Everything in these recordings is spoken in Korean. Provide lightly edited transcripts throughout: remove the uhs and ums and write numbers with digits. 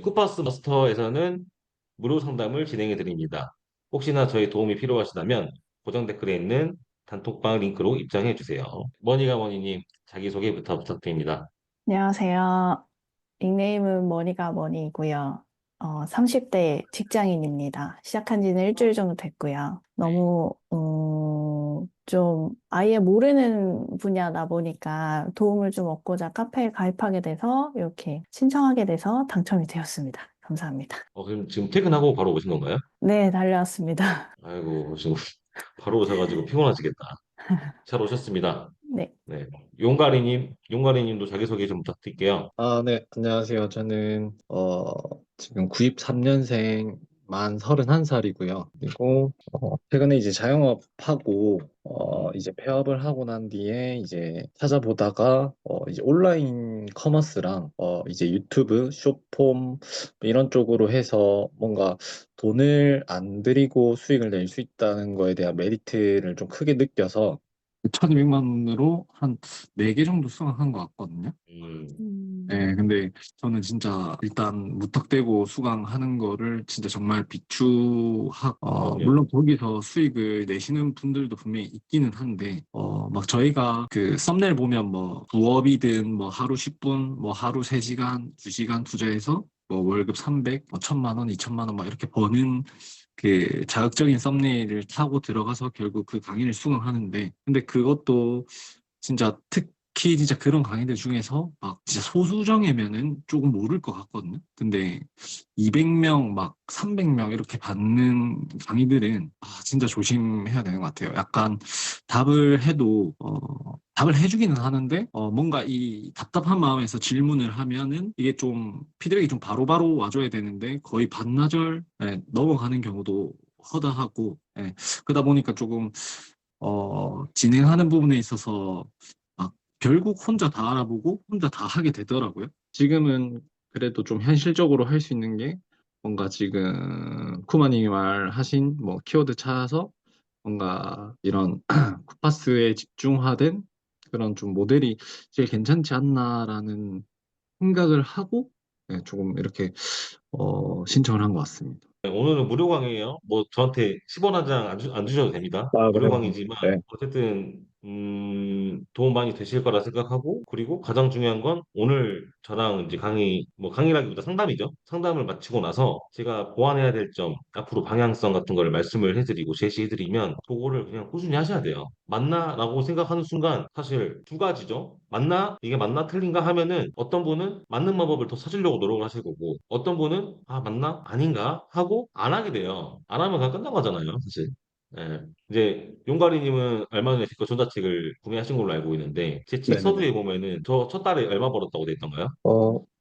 쿠파스 마스터에서는 무료 상담을 진행해 드립니다. 혹시나 저희 도움이 필요하시다면 고정 댓글에 있는 단톡방 링크로 입장해 주세요. 머니가 머니님 자기소개부터 부탁드립니다. 안녕하세요. 닉네임은 머니가 머니이고요. 30대 직장인입니다. 시작한 지는 일주일 정도 됐고요. 너무, 좀 아예 모르는 분야다 보니까 도움을 좀 얻고자 카페에 가입하게 돼서 이렇게 신청하게 돼서 당첨이 되었습니다. 감사합니다. 그럼 지금 퇴근하고 바로 오신 건가요? 네, 달려왔습니다. 아이고, 지금 바로 오셔가지고 피곤하시겠다. 잘 오셨습니다. 네. 네. 용가리님도 자기소개 좀 부탁드릴게요. 아, 네, 안녕하세요. 저는, 지금 93년생 만 31살이고요. 그리고, 최근에 이제 자영업하고, 이제 폐업을 하고 난 뒤에 이제 찾아보다가, 이제 온라인 커머스랑, 이제 유튜브, 숏폼, 뭐 이런 쪽으로 해서 뭔가 돈을 안 들이고 수익을 낼 수 있다는 거에 대한 메리트를 좀 크게 느껴서 1200만 원으로 한 4개 정도 수강한 것 같거든요. 음, 네, 근데 저는 진짜 일단 무턱대고 수강하는 거를 진짜 정말 비추하, 그럼요. 물론 거기서 수익을 내시는 분들도 분명히 있기는 한데, 막 저희가 그 썸네일 보면 뭐 부업이든 뭐 하루 10분, 뭐 하루 3시간, 2시간 투자해서 뭐 월급 300, 뭐 1000만 원, 2000만 원 막 이렇게 버는 그 자극적인 썸네일을 타고 들어가서 결국 그 강의를 수강하는데, 근데 그것도 진짜 특히 진짜 그런 강의들 중에서 막 진짜 소수정예면은 조금 모를 것 같거든요. 근데 200명 막 300명 이렇게 받는 강의들은 진짜 조심해야 되는 것 같아요. 약간 답을 해도 답을 해주기는 하는데 뭔가 이 답답한 마음에서 질문을 하면은 이게 좀 피드백이 좀 바로바로 와줘야 되는데 거의 반나절 넘어가는 경우도 허다하고 그러다 보니까 조금 진행하는 부분에 있어서 막 결국 혼자 다 알아보고 혼자 다 하게 되더라고요. 지금은 그래도 좀 현실적으로 할 수 있는 게 뭔가 지금 쿠마님이 말하신 뭐 키워드 찾아서 뭔가 이런 쿠파스에 집중화된 그런 좀 모델이 제일 괜찮지 않나라는 생각을 하고 조금 이렇게 신청을 한 것 같습니다. 네, 오늘은 무료 강의예요. 뭐 저한테 10원 한 장 안 주셔도 됩니다. 아, 무료 그래요? 강의지만 네. 어쨌든 도움 많이 되실 거라 생각하고 그리고 가장 중요한 건 오늘 저랑 이제 강의 뭐 강의라기보다 상담이죠. 상담을 마치고 나서 제가 보완해야 될 점 앞으로 방향성 같은 걸 말씀을 해드리고 제시해드리면 그거를 그냥 꾸준히 하셔야 돼요. 맞나라고 생각하는 순간 사실 두 가지죠. 맞나? 이게 맞나 틀린가 하면은 어떤 분은 맞는 방법을 더 찾으려고 노력을 하실 거고 어떤 분은 맞나? 아닌가? 하고 안 하게 돼요. 안 하면 그냥 끝난 거잖아요, 사실. 예. 이제 용가리님은 얼마 전에 제거 전자책을 구매하신 걸로 알고 있는데 제 책 네네네. 서두에 보면은 저 첫 달에 얼마 벌었다고 돼 있던가요?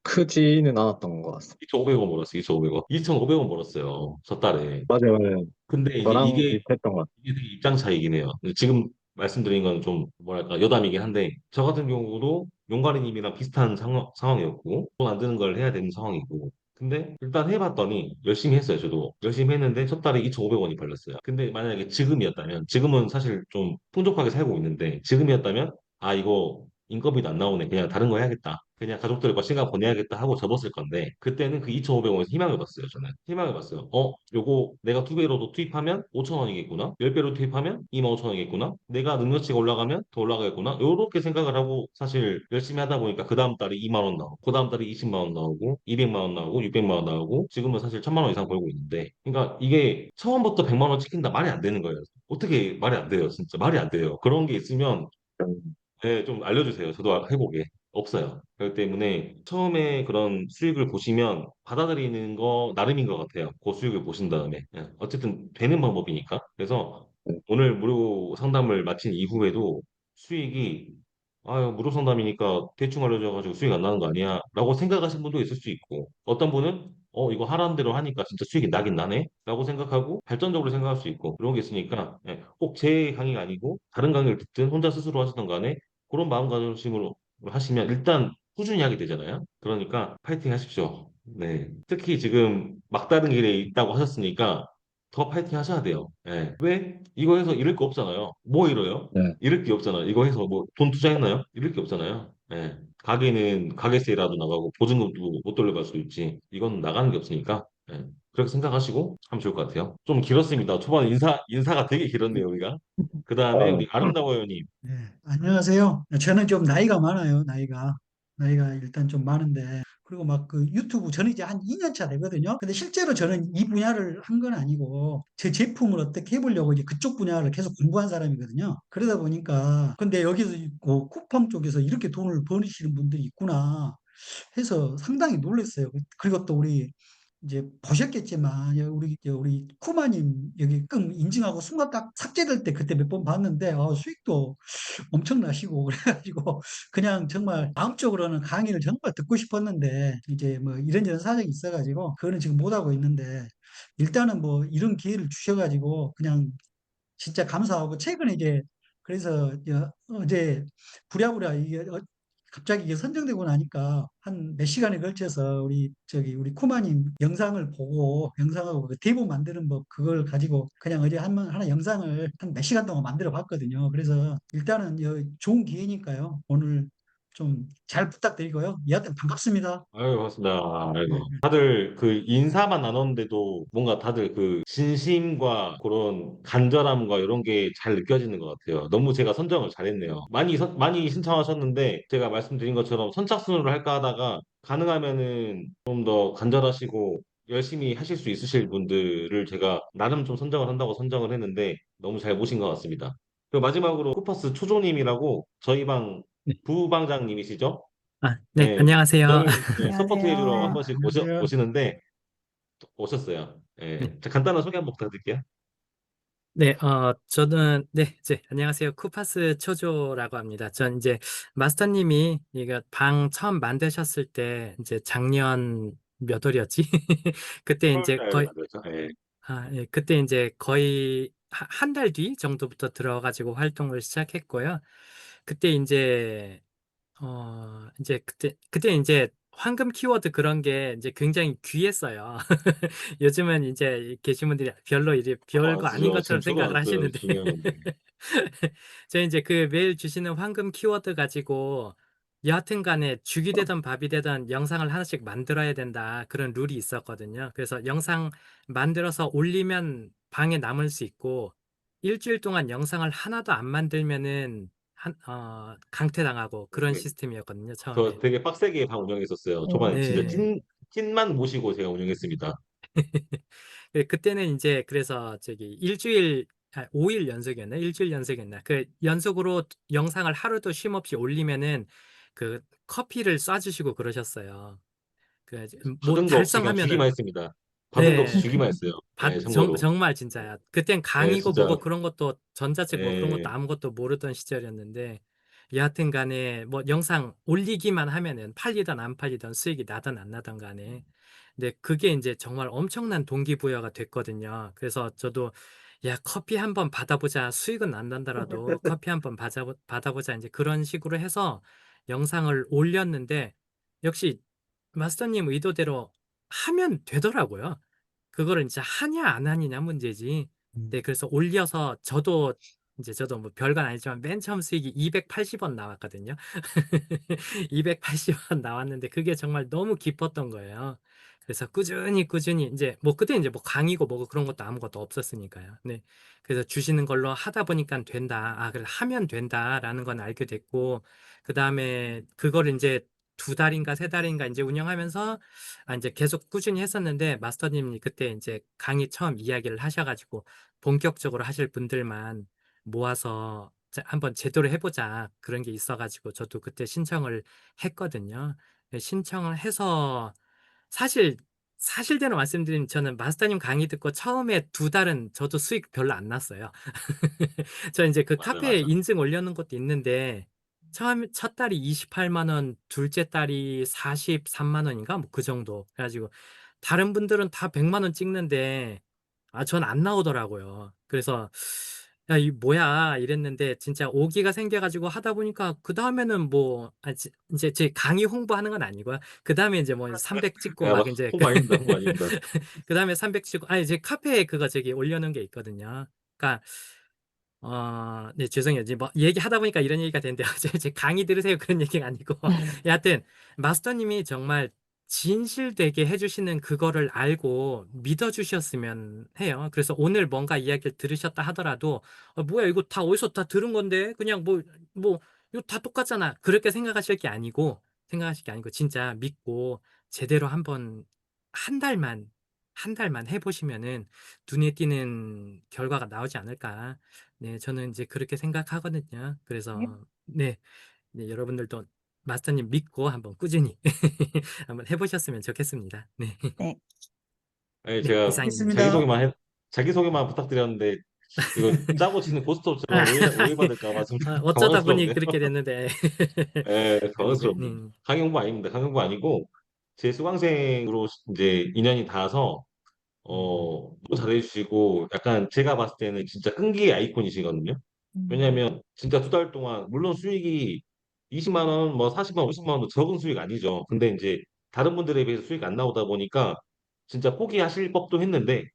크지는 않았던 것 같습니다. 2,500원 벌었어요. 2,500원. 2,500원 벌었어요. 첫 달에. 맞아요, 맞아요. 근데 이제 저랑 이게 비슷했던 것 같아요. 이게 되게 입장 차이긴 해요. 지금 말씀드린 건 좀 뭐랄까 여담이긴 한데 저 같은 경우도 용가리님이랑 비슷한 상황이었고 돈 안 드는 걸 해야 되는 상황이고 근데 일단 해봤더니 열심히 했어요. 저도 열심히 했는데 첫 달에 2,500원이 벌렸어요. 근데 만약에 지금이었다면 지금은 사실 좀 풍족하게 살고 있는데 지금이었다면 이거 인건비도 안 나오네. 그냥 다른 거 해야겠다. 그냥 가족들과 시간 보내야겠다 하고 접었을 건데 그때는 그 2,500원에서 희망을 봤어요. 저는 희망을 봤어요. 요거 내가 2배로도 투입하면 5,000원이겠구나. 10배로 투입하면 25,000원이겠구나. 내가 능력치가 올라가면 더 올라가겠구나. 요렇게 생각을 하고 사실 열심히 하다 보니까 그 다음 달에 2만 원 나오고 그 다음 달에 20만 원 나오고 200만 원 나오고 600만 원 나오고 지금은 사실 1,000만 원 이상 벌고 있는데 그러니까 이게 처음부터 100만 원 찍힌다 말이 안 되는 거예요. 어떻게 말이 안 돼요. 진짜 말이 안 돼요. 그런 게 있으면 네, 좀 알려주세요. 저도 해보게. 없어요. 그렇기 때문에 처음에 그런 수익을 보시면 받아들이는 거 나름인 것 같아요. 그 수익을 보신 다음에. 어쨌든 되는 방법이니까. 그래서 오늘 무료 상담을 마친 이후에도 수익이 무료 상담이니까 대충 알려줘가지고 수익 안 나는 거 아니야? 라고 생각하시는 분도 있을 수 있고 어떤 분은 이거 하라는 대로 하니까 진짜 수익이 나긴 나네? 라고 생각하고 발전적으로 생각할 수 있고 그런 게 있으니까 꼭 제 강의가 아니고 다른 강의를 듣든 혼자 스스로 하시던 간에 그런 마음가짐으로 하시면 일단 꾸준히 하게 되잖아요. 그러니까 파이팅 하십시오. 네. 특히 지금 막다른 길에 있다고 하셨으니까 더 파이팅 하셔야 돼요. 예. 왜? 이거 해서 잃을 거 없잖아요. 뭐 잃어요? 네. 잃을 게 없잖아. 이거 해서 뭐 돈 투자했나요? 잃을 게 없잖아요. 예. 가게는 가게세라도 나가고 보증금도 못 돌려갈 수 있지. 이건 나가는 게 없으니까. 예. 그렇게 생각하시고 하면 좋을 것 같아요. 좀 길었습니다. 초반 인사가 되게 길었네요, 우리가. 그 다음에 우리 아름다워 요님. 네, 안녕하세요. 저는 좀 나이가 많아요, 나이가. 나이가 일단 좀 많은데. 그리고 막 그 유튜브 저는 이제 한 2년 차 되거든요. 근데 실제로 저는 이 분야를 한 건 아니고 제 제품을 어떻게 해보려고 이제 그쪽 분야를 계속 공부한 사람이거든요. 그러다 보니까 근데 여기서 있고 쿠팡 쪽에서 이렇게 돈을 버시는 분들이 있구나 해서 상당히 놀랐어요. 그리고 또 우리 이제 보셨겠지만 우리 쿠마님 여기 끔 인증하고 순간 딱 삭제될 때 그때 몇 번 봤는데 수익도 엄청나시고 그래가지고 그냥 정말 마음적으로는 강의를 정말 듣고 싶었는데 이제 뭐 이런저런 사정이 있어가지고 그거는 지금 못하고 있는데 일단은 뭐 이런 기회를 주셔가지고 그냥 진짜 감사하고 최근에 이제 그래서 어제 부랴부랴 이게 갑자기 이게 선정되고 나니까 한 몇 시간에 걸쳐서 우리 코마님 영상을 보고 영상하고 그 대본 만드는 법 그걸 가지고 그냥 어제 하나 영상을 한 몇 시간 동안 만들어 봤거든요. 그래서 일단은 좋은 기회니까요. 오늘 좀 잘 부탁드리고요. 여하튼 반갑습니다. 아유, 반갑습니다. 네, 아이고. 네. 다들 그 인사만 나눴는데도 뭔가 다들 그 진심과 그런 간절함과 이런 게 잘 느껴지는 것 같아요. 너무 제가 선정을 잘했네요. 많이 신청하셨는데 제가 말씀드린 것처럼 선착순으로 할까 하다가 가능하면은 좀 더 간절하시고 열심히 하실 수 있으실 분들을 제가 나름 좀 선정을 한다고 선정을 했는데 너무 잘 모신 것 같습니다. 그리고 마지막으로 쿠퍼스 초조님이라고 저희 방 네. 부방장님이시죠? 네, 예, 안녕하세요. 저를 서포트 해주러 한 안녕하세요. 번씩 안녕하세요. 오시는데 오셨어요. 네, 예, 자, 간단한 소개 한번 부탁드릴게요. 네, 안녕하세요. 쿠파스 초조라고 합니다. 전 이제 마스터님이 이거 방 처음 만드셨을 때 이제 작년 몇 월이었지? 그때 이제 8월달 거의, 만들었죠. 예. 예, 그때 이제 거의 한 달 뒤 정도부터 들어가지고 활동을 시작했고요. 그때 이제 그때 이제 황금 키워드 그런 게 이제 굉장히 귀했어요. 요즘은 이제 계신 분들이 별로 이제 별거 아닌 아시죠? 지금 것처럼 생각을 초등학교 하시는데. 중요한 건데. 저희 이제 그 매일 주시는 황금 키워드 가지고 여하튼 간에 죽이 되든 밥이 되든 영상을 하나씩 만들어야 된다. 그런 룰이 있었거든요. 그래서 영상 만들어서 올리면 방에 남을 수 있고 일주일 동안 영상을 하나도 안 만들면은 강퇴당하고 그런 네. 시스템이었거든요, 저 처음에. 되게 빡세게 방 운영했었어요. 초반에 진짜 네. 찐만 모시고 제가 운영했습니다. 그때는 이제 그래서 저기 5일 연속이었나? 일주일 연속이었나? 그 연속으로 영상을 하루도 쉼 없이 올리면은 그 커피를 쏴주시고 그러셨어요. 그 뭐 받은 거 없이 그냥 주기만 달성하면은. 했습니다. 받은 거 없이 네. 주기만 했어요. 예, 참고로. 정말 진짜야. 그땐 예, 강의고 진짜. 뭐고 그런 것도 전자책 뭐 그런 것도 예, 아무것도 모르던 시절이었는데 여하튼 간에 뭐 영상 올리기만 하면은 팔리든 안 팔리든 수익이 나든 안 나든 간에 근데 그게 이제 정말 엄청난 동기부여가 됐거든요. 그래서 저도 야, 커피 한번 받아보자. 수익은 안 난다라도 커피 한번 받아보자. 이제 그런 식으로 해서 영상을 올렸는데 역시 마스터님 의도대로 하면 되더라고요. 그거를 이제 하냐 안 하느냐 문제지. 네, 그래서 올려서 저도 뭐 별건 아니지만 맨 처음 수익이 280원 나왔거든요. 280원 나왔는데 그게 정말 너무 기뻤던 거예요. 그래서 꾸준히 이제 뭐 그때 이제 뭐 강의고 뭐고 그런 것도 아무것도 없었으니까요. 네. 그래서 주시는 걸로 하다 보니까 된다. 그래 하면 된다라는 건 알게 됐고 그다음에 그거를 이제 2달인가 3달인가 이제 운영하면서 이제 계속 꾸준히 했었는데 마스터님이 그때 이제 강의 처음 이야기를 하셔가지고 본격적으로 하실 분들만 모아서 한번 제대로 해보자 그런 게 있어가지고 저도 그때 신청을 했거든요. 신청을 해서 사실 사실대로 말씀드리면 저는 마스터님 강의 듣고 처음에 2달은 저도 수익 별로 안 났어요. 저 이제 그 맞아, 카페에 맞아. 인증 올려놓은 것도 있는데 첫 달이 28만 원, 둘째 달이 43만 원인가 뭐 그 정도. 그래가지고 다른 분들은 다 100만 원 찍는데 전 안 나오더라고요. 그래서 야, 이 뭐야 이랬는데 진짜 오기가 생겨가지고 하다 보니까 그 다음에는 뭐 이제 제 강의 홍보하는 건 아니고요. 그 다음에 이제 뭐 300 찍고 야, 막 막 이제 홍보 아닙니다. 홍보 아닙니다. 그 다음에 300 찍고 아니 제 카페에 그거 저기 올려놓은 게 있거든요. 그러니까 네, 죄송해요. 이제 뭐 얘기하다 보니까 이런 얘기가 되는데 제 강의 들으세요 그런 얘기가 아니고 여하튼 마스터님이 정말 진실되게 해주시는 그거를 알고 믿어주셨으면 해요. 그래서 오늘 뭔가 이야기를 들으셨다 하더라도 뭐야 이거 다 어디서 다 들은 건데 그냥 뭐 이거 다 똑같잖아 그렇게 생각하실 게 아니고 진짜 믿고 제대로 한번 한 달만 한 달만 해보시면은 눈에 띄는 결과가 나오지 않을까. 네, 저는 이제 그렇게 생각하거든요. 그래서 네, 네, 여러분들도 마스터님 믿고 한번 꾸준히 한번 해보셨으면 좋겠습니다. 네, 네. 아니, 네, 제가 이상입니다. 알겠습니다. 자기소개만 부탁드렸는데, 이거 짜고 치는 아, 고스톱처럼 오해받을까 봐 좀 어쩌다 보니 당황스럽네요. 그렇게 됐는데 예, 아니고요. 당황스럽네요. 강의홍보 아닙니다. 강의홍보 아니고, 제 수강생으로 이제 인연이 닿아서, 너무 잘해주시고, 약간 제가 봤을 때는 진짜 끈기의 아이콘이시거든요. 음, 왜냐면, 진짜 두 달 동안, 물론 수익이 20만 원, 뭐 40만 원, 50만 원도 적은 수익 아니죠. 근데 이제, 다른 분들에 비해서 수익 안 나오다 보니까, 진짜 포기하실 법도 했는데,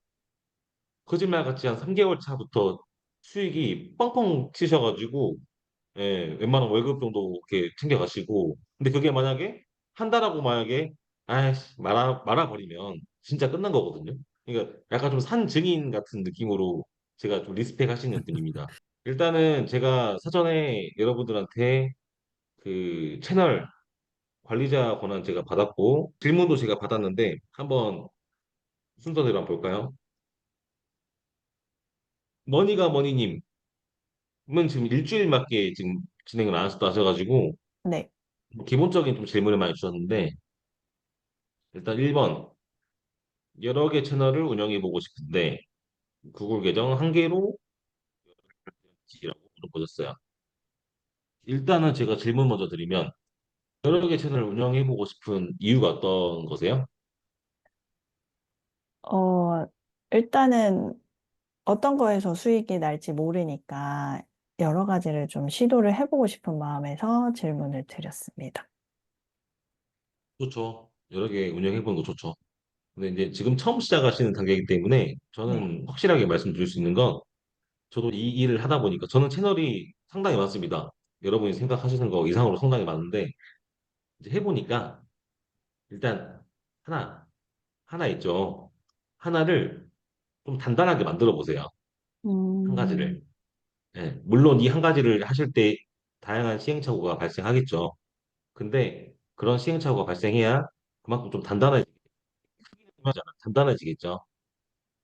거짓말같이 한 3개월 차부터 수익이 뻥뻥 치셔가지고, 예, 웬만한 월급 정도 이렇게 챙겨가시고, 근데 그게 만약에 한 달하고 만약에, 아이씨, 말아버리면 진짜 끝난 거거든요. 그러니까 약간 좀 산 증인 같은 느낌으로 제가 좀 리스펙 하시는 분입니다. 일단은 제가 사전에 여러분들한테 그 채널 관리자 권한 제가 받았고, 질문도 제가 받았는데, 한번 순서대로 한번 볼까요? 머니가 머니님은 지금 일주일밖에 지금 진행을 안 하셔가지고, 네. 뭐 기본적인 좀 질문을 많이 주셨는데, 일단 1번, 여러 개 채널을 운영해 보고 싶은데 구글 계정 한 개로 지라고 물어보셨어요. 일단은 제가 질문 먼저 드리면 여러 개 채널을 운영해 보고 싶은 이유가 어떤 거세요? 어, 일단은 어떤 거에서 수익이 날지 모르니까 여러 가지를 좀 시도를 해보고 싶은 마음에서 질문을 드렸습니다. 좋죠. 여러 개 운영해 보는 거 좋죠. 근데 이제 지금 처음 시작하시는 단계이기 때문에 네. 저는 확실하게 말씀드릴 수 있는 건 저도 이 일을 하다 보니까 저는 채널이 상당히 많습니다. 여러분이 생각하시는 거 이상으로 상당히 많은데 이제 해보니까 일단 하나 하나 있죠. 하나를 좀 단단하게 만들어 보세요. 한 음, 가지를. 예, 물론 이 한 가지를 하실 때 다양한 시행착오가 발생하겠죠. 근데 그런 시행착오가 발생해야 그만큼 좀 단단해지겠죠.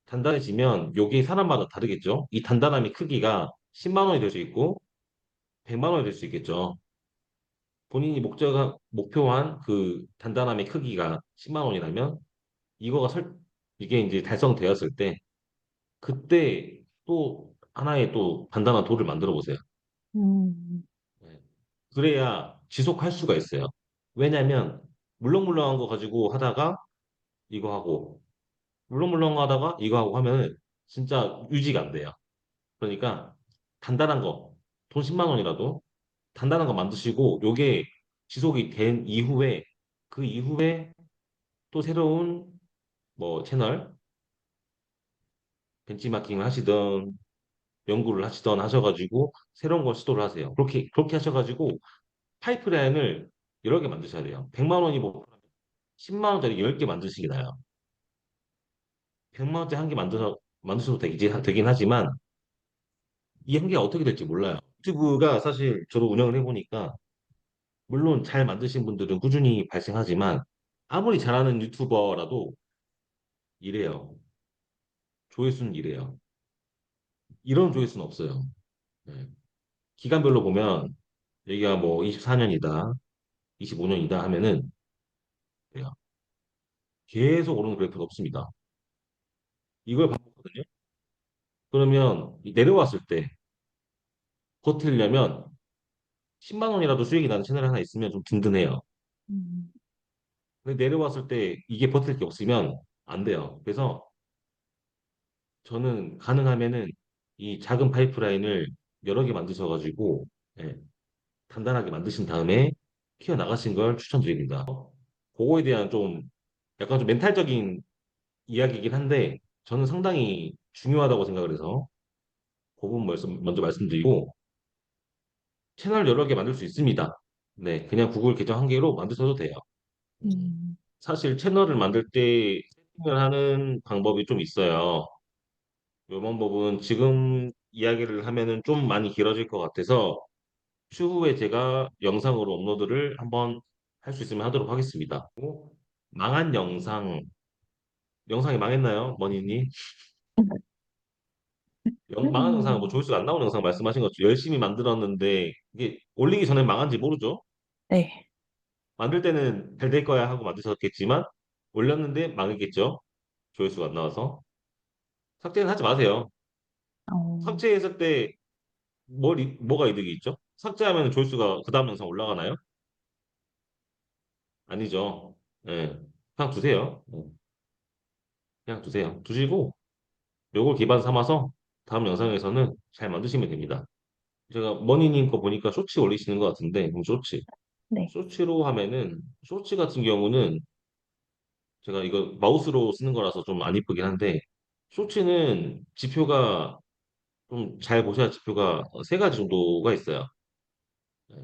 단단해지면 요게 사람마다 다르겠죠. 이 단단함의 크기가 10만 원이 될 수 있고 100만 원이 될 수 있겠죠. 본인이 목표한 그 단단함의 크기가 10만 원이라면 이거가 이게 이제 달성되었을 때 그때 또 하나의 또 단단한 돌을 만들어 보세요. 음, 네. 그래야 지속할 수가 있어요. 왜냐면 물렁물렁한 거 가지고 하다가 이거 하고 물렁물렁 하다가 이거 하고 하면은 진짜 유지가 안 돼요. 그러니까 단단한 거, 돈 10만 원이라도 단단한 거 만드시고 요게 지속이 된 이후에 그 이후에 또 새로운 뭐 채널 벤치마킹을 하시던 연구를 하시던 하셔가지고 새로운 걸 시도를 하세요. 그렇게 하셔가지고 파이프라인을 여러 개 만드셔야 돼요. 100만 원이 뭐 10만 원짜리 10개 만드시기 나요. 100만 원짜리 한 개 만드셔도 되긴 하지만 이 한 개가 어떻게 될지 몰라요. 유튜브가 사실 저도 운영을 해보니까 물론 잘 만드신 분들은 꾸준히 발생하지만 아무리 잘하는 유튜버라도 이래요. 조회수는 이래요. 이런 조회수는 없어요. 네. 기간별로 보면 여기가 뭐 24년이다, 25년이다 하면은 돼요. 계속 오르는 그래프가 없습니다. 이걸 봤거든요. 그러면 내려왔을 때 버티려면 10만 원이라도 수익이 나는 채널 하나 있으면 좀 든든해요. 음, 근데 내려왔을 때 이게 버틸 게 없으면 안 돼요. 그래서 저는 가능하면은 이 작은 파이프라인을 여러 개 만드셔가지고 예, 단단하게 만드신 다음에 키워 나가신 걸 추천드립니다. 그거에 대한 좀 약간 좀 멘탈적인 이야기이긴 한데 저는 상당히 중요하다고 생각을 해서 그 부분 먼저 말씀드리고 채널 여러 개 만들 수 있습니다. 네, 그냥 구글 계정 한 개로 만드셔도 돼요. 음, 사실 채널을 만들 때 세팅을 하는 방법이 좀 있어요. 이 방법은 지금 이야기를 하면은 좀 많이 길어질 것 같아서 추후에 제가 영상으로 업로드를 한번 할 수 있으면 하도록 하겠습니다. 그리고 망한 영상이 망했나요, 머니님? 망한 영상, 뭐 조회수가 안 나오는 영상 말씀하신 것죠. 열심히 만들었는데 이게 올리기 전에 망한지 모르죠. 네. 만들 때는 잘 될 거야 하고 만드셨겠지만 올렸는데 망했겠죠. 조회수가 안 나와서. 삭제는 하지 마세요. 어, 삭제했을 때 뭐가 이득이 있죠? 삭제하면 조회수가 그 다음 영상 올라가나요? 아니죠. 예. 그냥 두세요. 그냥 두세요. 두시고 요걸 기반 삼아서 다음 영상에서는 잘 만드시면 됩니다. 제가 머니님 거 보니까 쇼츠 올리시는 것 같은데 쇼츠. 네. 쇼츠로 하면은 쇼츠 같은 경우는 제가 이거 마우스로 쓰는 거라서 좀 안 이쁘긴 한데 쇼츠는 지표가 좀 잘 보셔야 지표가 세 가지 정도가 있어요. 예.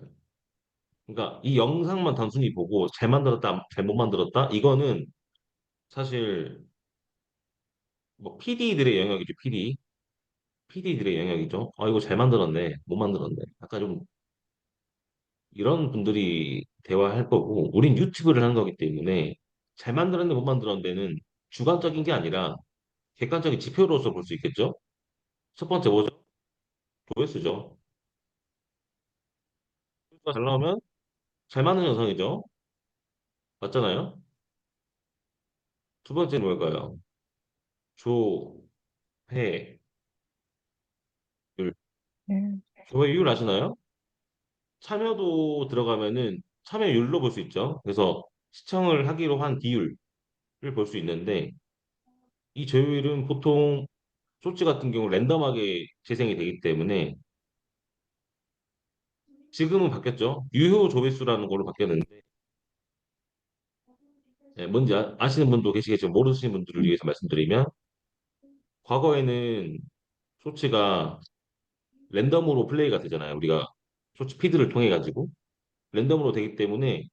그러니까 이 영상만 단순히 보고 잘 만들었다, 잘못 만들었다 이거는 사실 뭐 PD들의 영역이죠. PD들의 영역이죠. 아 이거 잘 만들었네, 못 만들었네. 약간 좀 이런 분들이 대화할 거고 우린 유튜브를 하는 거기 때문에 잘 만들었네, 못 만들었네는 주관적인 게 아니라 객관적인 지표로서 볼 수 있겠죠. 첫 번째 뭐죠? 조회수죠. 조회수가 잘 나오면 잘 맞는 현상이죠. 맞잖아요. 두 번째는 뭘까요? 조회율. 음, 조회율 아시나요? 참여도 들어가면은 참여율로 볼 수 있죠. 그래서 시청을 하기로 한 비율을 볼 수 있는데 이 조회율은 보통 쇼츠 같은 경우 랜덤하게 재생이 되기 때문에 지금은 바뀌었죠. 유효 조회수라는 걸로 바뀌었는데 뭔지 아시는 분도 계시겠지만 모르시는 분들을 위해서 말씀드리면 과거에는 쇼츠가 랜덤으로 플레이가 되잖아요. 우리가 쇼츠 피드를 통해 가지고 랜덤으로 되기 때문에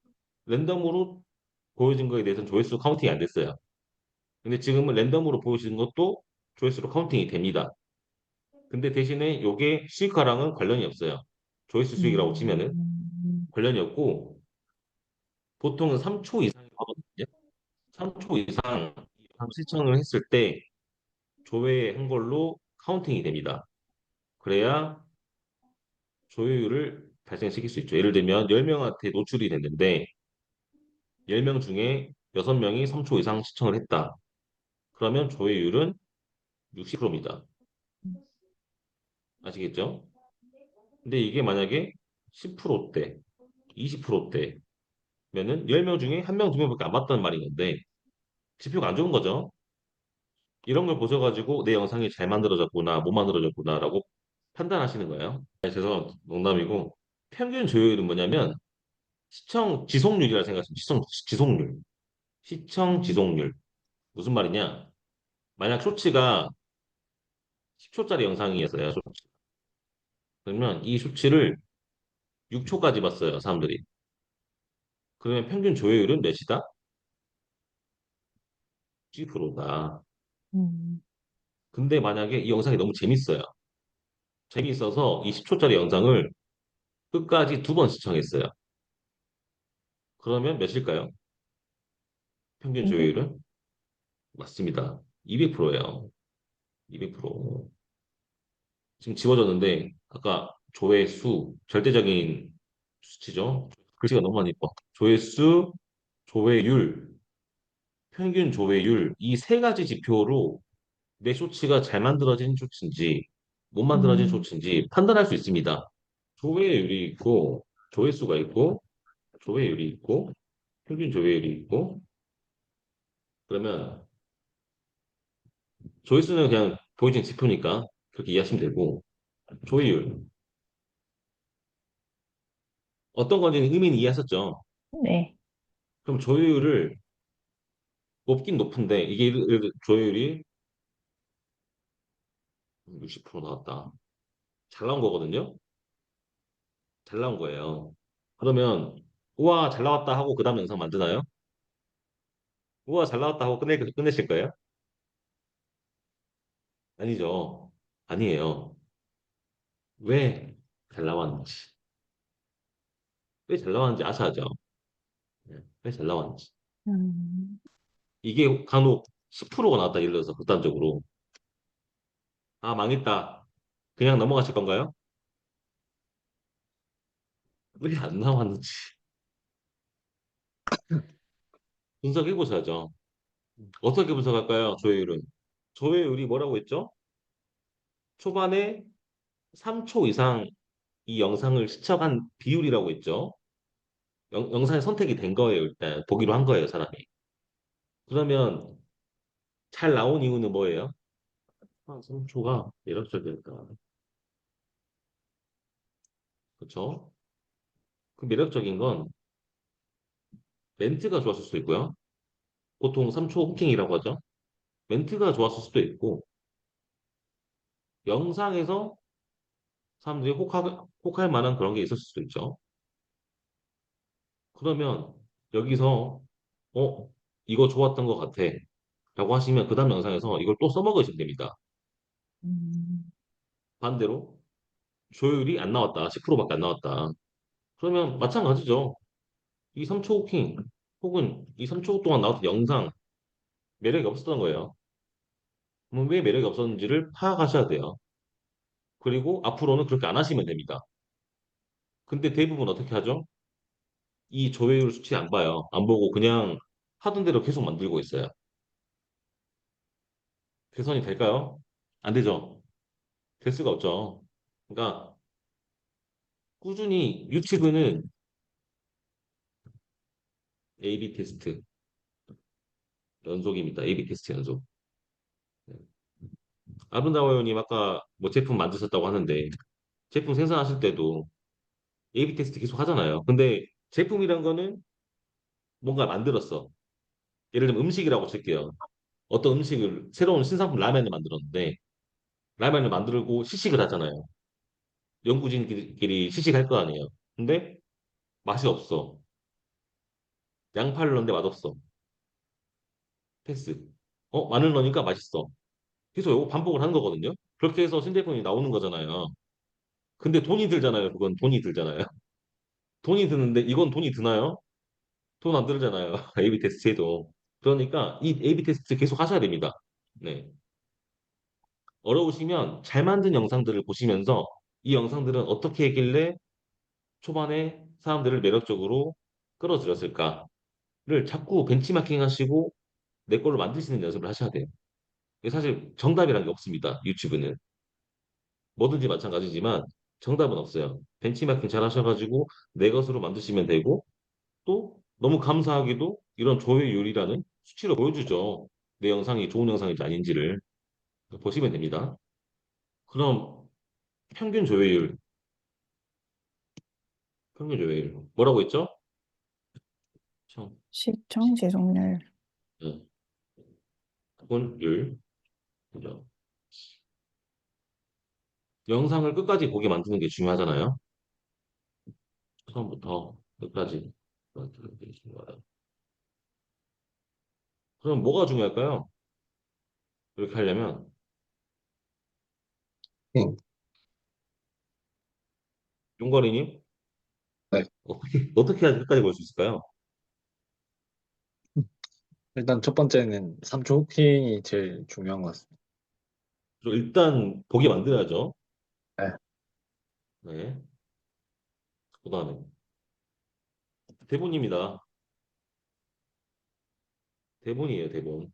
랜덤으로 보여진 거에 대해서는 조회수 카운팅이 안 됐어요. 근데 지금은 랜덤으로 보여지는 것도 조회수로 카운팅이 됩니다. 근데 대신에 요게 수익화랑은 관련이 없어요. 조회수 수익이라고 치면은 관련이 없고 보통은 3초 이상이 하거든요. 3초 이상 시청을 했을 때 조회한 걸로 카운팅이 됩니다. 그래야 조회율을 발생시킬 수 있죠. 예를 들면 10명한테 노출이 됐는데 10명 중에 6명이 3초 이상 시청을 했다. 그러면 조회율은 60%입니다. 아시겠죠? 근데 이게 만약에 10%대, 20%대면은 10명 중에 1명, 2명밖에 안 봤다는 말인 건데 지표가 안 좋은 거죠. 이런 걸 보셔가지고 내 영상이 잘 만들어졌구나, 못 만들어졌구나라고 판단하시는 거예요. 아니, 죄송합니다. 농담이고 평균 조회율은 뭐냐면 시청 지속률이라 생각하시면 시청 지속률 무슨 말이냐? 만약 쇼츠가 10초짜리 영상이었어요. 그러면 이 쇼츠를 6초까지 봤어요, 사람들이. 그러면 평균 조회율은 몇이다? 10%다. 음, 근데 만약에 이 영상이 너무 재밌어요. 재밌어서 이 10초짜리 영상을 끝까지 2번 시청했어요. 그러면 몇일까요? 평균 이게, 조회율은? 맞습니다. 200%예요. 200%. 지금 지워졌는데 아까 조회수 절대적인 수치죠. 글씨가 너무 많이 이뻐. 조회수, 조회율, 평균 조회율 이 세 가지 지표로 내 쇼츠가 잘 만들어진 쇼츠인지 못 만들어진 음, 쇼츠인지 판단할 수 있습니다. 조회율이 있고 조회수가 있고 조회율이 있고 평균 조회율이 있고 그러면 조회수는 그냥 보여진 지표니까 그렇게 이해하시면 되고, 조회율. 어떤 건지는 의미는 이해하셨죠? 네. 그럼 조회율을 높긴 높은데, 이게 조회율이 60% 나왔다. 잘 나온 거거든요? 잘 나온 거예요. 그러면, 우와, 잘 나왔다 하고 그 다음 영상 만드나요? 우와, 잘 나왔다 하고 끝내실 거예요? 아니죠. 아니에요. 왜 잘 나왔는지. 왜 잘 나왔는지 아셔야죠. 왜 잘 나왔는지. 음, 이게 간혹 10%가 나왔다 예를 들어서 극단적으로. 아, 망했다. 그냥 넘어가실 건가요? 왜 안 나왔는지 분석해 보셔야죠. 어떻게 분석할까요? 조회율은. 조회율이 뭐라고 했죠? 초반에 3초 이상 이 영상을 시청한 비율이라고 했죠. 영상이 선택이 된 거예요, 일단. 보기로 한 거예요, 사람이. 그러면 잘 나온 이유는 뭐예요? 아, 3초가 매력적이니까. 그렇죠? 그 매력적인 건 멘트가 좋았을 수도 있고요. 보통 3초 후킹이라고 하죠. 멘트가 좋았을 수도 있고, 영상에서 사람들이 혹할 만한 그런 게 있었을 수도 있죠. 그러면 여기서, 어, 이거 좋았던 것 같아. 라고 하시면 그 다음 영상에서 이걸 또 써먹으시면 됩니다. 음, 반대로 조율이 안 나왔다. 10%밖에 안 나왔다. 그러면 마찬가지죠. 이 3초 후킹 혹은 이 3초 동안 나왔던 영상 매력이 없었던 거예요. 그럼 왜 매력이 없었는지를 파악하셔야 돼요. 그리고 앞으로는 그렇게 안 하시면 됩니다. 근데 대부분 어떻게 하죠? 이 조회율 수치 안 봐요. 안 보고 그냥 하던 대로 계속 만들고 있어요. 개선이 될까요? 안 되죠. 될 수가 없죠. 그러니까 꾸준히 유튜브는 A/B 테스트 연속입니다. A/B 테스트 연속. 네. 아름다워요님 아까 뭐 제품 만드셨다고 하는데 제품 생산하실 때도 A/B 테스트 계속 하잖아요. 근데 제품이란 거는 뭔가 만들었어. 예를 들면 음식이라고 칠게요. 어떤 음식을 새로운 신상품 라면을 만들었는데 라면을 만들고 시식을 하잖아요. 연구진끼리 시식할 거 아니에요. 근데 맛이 없어. 양파를 넣는데 맛없어. 패스. 마늘 넣으니까 맛있어. 계속 이거 반복을 하는 거거든요. 그렇게 해서 신제품이 나오는 거잖아요. 근데 돈이 들잖아요. 그건 돈이 들잖아요. 돈이 드는데 이건 돈이 드나요? 돈 안 들잖아요. A/B 테스트 해도. 그러니까 이 A/B 테스트 계속 하셔야 됩니다. 네. 어려우시면 잘 만든 영상들을 보시면서 이 영상들은 어떻게 했길래 초반에 사람들을 매력적으로 끌어들였을까를 자꾸 벤치마킹 하시고 내 걸로 만드시는 연습을 하셔야 돼요. 이게 사실 정답이란 게 없습니다. 유튜브는. 뭐든지 마찬가지지만 정답은 없어요. 벤치마킹 잘 하셔가지고 내 것으로 만드시면 되고 또 너무 감사하게도 이런 조회율이라는 수치로 보여주죠. 내 영상이 좋은 영상인지 아닌지를 보시면 됩니다. 그럼 평균 조회율, 평균 조회율 뭐라고 했죠? 평, 시청 지속률. 네. 평균율. 그죠? 영상을 끝까지 보게 만드는 게 중요하잖아요. 처음부터 끝까지 만드는 게 중요하다. 그럼 뭐가 중요할까요? 이렇게 하려면 응. 용거리님 네. 어떻게 해야 끝까지 볼 수 있을까요? 일단 첫 번째는 3초 후킹이 제일 중요한 것 같습니다. 일단 보게 만들어야죠. 네. 네. 그다음에 대본입니다. 대본이에요, 대본.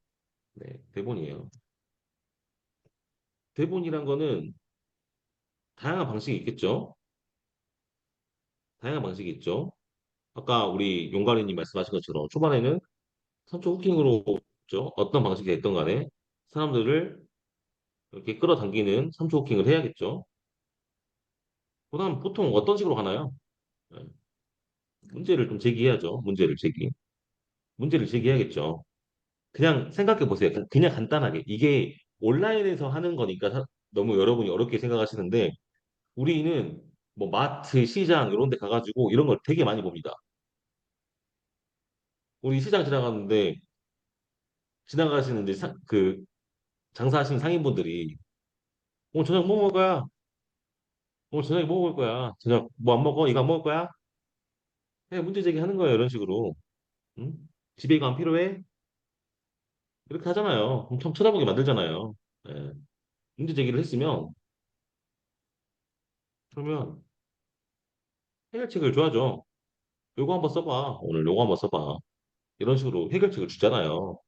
네, 대본이에요. 대본이란 거는 다양한 방식이 있겠죠. 다양한 방식이 있죠. 아까 우리 용가리님 말씀하신 것처럼 초반에는 선초 후킹으로 죠 어떤 방식이 됐던 간에 사람들을 이렇게 끌어당기는 3초 호킹을 해야겠죠. 그다음 보통 어떤 식으로 하나요? 네, 문제를 좀 제기해야죠. 문제를 제기해야겠죠. 그냥 생각해 보세요. 그냥 간단하게. 이게 온라인에서 하는 거니까 너무 여러분이 어렵게 생각하시는데 우리는 뭐 마트, 시장 이런 데 가가지고 이런 걸 되게 많이 봅니다. 우리 시장 지나가는데 지나가시는데 그 장사하시는 상인분들이 오늘 저녁 뭐 먹을 거야? 오늘 저녁에 뭐 먹을 거야? 저녁 뭐 안 먹어? 이거 안 먹을 거야? 네, 문제 제기하는 거예요. 이런 식으로. 응? 집에 이거 안 필요해? 이렇게 하잖아요. 그럼 처음 쳐다보게 만들잖아요. 예. 문제 제기를 했으면 그러면 해결책을 줘야죠. 요거 한번 써봐. 오늘 요거 한번 써봐. 이런 식으로 해결책을 주잖아요.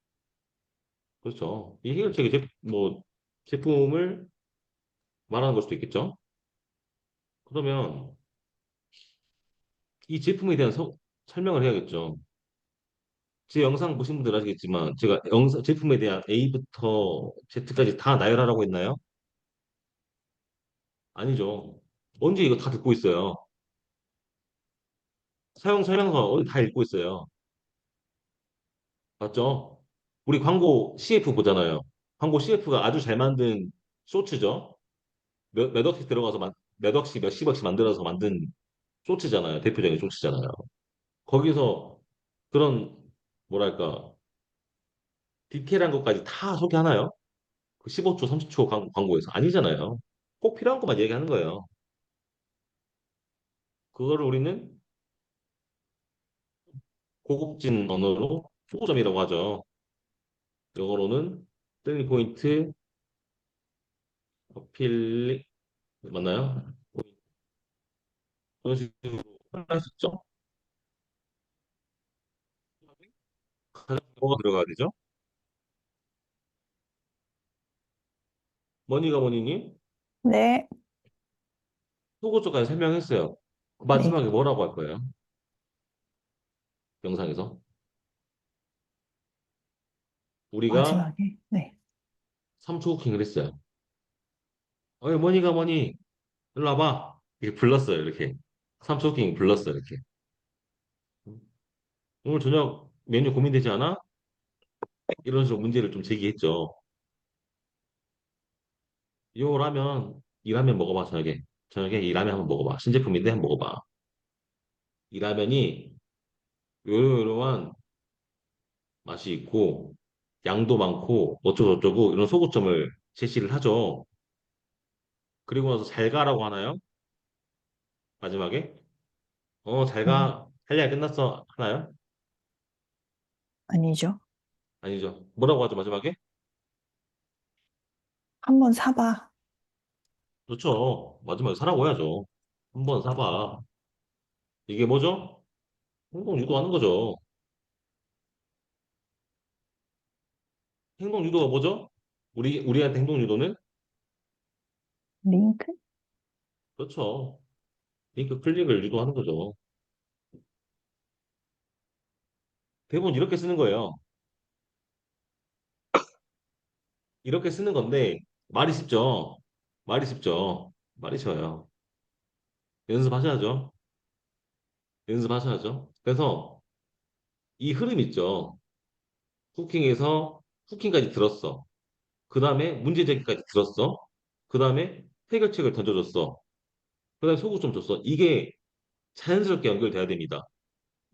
그렇죠. 이 해결책이 뭐 제품을 말하는 걸 수도 있겠죠. 그러면 이 제품에 대한 설명을 해야겠죠. 제 영상 보신 분들 아시겠지만 제가 제품에 대한 A부터 Z까지 다 나열하라고 했나요? 아니죠. 언제 이거 다 듣고 있어요. 사용 설명서 어디 다 읽고 있어요. 맞죠? 우리 광고 CF 보잖아요. 광고 CF가 아주 잘 만든 쇼츠죠. 몇 억씩 들어가서 몇 억씩 몇십억씩 만들어서 만든 쇼츠잖아요. 대표적인 쇼츠잖아요. 거기서 그런 뭐랄까 디테일한 것까지 다 소개하나요? 그 15초, 30초 광고에서 아니잖아요. 꼭 필요한 것만 얘기하는 거예요. 그거를 우리는 고급진 언어로 초고점이라고 하죠. 영어로는 셀링 포인트, 어필 맞나요? 그런 식으로 할 수 있죠. 가장 뭐가 들어가야 되죠? 머니가 머니님 네, 속옷쪽까지 설명했어요. 네. 마지막에 뭐라고 할 거예요? 영상에서 우리가 마지막에. 네. 3초 후킹을 했어요. 어이 머니가 머니 일로 와봐. 이렇게 불렀어요. 이렇게 3초 후킹 불렀어요. 이렇게 오늘 저녁 메뉴 고민되지 않아? 이런 식으로 문제를 좀 제기했죠. 요 라면 이 라면 먹어봐 저녁에 이 라면 한번 먹어봐 신제품인데 한번 먹어봐 이 라면이 요러요러한 맛이 있고 양도 많고 어쩌고저쩌고 이런 소고점을 제시를 하죠. 그리고 나서 잘 가라고 하나요? 마지막에 잘 음, 가. 할 얘기 끝났어 하나요? 아니죠. 아니죠. 뭐라고 하죠 마지막에? 한번 사봐. 그렇죠. 마지막에 사라고 해야죠. 한번 사봐. 이게 뭐죠? 행동 유도하는 거죠. 행동 유도가 뭐죠? 우리한테 행동 유도는 링크? 그렇죠. 링크 클릭을 유도하는 거죠. 대부분 이렇게 쓰는 거예요. 이렇게 쓰는 건데 말이 쉽죠. 말이 쉽죠. 말이 쉬워요. 연습하셔야죠. 연습하셔야죠. 그래서 이 흐름 있죠. 후킹에서 후킹까지 들었어. 그 다음에 문제 제기까지 들었어. 그 다음에 해결책을 던져줬어. 그 다음에 소구 좀 줬어. 이게 자연스럽게 연결돼야 됩니다.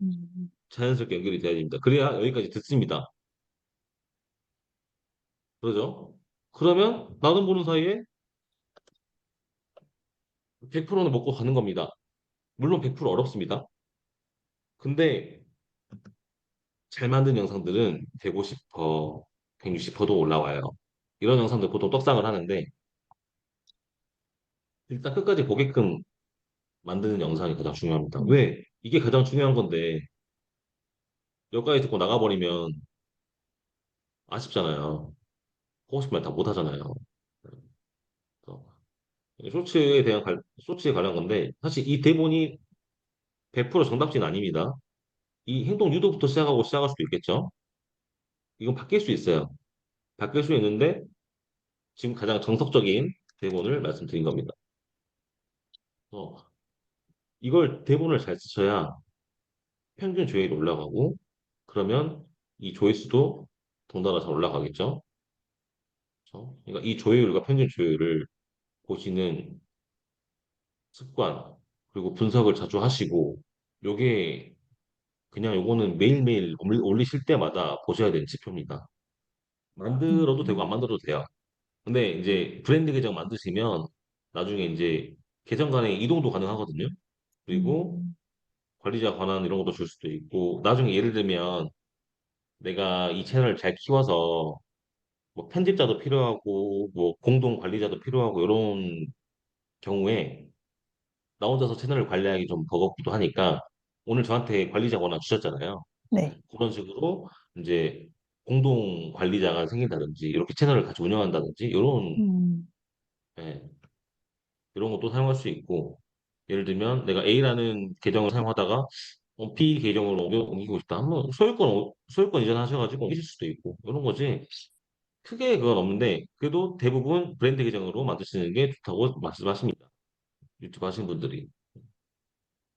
음, 자연스럽게 연결이 돼야 됩니다. 그래야 여기까지 듣습니다. 그러죠? 그러면 나는 보는 사이에 100%는 먹고 가는 겁니다. 물론 100% 어렵습니다. 근데 잘 만든 영상들은 150%, 160%도 올라와요. 이런 영상들 보통 떡상을 하는데 일단 끝까지 보게끔 만드는 영상이 가장 중요합니다. 음, 왜? 이게 가장 중요한 건데 여기까지 듣고 나가버리면 아쉽잖아요. 하고 싶은 말 다 못하잖아요. 그래서 쇼츠에 관한 건데 사실 이 대본이 100% 정답지는 아닙니다. 이 행동 유도부터 시작할 수도 있겠죠. 이건 바뀔 수 있어요. 바뀔 수 있는데 지금 가장 정석적인 대본을 말씀드린 겁니다. 어, 이걸 대본을 잘 쓰셔야 평균 조회율이 올라가고 그러면 이 조회수도 덩달아 잘 올라가겠죠. 그렇죠? 그러니까 이 조회율과 평균 조회율을 보시는 습관 그리고 분석을 자주 하시고 요게 그냥 요거는 매일매일 올리실 때마다 보셔야 되는 지표입니다. 만들어도 되고 안 음, 만들어도 돼요. 근데 이제 브랜드 계정 만드시면 나중에 이제 계정 간의 이동도 가능하거든요. 그리고 음, 관리자 권한 이런 것도 줄 수도 있고 나중에 예를 들면 내가 이 채널을 잘 키워서 뭐 편집자도 필요하고 뭐 공동 관리자도 필요하고 이런 경우에 나 혼자서 채널을 관리하기 좀 버겁기도 하니까 오늘 저한테 관리자 권한 주셨잖아요. 네. 그런 식으로 이제 공동 관리자가 생긴다든지 이렇게 채널을 같이 운영한다든지 이런 음, 이런 것도 사용할 수 있고 예를 들면 내가 A라는 계정을 사용하다가 B 계정으로 옮기고 싶다 하면 소유권 이전하셔가지고 옮기실 수도 있고 이런 거지 크게 그건 없는데 그래도 대부분 브랜드 계정으로 만드시는 게 좋다고 말씀하십니다. 유튜브 하시는 분들이.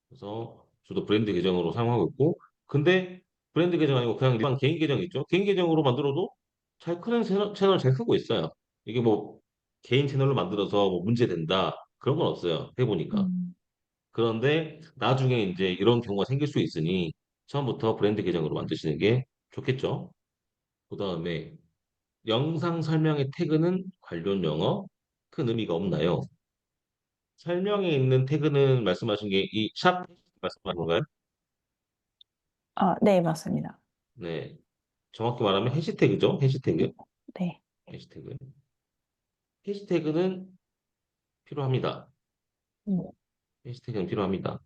그래서 저도 브랜드 계정으로 사용하고 있고 근데 브랜드 계정 아니고 그냥 일반 개인 계정 있죠. 개인 계정으로 만들어도 잘 크는 채널 잘 크고 있어요. 이게 뭐 개인 채널로 만들어서 뭐 문제 된다 그런 건 없어요. 해보니까. 음. 그런데 나중에 이제 이런 경우가 생길 수 있으니 처음부터 브랜드 계정으로 만드시는 게 좋겠죠. 그 다음에 영상 설명의 태그는 관련 영어 큰 의미가 없나요? 설명에 있는 태그는 말씀하신 게 이 샵 말씀하신 건가요? 아, 네, 맞습니다. 네. 정확히 말하면 해시태그죠. 해시태그. 네. 해시태그. 해시태그는 필요합니다. 음, 해시태그는 필요합니다.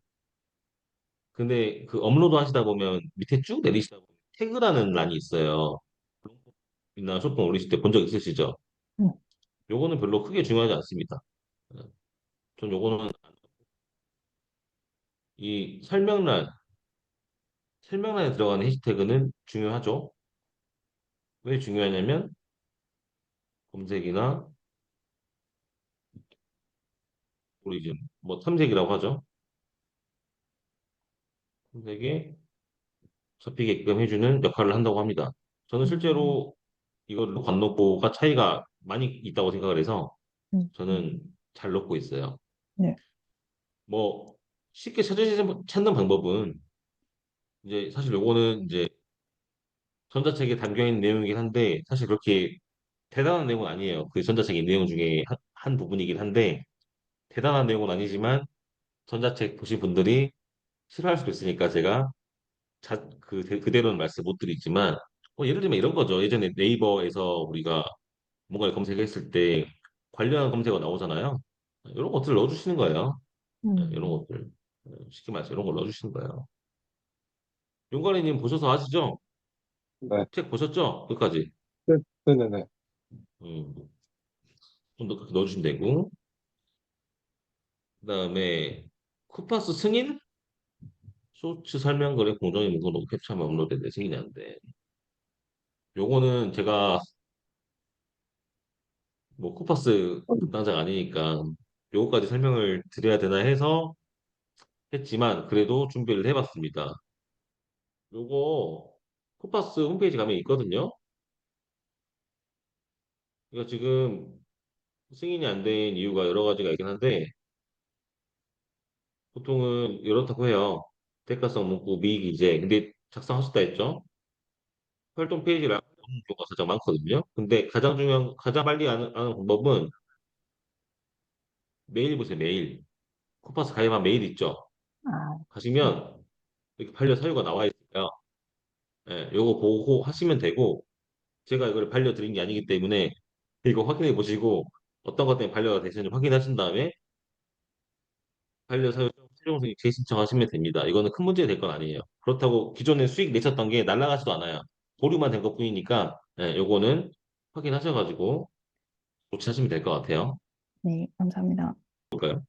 근데 그 업로드 하시다 보면 밑에 쭉 내리시다 보면 태그라는 란이 있어요. 이나 쇼핑 올리실 때 본 적 있으시죠? 음. 요거는 별로 크게 중요하지 않습니다. 전 요거는 이 설명란에 들어가는 해시태그는 중요하죠. 왜 중요하냐면 검색이나 우리 이제 뭐 탐색이라고 하죠. 탐색에 잡히게끔 해주는 역할을 한다고 합니다. 저는 음, 실제로 이걸 관 놓고가 차이가 많이 있다고 생각을 해서 저는 음. 잘 넣고 있어요. 네. 뭐 쉽게 찾는 방법은 이제 사실 요거는 이제 전자책에 담겨 있는 내용이긴 한데 사실 그렇게 대단한 내용은 아니에요. 그 전자책의 내용 중에 한 부분이긴 한데 대단한 내용은 아니지만 전자책 보신 분들이 싫어할 수도 있으니까 제가 그대로는 말씀 못 드리지만 예를 들면 이런 거죠. 예전에 네이버에서 우리가 뭔가를 검색했을 때 관련한 검색어 나오잖아요. 이런 것들을 넣어주시는 거예요. 이런 음. 것들 쉽게 말해서 이런 걸 넣어주시는 거예요. 용가리님 보셔서 아시죠? 네. 책 보셨죠? 끝까지. 네, 네네네. 음, 좀 더 그렇게 넣어주시면 되고 그다음에 쿠파스 승인 쇼츠 설명글에 공정의 문구로 캡처하면 업로드돼 승인이 안 돼. 요거는 제가 뭐 쿠파스 담당자가 아니니까 요거까지 설명을 드려야 되나 해서 했지만 그래도 준비를 해봤습니다. 요거 쿠파스 홈페이지 가면 있거든요. 이거 지금 승인이 안 된 이유가 여러 가지가 있긴 한데 보통은 이렇다고 해요. 대가성 문구 미의 기재. 근데 작성하셨다 했죠? 활동 페이지를 없는 경우가 가장 많거든요. 근데 가장 빨리 아는 방법은 메일 보세요. 메일. 쿠파스 가입한 메일 있죠? 아, 가시면 이렇게 반려 사유가 나와 있어요. 예, 요거 보고 하시면 되고 제가 이걸 반려 드린 게 아니기 때문에 이거 확인해 보시고 어떤 것 때문에 반려가 되시는지 확인하신 다음에 반려 사유 실용승인 재신청하시면 됩니다. 이거는 큰 문제 될 건 아니에요. 그렇다고 기존에 수익 내셨던 게 날라가지도 않아요. 보류만 된 것뿐이니까 요거는 확인하셔가지고 조치하시면 될 것 같아요. 네, 감사합니다. 볼까요?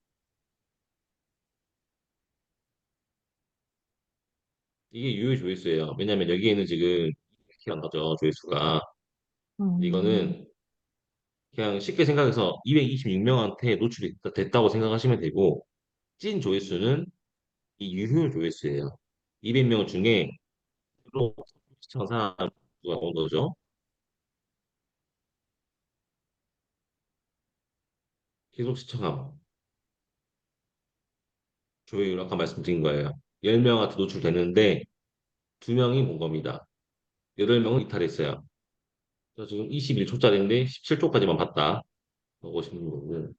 이게 유효 조회수예요. 왜냐하면 여기에는 지금 이렇게 안 나죠 조회수가. 음, 이거는 그냥 쉽게 생각해서 226명한테 노출이 됐다고 생각하시면 되고, 찐 조회수는 이 유효 조회수예요. 200명 중에 로 시청한 사람가 나온 거죠. 계속 시청함. 조회율 아까 말씀드린 거예요. 10명한테 노출됐는데 2명이 본 겁니다. 8명은 이탈했어요. 그래서 지금 21초짜리인데 17초까지만 봤다. 보시는 분은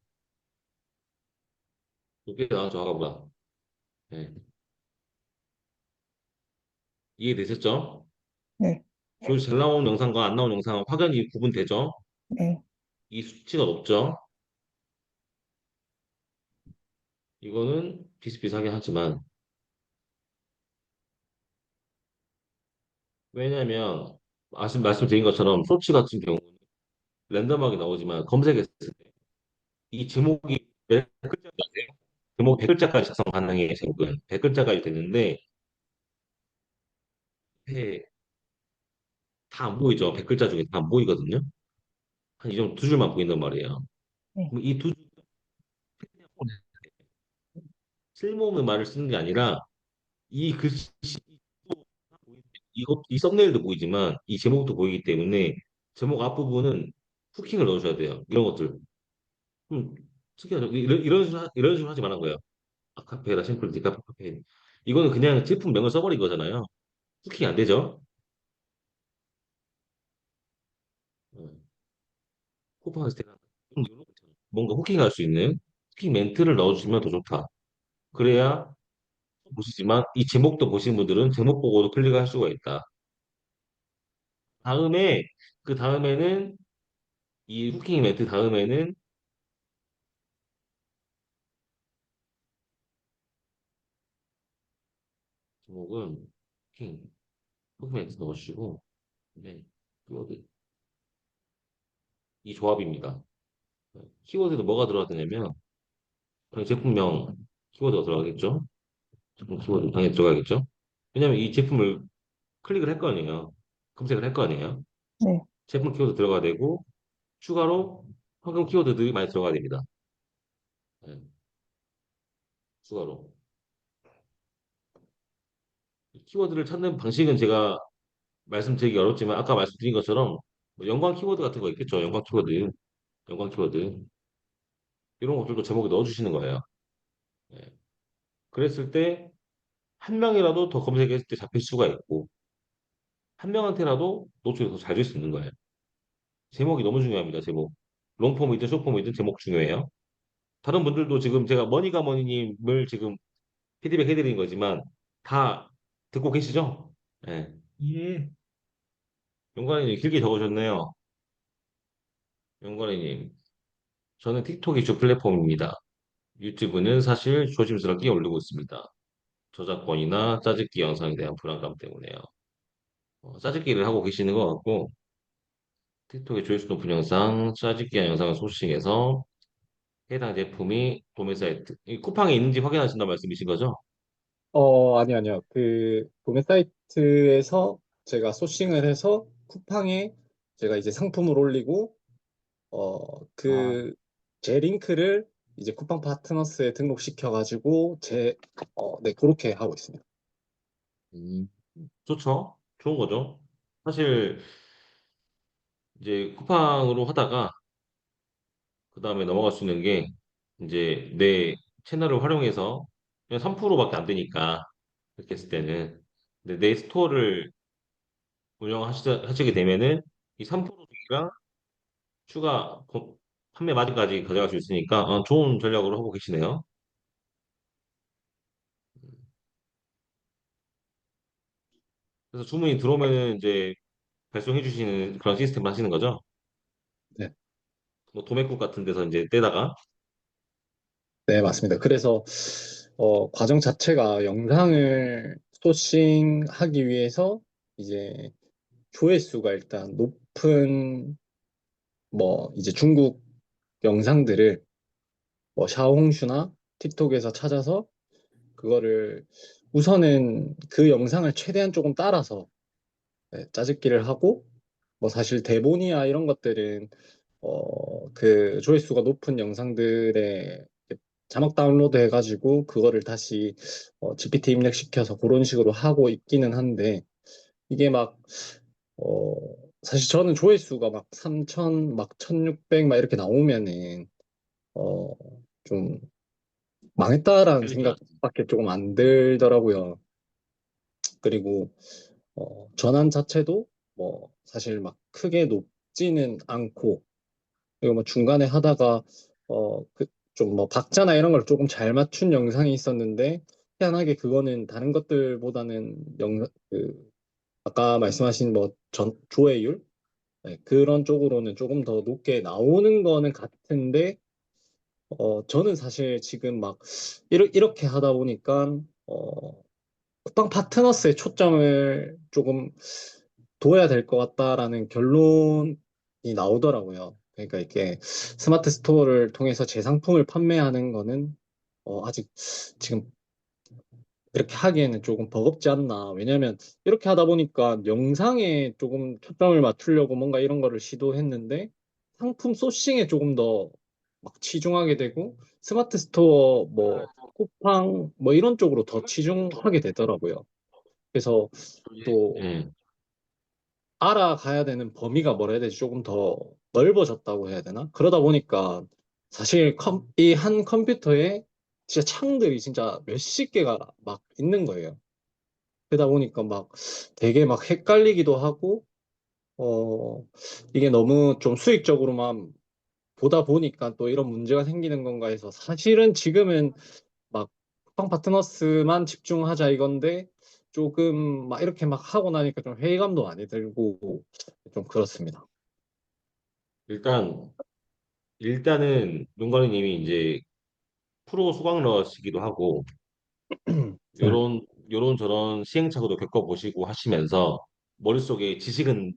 꽤 나아져 아까보다. 네. 이해되셨죠? 네, 조회수 잘 나온 영상과 안 나온 영상 확연히 구분되죠? 네, 이 수치가 높죠? 이거는 비슷비슷하게 하지만 왜냐면 말씀드린 것처럼 쇼츠 같은 경우는 랜덤하게 나오지만 검색했을 때 이 제목이 몇 글자인지 아세요? 제목 100글자까지 작성 가능해요. 제목은 100글자까지 되는데 다 안 보이죠. 100글자 중에 다 안 보이거든요. 한 이 정도 두 줄만 보인단 말이에요. 네, 그럼 이 두 줄, 쓸모없는 말을 쓰는 게 아니라 이 글씨, 이 썸네일도 보이지만 이 제목도 보이기 때문에 제목 앞부분은 후킹을 넣어줘야 돼요. 이런 것들. 특이하죠. 이런 식으로 하지 말란 거예요. 아카페라, 심플, 디카페, 카페인. 이거는 그냥 제품명을 써버린 거잖아요. 후킹이 안 되죠. 쿠팡에서 제가 뭔가 후킹할 수 있는 후킹 멘트를 넣어주시면 더 좋다. 그래야 보시지만 이 제목도 보신 분들은 제목 보고도 클릭할 수가 있다. 다음에 그 다음에는 이 후킹 멘트 다음에는 제목은 후킹 멘트 넣어주시고 네, 키워드 이 조합입니다. 키워드는 뭐가 들어가야 되냐면 당연히 제품명 키워드가 들어가겠죠. 제품 키워드 당연히 들어가겠죠. 왜냐면 이 제품을 클릭을 할 거 아니에요. 검색을 할 거 아니에요. 네, 제품 키워드 들어가야 되고 추가로 황금 키워드들이 많이 들어가야 됩니다. 네, 추가로. 이 키워드를 찾는 방식은 제가 말씀드리기 어렵지만 아까 말씀드린 것처럼 뭐 연관 키워드 같은 거 있겠죠. 연관 키워드 이런 것들도 제목에 넣어주시는 거예요. 네. 그랬을 때 한 명이라도 더 검색했을 때 잡힐 수가 있고 한 명한테라도 노출이 더 잘 될 수 있는 거예요. 제목이 너무 중요합니다. 제목. 롱폼이든 숏폼이든 제목 중요해요. 다른 분들도 지금 제가 머니가 머니님을 지금 피드백 해드린 거지만 다 듣고 계시죠? 네. 예. 용관이님 길게 적으셨네요. 용관이님, 저는 틱톡이 주 플랫폼입니다. 유튜브는 사실 조심스럽게 올리고 있습니다. 저작권이나 짜집기 영상에 대한 불안감 때문에요. 짜집기를 하고 계시는 것 같고 틱톡의 조회수 높은 영상, 짜집기한 영상을 소싱해서 해당 제품이 도매 사이트, 이 쿠팡에 있는지 확인하신다는 말씀이신 거죠? 아니요, 아니요. 그 도매 사이트에서 제가 소싱을 해서 쿠팡에 제가 이제 상품을 올리고 아, 그 제 링크를 이제 쿠팡 파트너스에 등록시켜가지고 네, 그렇게 하고 있습니다. 음, 좋죠. 좋은 거죠. 사실 이제 쿠팡으로 하다가 그 다음에 넘어갈 수 있는 게 이제 내 채널을 활용해서 그냥 3%밖에 안 되니까 이렇게 했을 때는 근데 내 스토어를 운영하시게 되면은 이 3%랑 추가 판매 마진까지 가져갈 수 있으니까 좋은 전략으로 하고 계시네요. 그래서 주문이 들어오면은 이제 발송해 주시는 그런 시스템 하시는 거죠? 네, 뭐 도매국 같은 데서 이제 떼다가 네, 맞습니다. 그래서 과정 자체가 영상을 소싱하기 위해서 이제 조회수가 일단 높은 뭐 이제 중국 영상들을 뭐 샤오홍슈나 틱톡에서 찾아서 그거를 우선은 그 영상을 최대한 조금 따라서 네, 짜집기를 하고 뭐 사실 대본이야 이런 것들은 그 조회수가 높은 영상들의 자막 다운로드 해가지고 그거를 다시 GPT 입력시켜서 그런 식으로 하고 있기는 한데 이게 막 어, 사실 저는 조회수가 막 3천, 막 1600, 막 이렇게 나오면은 어, 좀 망했다라는 끌리지 않아. 생각밖에 조금 안 들더라고요. 그리고 전환 자체도 뭐 사실 막 크게 높지는 않고 그리고 뭐 중간에 하다가 그 좀 뭐 박자나 이런 걸 조금 잘 맞춘 영상이 있었는데 희한하게 그거는 다른 것들보다는 그 아까 말씀하신 뭐 조회율 네, 그런 쪽으로는 조금 더 높게 나오는 거는 같은데 저는 사실 지금 막 이렇게 하다 보니까 쿠팡 파트너스에 초점을 조금 둬야 될 것 같다라는 결론이 나오더라고요. 그러니까 이게 스마트 스토어를 통해서 제 상품을 판매하는 거는 아직 지금 이렇게 하기에는 조금 버겁지 않나. 왜냐면 이렇게 하다 보니까 영상에 조금 초점을 맞추려고 뭔가 이런 거를 시도했는데 상품 소싱에 조금 더 막 치중하게 되고 스마트 스토어 뭐 쿠팡 뭐 이런 쪽으로 더 치중하게 되더라고요. 그래서 또 예. 알아가야 되는 범위가 뭐라 해야 되지? 조금 더 넓어졌다고 해야 되나? 그러다 보니까 사실 이 한 컴퓨터에 진짜 창들이 진짜 몇십 개가 막 있는 거예요. 그러다 보니까 막 되게 막 헷갈리기도 하고, 어, 이게 너무 좀 수익적으로만 보다 보니까 또 이런 문제가 생기는 건가 해서 사실은 지금은 막 쿠팡 파트너스만 집중하자 이건데 조금 막 이렇게 막 하고 나니까 좀 회의감도 많이 들고 좀 그렇습니다. 일단 일단은 용관이님이 이제 프로 수강러시기도 하고 네. 요런 저런 시행착오도 겪어보시고 하시면서 머릿속에 지식은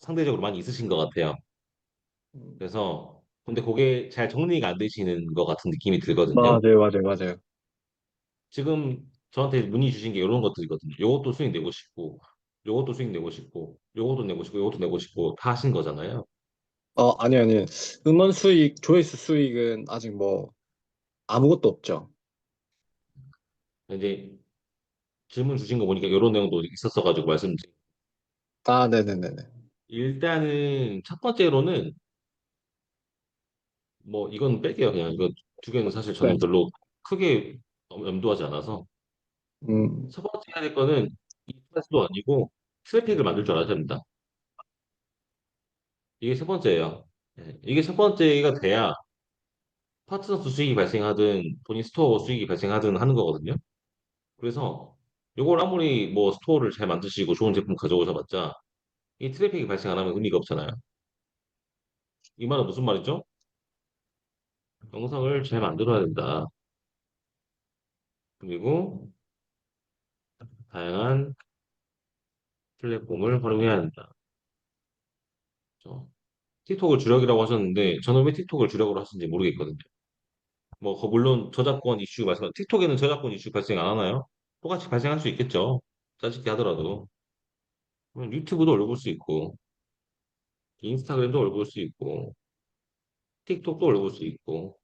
상대적으로 많이 있으신 것 같아요. 그래서 근데 그게 잘 정리가 안 되시는 것 같은 느낌이 들거든요. 맞아요, 맞아요, 맞아요. 지금 저한테 문의 주신 게 이런 것들이거든요. 요것도 수익 내고 싶고, 요것도 수익 내고 싶고, 요것도 내고 싶고, 요것도 내고 싶고 다 하신 거잖아요. 아니요, 아니요. 음원 수익, 조회수 수익은 아직 뭐 아무것도 없죠. 이제 질문 주신 거 보니까 이런 내용도 있었어가지고 말씀드린. 네네네네. 일단은 첫 번째로는 뭐 이건 뺄게요. 그냥 이거 두 개는 사실 네. 저는 별로 크게 염두하지 않아서 음, 첫 번째 해야 될 거는 이스도 아니고 트래픽을 만들 줄 알아야 됩니다. 이게 첫 번째예요. 네, 이게 첫 번째가 돼야 파트너스 수익이 발생하든 본인 스토어 수익이 발생하든 하는 거거든요. 그래서 이걸 아무리 뭐 스토어를 잘 만드시고 좋은 제품 가져오셔봤자 이 트래픽이 발생 안 하면 의미가 없잖아요. 이 말은 무슨 말이죠? 영상을 잘 만들어야 된다. 그리고 다양한 플랫폼을 활용해야 된다. 그렇죠? 틱톡을 주력이라고 하셨는데 저는 왜 틱톡을 주력으로 하시는지 모르겠거든요. 뭐 물론 저작권 이슈 말씀, 틱톡에는 저작권 이슈 발생 안 하나요? 똑같이 발생할 수 있겠죠. 짜집기 하더라도 그럼 유튜브도 올려볼 수 있고 인스타그램도 올려볼 수 있고 틱톡도 올려볼 수 있고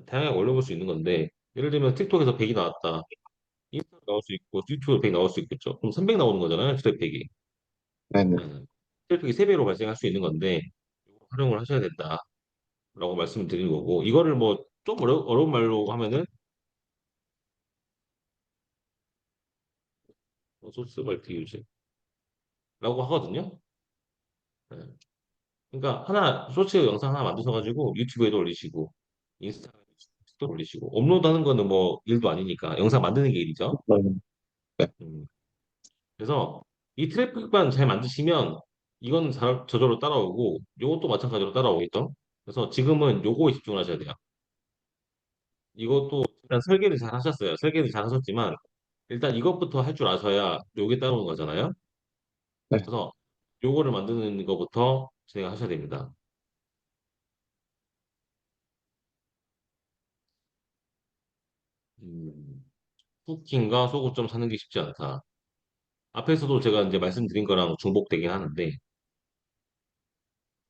다양하게 올려볼 수 있는 건데 예를 들면 틱톡에서 100이 나왔다. 인스타 나올 수 있고 유튜브 100 나올 수 있겠죠. 그럼 300 나오는 거잖아요. 트래픽이. 네네. 네. 트래픽이 3배로 발생할 수 있는 건데 이거 활용을 하셔야 된다라고 말씀을 드리는 거고 이거를 뭐 좀 어려운 말로 하면은 소스 멀티 유지라고 하거든요. 네. 그러니까 하나 쇼츠 영상 하나 만드셔가지고 유튜브에도 올리시고 인스타그램에도 올리시고 업로드하는 거는 뭐 일도 아니니까 영상 만드는 게 일이죠. 네. 음. 그래서 이 트래픽만 잘 만드시면 이건 저절로 따라오고 요것도 마찬가지로 따라오겠죠. 그래서 지금은 요거에 집중을 하셔야 돼요. 이것도 일단 설계를 잘 하셨어요. 설계를 잘 하셨지만 일단 이것부터 할 줄 아셔야 요게 따라오는 거잖아요. 네. 그래서 요거를 만드는 것부터 진행을 하셔야 됩니다. 음, 쿠킹과 소고점 사는 게 쉽지 않다. 앞에서도 제가 이제 말씀드린 거랑 중복되긴 하는데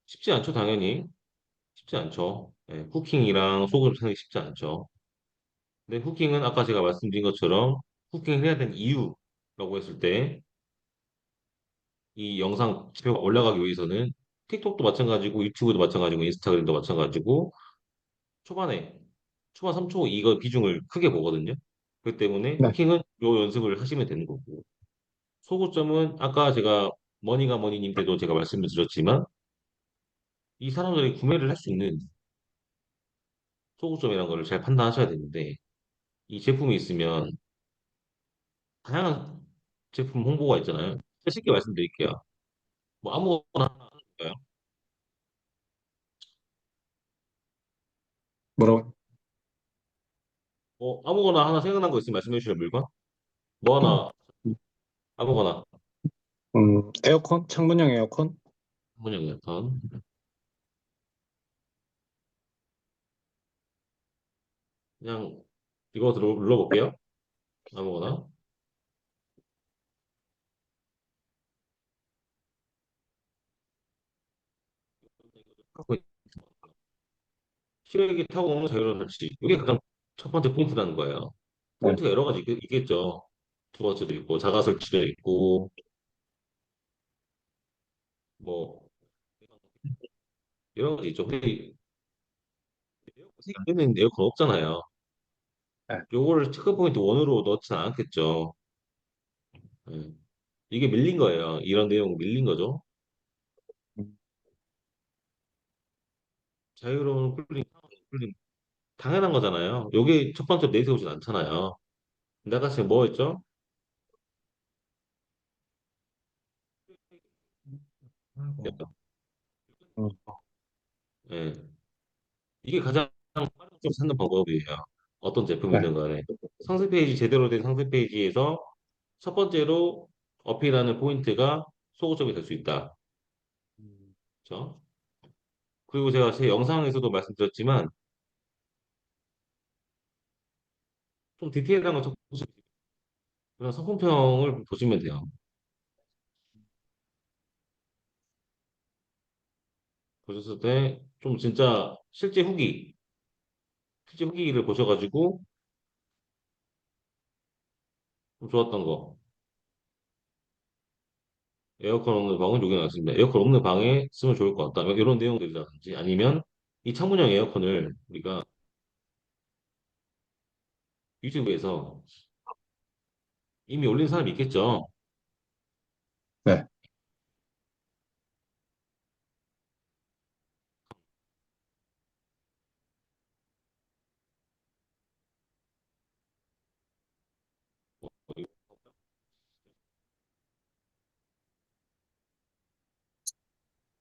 쉽지 않죠, 당연히. 쉽지 않죠. 예, 후킹이랑 소금 사기 쉽지 않죠. 근데 후킹은 아까 제가 말씀드린 것처럼 후킹을 해야 되는 이유라고 했을 때 이 영상 지표가 올라가기 위해서는 틱톡도 마찬가지고 유튜브도 마찬가지고 인스타그램도 마찬가지고 초반에 초반 3초 이거 비중을 크게 보거든요. 그렇기 때문에 네. 후킹은 요 연습을 하시면 되는 거고 소구점은 아까 제가 머니가 머니님 때도 제가 말씀을 드렸지만 이 사람들이 구매를 할 수 있는 소구점이라는 걸 잘 판단하셔야 되는데 이 제품이 있으면 다양한 제품 홍보가 있잖아요. 쉽게 말씀드릴게요. 뭐 아무거나 하나 하는 거예요. 뭐라고? 뭐 아무거나 하나 생각난 거 있으면 말씀해 주실 물건? 뭐 하나 아무거나 에어컨? 창문형 에어컨? 문형이었던 그냥 이거 눌러볼게요. 아무거나 갖고 시력이 타고 오는 자유로운 설치 이게 가장 첫 번째 포인트라는 거예요. 네. 포인트가 여러 가지 있겠죠. 두 번째도 있고 자가 설치도 있고 뭐 여러 가지 있죠. 근데 안 되는 에어컨 없잖아요. 네. 요거를 체크 포인트 원으로 넣지는 않겠죠. 예. 이게 밀린 거예요. 이런 내용 밀린 거죠. 음, 자유로운 쿨링 당연한 거잖아요. 요게 첫 번째로 내세우진 않잖아요. 근데 아까 지금 뭐 했죠? 하고. 음, 예. 이게 가장 빠른 쪽 찾는 방법이에요. 어떤 네. 제품이든 간에. 상세 페이지 제대로 된 상세 페이지에서 첫 번째로 어필하는 포인트가 소구점이 될 수 있다. 그렇죠? 그리고 제가 제 영상에서도 말씀드렸지만 좀 디테일한 거 적으시면 그런 성품평을 보시면 돼요. 보셨을 때 좀 진짜 실제 후기를 보셔가지고 좀 좋았던 거. 에어컨 없는 방은 여기 나왔습니다. 에어컨 없는 방에 쓰면 좋을 것 같다. 이런 내용들이라든지 아니면 이 창문형 에어컨을 우리가 유튜브에서 이미 올린 사람이 있겠죠. 네.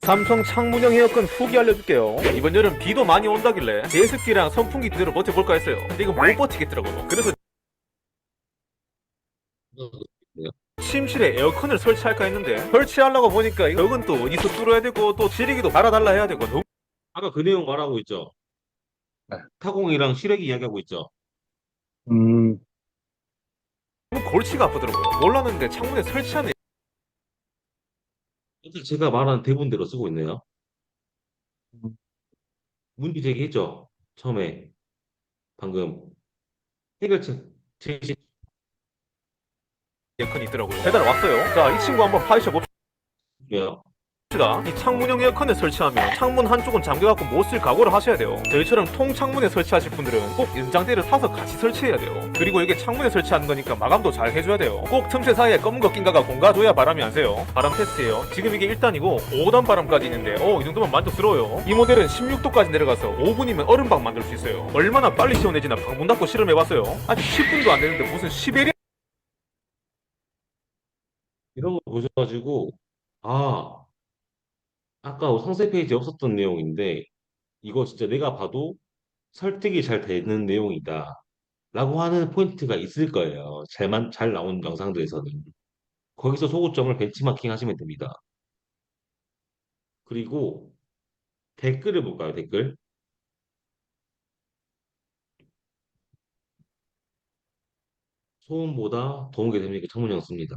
삼성 창문형 에어컨 후기 알려줄게요. 이번 여름 비도 많이 온다길래 제습기랑 선풍기 그대로 버텨볼까 했어요. 근데 이거 못 버티겠더라고요. 그래서 침실에 에어컨을 설치할까 했는데 설치하려고 보니까 벽은 또 어디서 뚫어야 되고 또 지르기도 달아달라 해야 되고 너무 아까 그 내용 말하고 있죠. 네. 타공이랑 시래기 이야기하고 있죠. 음, 골치가 아프더라고요. 몰랐는데 창문에 설치하는 일단 제가 말한 대본대로 쓰고 있네요. 문제 제기했죠. 처음에 방금 해결책 제시. 에어컨이 있더라고요. 배달 왔어요. 자, 이 친구 한번 파헤쳐 봅시다. 이 창문형 에어컨을 설치하면 창문 한쪽은 잠겨갖고 못 쓸 각오를 하셔야 돼요. 저희처럼 통창문에 설치하실 분들은 꼭 연장대를 사서 같이 설치해야 돼요. 그리고 이게 창문에 설치하는 거니까 마감도 잘 해줘야 돼요. 꼭 틈새 사이에 검은 거 낀가가 공가줘야 바람이 안 새요. 바람 테스트예요. 지금 이게 1단이고 5단 바람까지 있는데 이 정도면 만족스러워요. 이 모델은 16도까지 내려가서 5분이면 얼음방 만들 수 있어요. 얼마나 빨리 시원해지나 방문 닫고 실험해봤어요. 아직 10분도 안 되는데 무슨 시베리아 이런 거 보셔가지고 아 아까 상세 페이지에 없었던 내용인데 이거 진짜 내가 봐도 설득이 잘 되는 내용이다. 라고 하는 포인트가 있을 거예요. 잘 나온 영상들에서는. 거기서 소구점을 벤치마킹 하시면 됩니다. 그리고 댓글을 볼까요? 댓글. 소음보다 도움이 됩니까? 청문형 씁니다.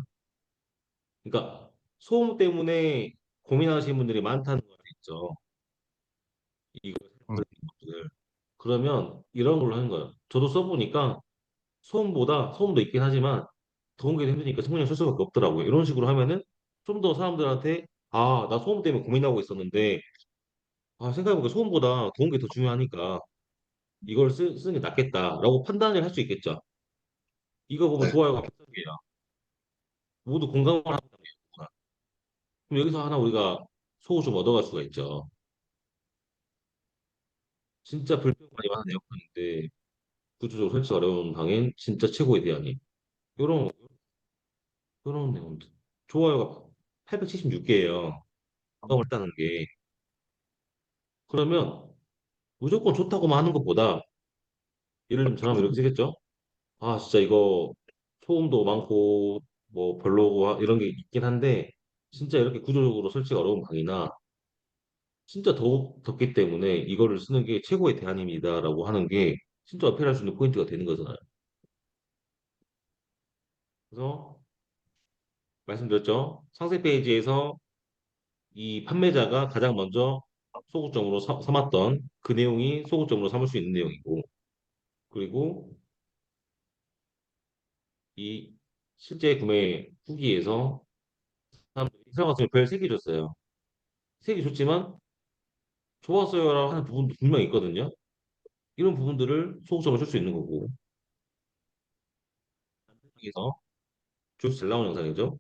그러니까 소음 때문에 고민하시는 분들이 많다는 거 있죠. 이거 것들. 그러면 이런 걸로 하는 거예요. 저도 써보니까 소음보다 소음도 있긴 하지만 더운 게 힘드니까 청문회 쓸 수밖에 없더라고요. 이런 식으로 하면은 좀 더 사람들한테 아, 나 소음 때문에 고민하고 있었는데 아, 생각해보니까 소음보다 더운 게 더 중요하니까 이걸 쓰는 게 낫겠다라고 판단을 할 수 있겠죠. 이거 보면 네. 좋아요가 100개야. 모두 공감을 하는 거구나. 그럼 여기서 하나 우리가 속을 좀 얻어갈 수가 있죠. 진짜 불평 많이 많은 에어컨인데 구조적으로 설치 어려운 방엔 진짜 최고의 대안이. 이런 내용들. 좋아요가 876개예요. 공감을 따는 게. 그러면 무조건 좋다고만 하는 것보다 예를 들면 저라면 이렇게 쓰겠죠. 아 진짜 이거 소음도 많고 뭐 별로고 이런 게 있긴 한데 진짜 이렇게 구조적으로 설치가 어려운 방이나 진짜 덥기 때문에 이거를 쓰는 게 최고의 대안입니다라고 하는 게 진짜 어필할 수 있는 포인트가 되는 거잖아요. 그래서 말씀드렸죠. 상세 페이지에서 이 판매자가 가장 먼저 소구점으로 삼았던 그 내용이 소구점으로 삼을 수 있는 내용이고 그리고 이 실제 구매 후기에서 사람들이 들어갔으면 별 3개 줬어요. 3개 줬지만 좋았어요라고 하는 부분도 분명히 있거든요. 이런 부분들을 소구점을 줄 수 있는 거고 여기서 조회수 잘 나온 영상이죠.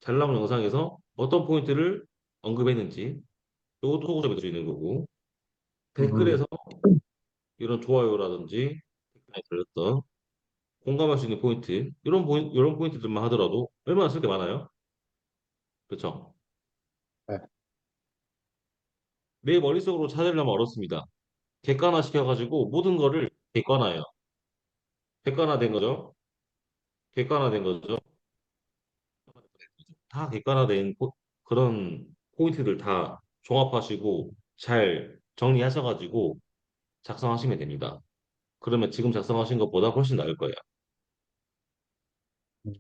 잘 나온 영상에서 어떤 포인트를 언급했는지 이것도 소구점에 줄 수 있는 거고 음, 댓글에서 이런 좋아요라든지 댓글에 걸렸던 공감할 수 있는 포인트 이런 포인트들만 하더라도 얼마나 쓸 게 많아요. 그렇죠? 네. 내 머릿속으로 찾으려면 어렵습니다. 객관화 시켜가지고 모든 거를 객관화해요. 객관화된 거죠. 객관화된 거죠. 다 객관화된 그런 포인트들 다 종합하시고 잘 정리하셔가지고 작성하시면 됩니다. 그러면 지금 작성하신 것보다 훨씬 나을 거예요.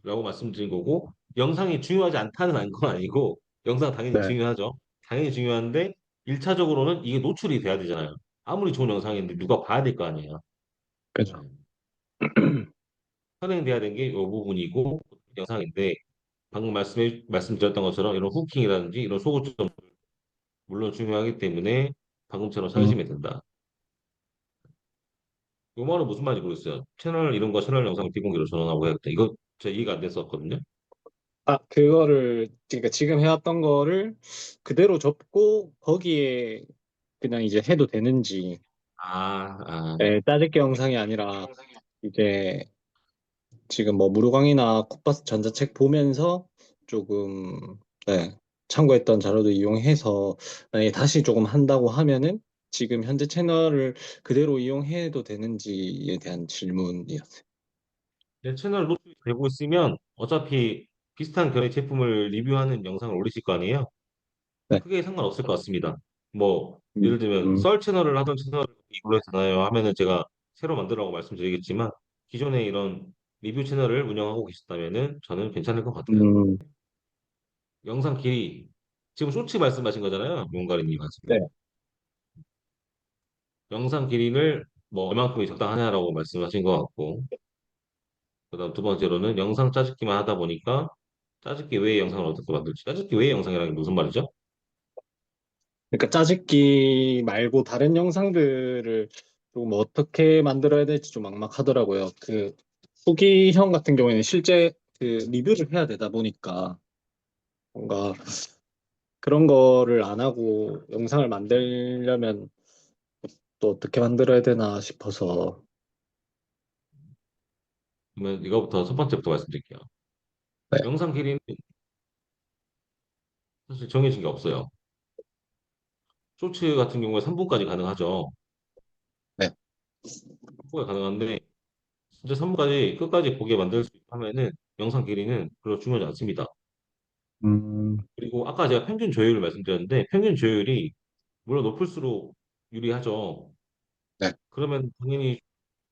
라고 말씀드린 거고 영상이 중요하지 않다는 건 아니고 영상 당연히 네. 중요하죠. 당연히 중요한데 1차적으로는 이게 노출이 돼야 되잖아요. 아무리 좋은 영상인데 누가 봐야 될 거 아니에요. 그죠. 선행돼야 되는 게 이 부분이고 영상인데 방금 말씀드렸던 것처럼 이런 후킹이라든지 이런 소구점 물론 중요하기 때문에 방금처럼 음. 찾으시면 된다. 이 말은 무슨 말인지 모르겠어요. 채널 이름과 채널 영상 비공개로 전환하고 해야겠다. 이거 제 이해가 안 됐었거든요. 그거를, 그러니까 지금 해왔던 거를 그대로 접고 거기에 그냥 이제 해도 되는지, 아, 아, 짜집기 영상이 아니라 이제 지금 뭐 무료강의나 콧바스 전자책 보면서 조금, 네, 참고했던 자료도 이용해서 만약에 다시 조금 한다고 하면은 지금 현재 채널을 그대로 이용해도 되는지에 대한 질문이었어요. 내 채널 노출이 되고 있으면 어차피 비슷한 결의 제품을 리뷰하는 영상을 올리실 거 아니에요? 네. 크게 상관없을 것 같습니다. 뭐 음, 예를 들면 음, 썰 채널을 하던 채널을 이걸로 해도 되나요? 하면은 제가 새로 만들라고 말씀드리겠지만 기존에 이런 리뷰 채널을 운영하고 계셨다면은 저는 괜찮을 것 같아요. 음, 영상 길이 지금 쇼츠 말씀하신 거잖아요, 용가리님 네. 지금 영상 길이를 뭐 얼마큼이 적당하냐라고 말씀하신 것 같고 그다음 두 번째로는 영상 짜집기만 하다 보니까 짜집기 외의 영상을 어떻게 만들지? 짜집기 외의 영상이라는 게 무슨 말이죠? 그러니까 짜집기 말고 다른 영상들을 조금 어떻게 만들어야 될지 좀 막막하더라고요. 그 후기형 같은 경우에는 실제 그 리뷰를 해야 되다 보니까 뭔가 그런 거를 안 하고 영상을 만들려면 또 어떻게 만들어야 되나 싶어서. 그러면 이거부터 첫 번째부터 말씀드릴게요. 네, 영상 길이는 사실 정해진 게 없어요. 쇼츠 같은 경우에 3분까지 가능하죠. 네. 3분까지 가능한데 진짜 3분까지 끝까지 보게 만들 수 있고 하면은 영상 길이는 별로 중요하지 않습니다. 음, 그리고 아까 제가 평균 조회율을 말씀드렸는데 평균 조회율이 물론 높을수록 유리하죠. 네. 그러면 당연히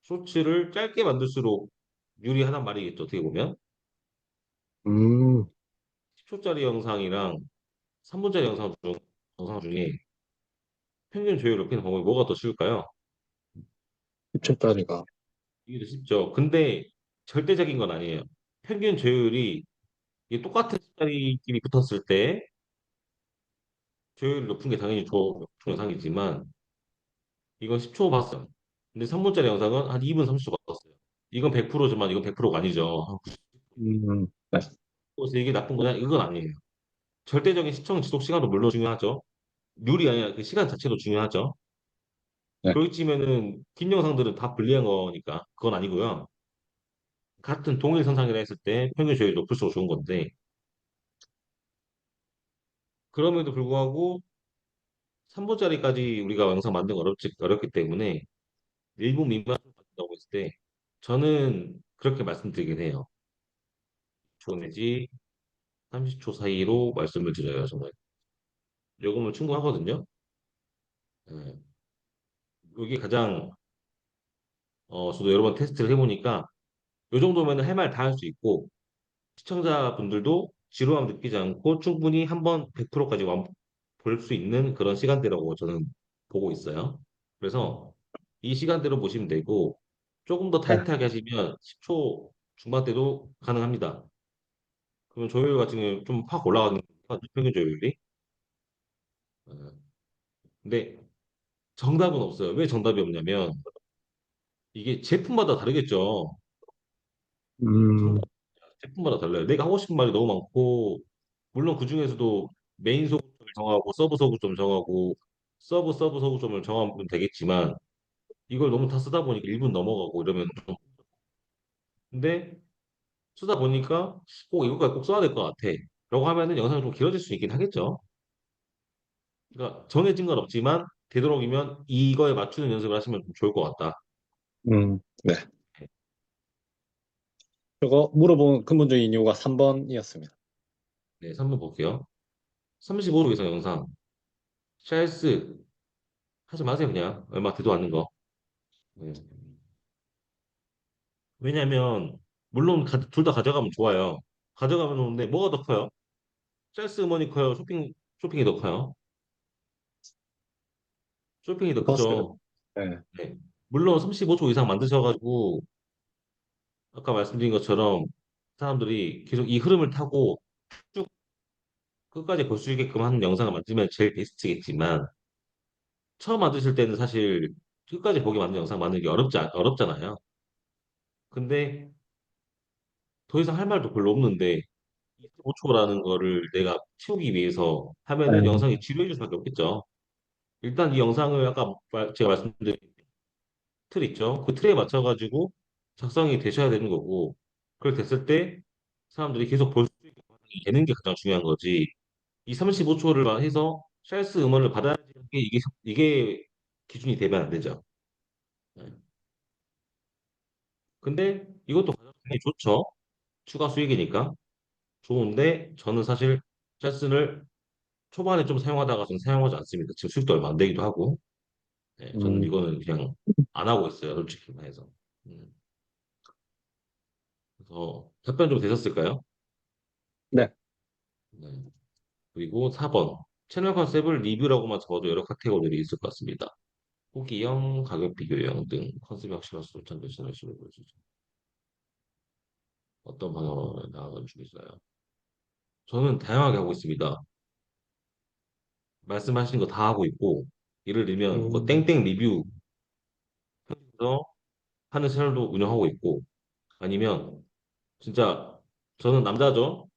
쇼츠를 짧게 만들수록 유리하단 말이겠죠. 어떻게 보면 음, 10초짜리 영상이랑 3분짜리 영상 중에 평균 조회를 높이는 방법이 뭐가 더 쉬울까요? 10초짜리가. 이게 더 쉽죠. 근데 절대적인 건 아니에요. 평균 조율이 이게 똑같은 숫자리끼리 붙었을 때 조율이 높은 게 당연히 영상이지만 이건 10초 봤어요. 근데 3분짜리 영상은 한 2분 30초 봤어요. 이건 100%지만 이건 100%가 아니죠. 네. 그래서 이게 나쁜 거냐? 이건 아니에요. 절대적인 시청 지속 시간도 물론 중요하죠. 률이 아니라 그 시간 자체도 중요하죠. 네. 그렇지만은 긴 영상들은 다 불리한 거니까 그건 아니고요. 같은 동일 선상이라 했을 때 평균 조율이 높을수록 좋은 건데 그럼에도 불구하고 3분짜리까지 우리가 영상 만드는 거 어렵기 때문에 1분 미만으로 만든다고 했을 때 저는 그렇게 말씀드리긴 해요. 초 내지 30초 사이로 말씀을 드려요. 정말 요금은 충분하거든요. 예. 이게 가장 저도 여러 번 테스트를 해보니까 요 정도면 할 말 다 할 수 있고 시청자분들도 지루함 느끼지 않고 충분히 한번 100%까지 볼 수 있는 그런 시간대라고 저는 보고 있어요. 그래서 이 시간대로 보시면 되고 조금 더 네. 타이트하게 하시면 10초 중반대도 가능합니다. 그러면 조율 같은 경우는 좀 확 올라가는 거예요. 평균 조율이. 어, 근데 정답은 없어요. 왜 정답이 없냐면 이게 제품마다 다르겠죠. 음, 제품마다 달라요. 내가 하고 싶은 말이 너무 많고 물론 그 중에서도 메인 소구점을 정하고 서브 소구점 정하고 서브 소구점을 정하면 되겠지만 이걸 너무 다 쓰다 보니까 1분 넘어가고 이러면 좀 근데 쓰다 보니까 꼭 이것까지 꼭 써야 될 것 같아. 라고 하면은 영상이 좀 길어질 수 있긴 하겠죠. 그러니까 정해진 건 없지만 되도록이면 이거에 맞추는 연습을 하시면 좀 좋을 것 같다. 네. 저거 물어본 근본적인 이유가 3번이었습니다. 네, 3번 볼게요. 35초 이상 영상. 짤스 하지 마세요, 그냥. 얼마 되도 않는 거. 네. 왜냐면, 물론 둘 다 가져가면 좋아요. 가져가면 좋은데, 뭐가 더 커요? 짤스 음원이 커요? 쇼핑이 더 커요? 쇼핑이 더 버스요. 크죠. 네. 네. 물론 35초 이상 만드셔가지고, 아까 말씀드린 것처럼, 사람들이 계속 이 흐름을 타고 쭉 끝까지 볼 수 있게끔 하는 영상을 만들면 제일 베스트겠지만, 처음 만드실 때는 사실 끝까지 보게 만든 영상 만드는 게 어렵잖아요. 근데 더 이상 할 말도 별로 없는데 25초라는 거를 내가 채우기 위해서 하면은 네. 영상이 지루해질 수밖에 없겠죠. 일단 이 영상을 아까 제가 말씀드린 틀 있죠. 그 틀에 맞춰가지고 작성이 되셔야 되는 거고 그렇게 됐을 때 사람들이 계속 볼 수 있게 되는 게 가장 중요한 거지. 이 35초를 해서 샬스 음원을 받아야지 이게 기준이 되면 안 되죠. 네. 근데 이것도 가장 당연히 좋죠. 추가 수익이니까. 좋은데 저는 사실 찰스를 초반에 좀 사용하다가 좀 사용하지 않습니다. 지금 수익도 얼마 안 되기도 하고. 네, 저는 음, 이거는 그냥 안 하고 있어요. 솔직히 말해서. 음, 그래서 답변 좀 되셨을까요? 네. 네. 그리고 4번. 채널 컨셉을 리뷰라고만 적어도 여러 카테고리들이 있을 것 같습니다. 후기형, 가격 비교형 등 컨셉이 확실할수록 전도 채널 수를 보여주죠. 어떤 방향으로 나아가고 있어요? 저는 다양하게 하고 있습니다. 말씀하신 거 다 하고 있고, 예를 들면 뭐 음, 땡땡 리뷰에서 하는 채널도 운영하고 있고, 아니면 진짜 저는 남자죠.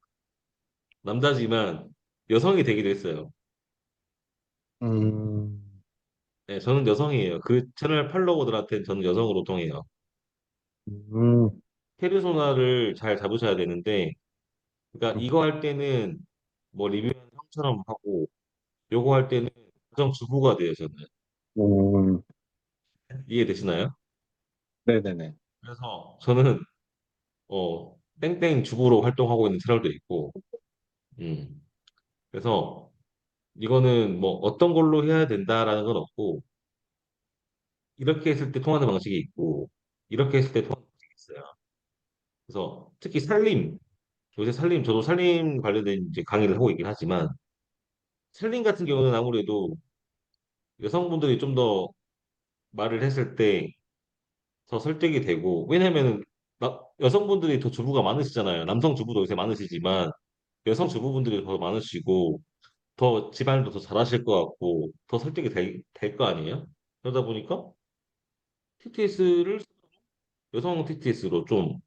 남자지만 여성이 되기도 했어요. 음, 네, 저는 여성이에요. 그 채널 팔로워들한테는 저는 여성으로 통해요. 음, 페르소나를 잘 잡으셔야 되는데, 그러니까 이거 할 때는 뭐 리뷰하는 형처럼 하고, 요거 할 때는 가정주부가 돼요, 저는. 음, 이해되시나요? 네네네. 그래서 저는 땡땡 주부로 활동하고 있는 채널도 있고, 음, 그래서 이거는 뭐 어떤 걸로 해야 된다라는 건 없고, 이렇게 했을 때 통하는 방식이 있고, 이렇게 했을 때 통하는 방식이 있어요. 그래서 특히 요새 저도 살림 관련된 이제 강의를 하고 있긴 하지만, 살림 같은 경우는 아무래도 여성분들이 좀 더 말을 했을 때 더 설득이 되고, 왜냐면은 여성분들이 더 주부가 많으시잖아요. 남성 주부도 요새 많으시지만 여성 주부분들이 더 많으시고 더 집안일도 더 잘하실 것 같고 더 설득이 될 거 아니에요? 그러다 보니까 TTS를 여성 TTS로 좀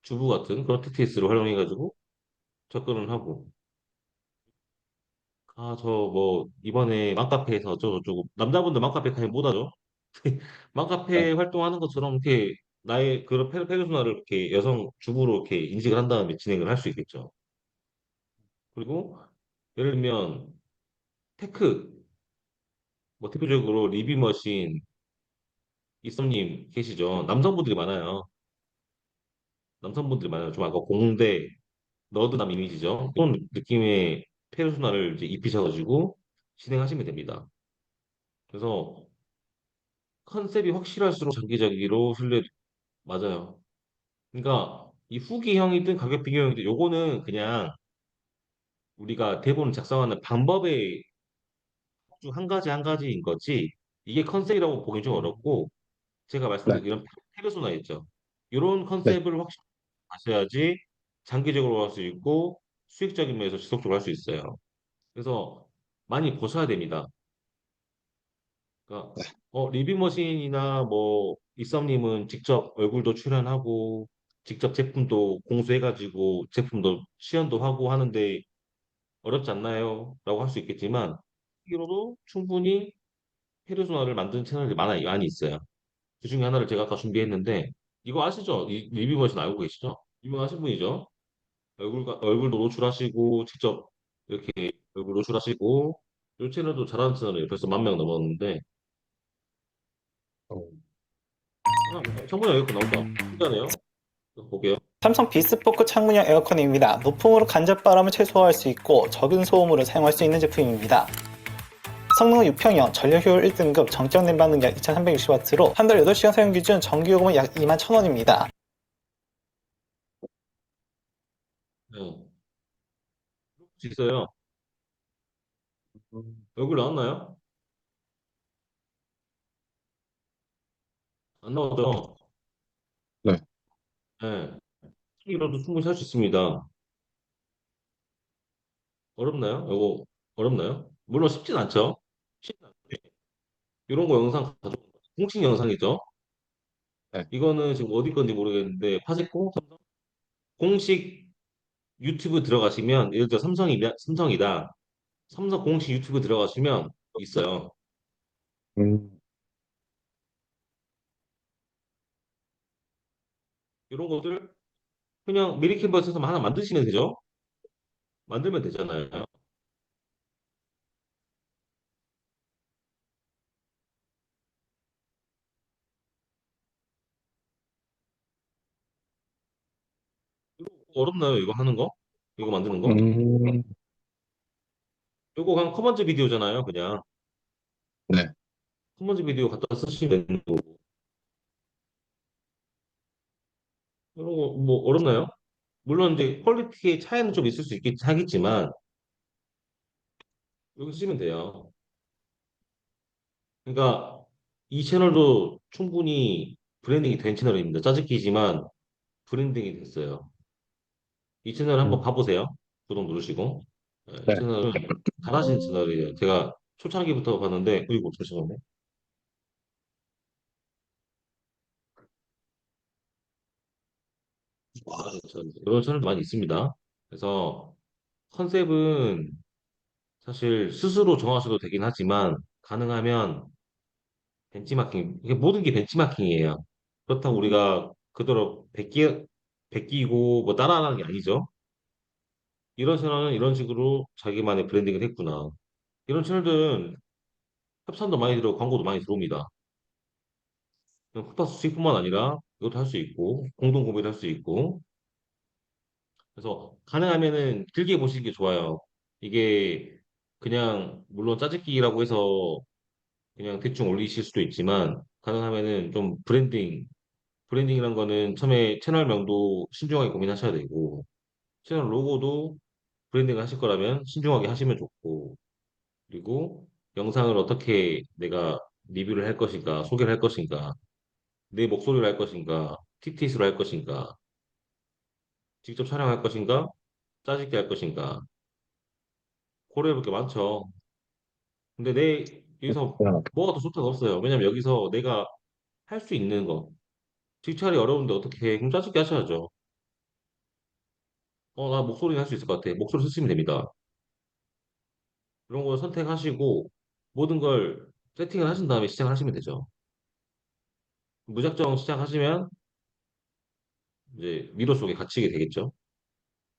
주부 같은 그런 TTS를 활용해가지고 접근을 하고, 아, 저 뭐 이번에 맘카페에서 어쩌고저쩌고, 남자분들 맘카페 가면 못 하죠? 네. 맘카페 활동하는 것처럼 이렇게 나의 그런 페르소나를 이렇게 여성 주부로 이렇게 인식을 한 다음에 진행을 할 수 있겠죠. 그리고 예를 들면 테크, 뭐 대표적으로 리뷰머신 이썸님 계시죠. 남성분들이 많아요. 남성분들이 많아요. 좀 아까 공대 너드남 이미지죠. 그런 느낌의 페르소나를 이제 입히셔가지고 진행하시면 됩니다. 그래서 컨셉이 확실할수록 장기적으로 신뢰, 맞아요. 그러니까 이 후기형이든 가격 비교형이든 요거는 그냥 우리가 대본을 작성하는 방법의 중 한 가지 한 가지인 거지, 이게 컨셉이라고 보기 좀 어렵고, 제가 네. 말씀드린 이런 페르소나 있죠. 이런 네. 컨셉을 확실히 하셔야지 장기적으로 할 수 있고 수익적인 면에서 지속적으로 할 수 있어요. 그래서 많이 보셔야 됩니다. 그러니까 리뷰머신이나 뭐 이썸님은 직접 얼굴도 출연하고 직접 제품도 공수해가지고 제품도 시연도 하고 하는데 어렵지 않나요? 라고 할 수 있겠지만 이로도 충분히 페르소나를 만드는 채널이 많이 있어요. 그 중에 하나를 제가 아까 준비했는데, 이거 아시죠? 이 리뷰머신 알고 계시죠? 유명하신 분이죠. 얼굴도 노출하시고 직접 이렇게 얼굴 노출하시고, 이 채널도 잘하는 채널이에요. 벌써 10,000명 넘었는데, 창문에 이렇게 나온다. 신기하네요. 볼게요. 삼성 비스포크 창문형 에어컨입니다. 높음으로 간접바람을 최소화할 수 있고 적은 소음으로 사용할 수 있는 제품입니다. 성능은 6평형, 전력효율 1등급, 정적 냉방 능력 2360W로 한 달 8시간 사용 기준 전기요금은 약 21,000원입니다. 네. 볼수 있어요. 얼굴 나왔나요? 안 나왔죠? 네. 네. 이로도 충분히 할 수 있습니다. 어렵나요? 이거 어렵나요? 물론 쉽진 않죠. 쉽진 않은데 이런 거 영상 공식 영상이죠. 네. 이거는 지금 어디 건지 모르겠는데 파세코 삼성 공식 유튜브 들어가시면, 예를 들어 삼성이다. 삼성 공식 유튜브 들어가시면 있어요. 음. 이런 것들 그냥 미리 캔버스에서 하나 만드시면 되죠. 만들면 되잖아요. 이거 어렵나요? 이거 하는 거? 이거 만드는 거? 음. 이거 그냥 커먼즈 비디오잖아요. 그냥 네. 커먼즈 비디오 갖다 쓰시면 되는 거고. 이런 거 뭐 어렵나요? 물론 이제 퀄리티의 차이는 좀 있을 수 있긴 하겠지만 여기 쓰시면 돼요. 그러니까 이 채널도 충분히 브랜딩이 된 채널입니다. 짜집기지만 브랜딩이 됐어요. 이 채널 한번 음. 봐보세요. 구독 누르시고. 이 네. 채널은 잘하신 채널이에요. 제가 초창기부터 봤는데, 이거 잠시만요. 이런 채널도 많이 있습니다. 그래서 컨셉은 사실 스스로 정하셔도 되긴 하지만 가능하면 벤치마킹, 이게 모든 게 벤치마킹이에요. 그렇다고 우리가 그대로 베끼고 뭐 따라하는 게 아니죠. 이런 채널은 이런 식으로 자기만의 브랜딩을 했구나. 이런 채널들은 협찬도 많이 들어오고 광고도 많이 들어옵니다. 그냥 쿠파스 수익뿐만 아니라 이것도 할 수 있고 공동 구매도 할 수 있고, 그래서 가능하면은 길게 보시는 게 좋아요. 이게 그냥 물론 짜집기라고 해서 그냥 대충 올리실 수도 있지만 가능하면은 좀 브랜딩이란 거는 처음에 채널명도 신중하게 고민하셔야 되고 채널 로고도 브랜딩을 하실 거라면 신중하게 하시면 좋고, 그리고 영상을 어떻게 내가 리뷰를 할 것인가 소개를 할 것인가 내 목소리로 할 것인가, TTS로 할 것인가, 직접 촬영할 것인가, 짜집기 할 것인가, 고려해볼 게 많죠. 근데 여기서 뭐가 더 좋다가 없어요. 왜냐면 여기서 내가 할 수 있는 거, 직찰이 어려운데 어떻게 해? 그럼 짜집기 하셔야죠. 나 목소리 할 수 있을 것 같아. 목소리 쓰시면 됩니다. 이런 걸 선택하시고 모든 걸 세팅을 하신 다음에 시작을 하시면 되죠. 무작정 시작하시면 이제 미로 속에 갇히게 되겠죠.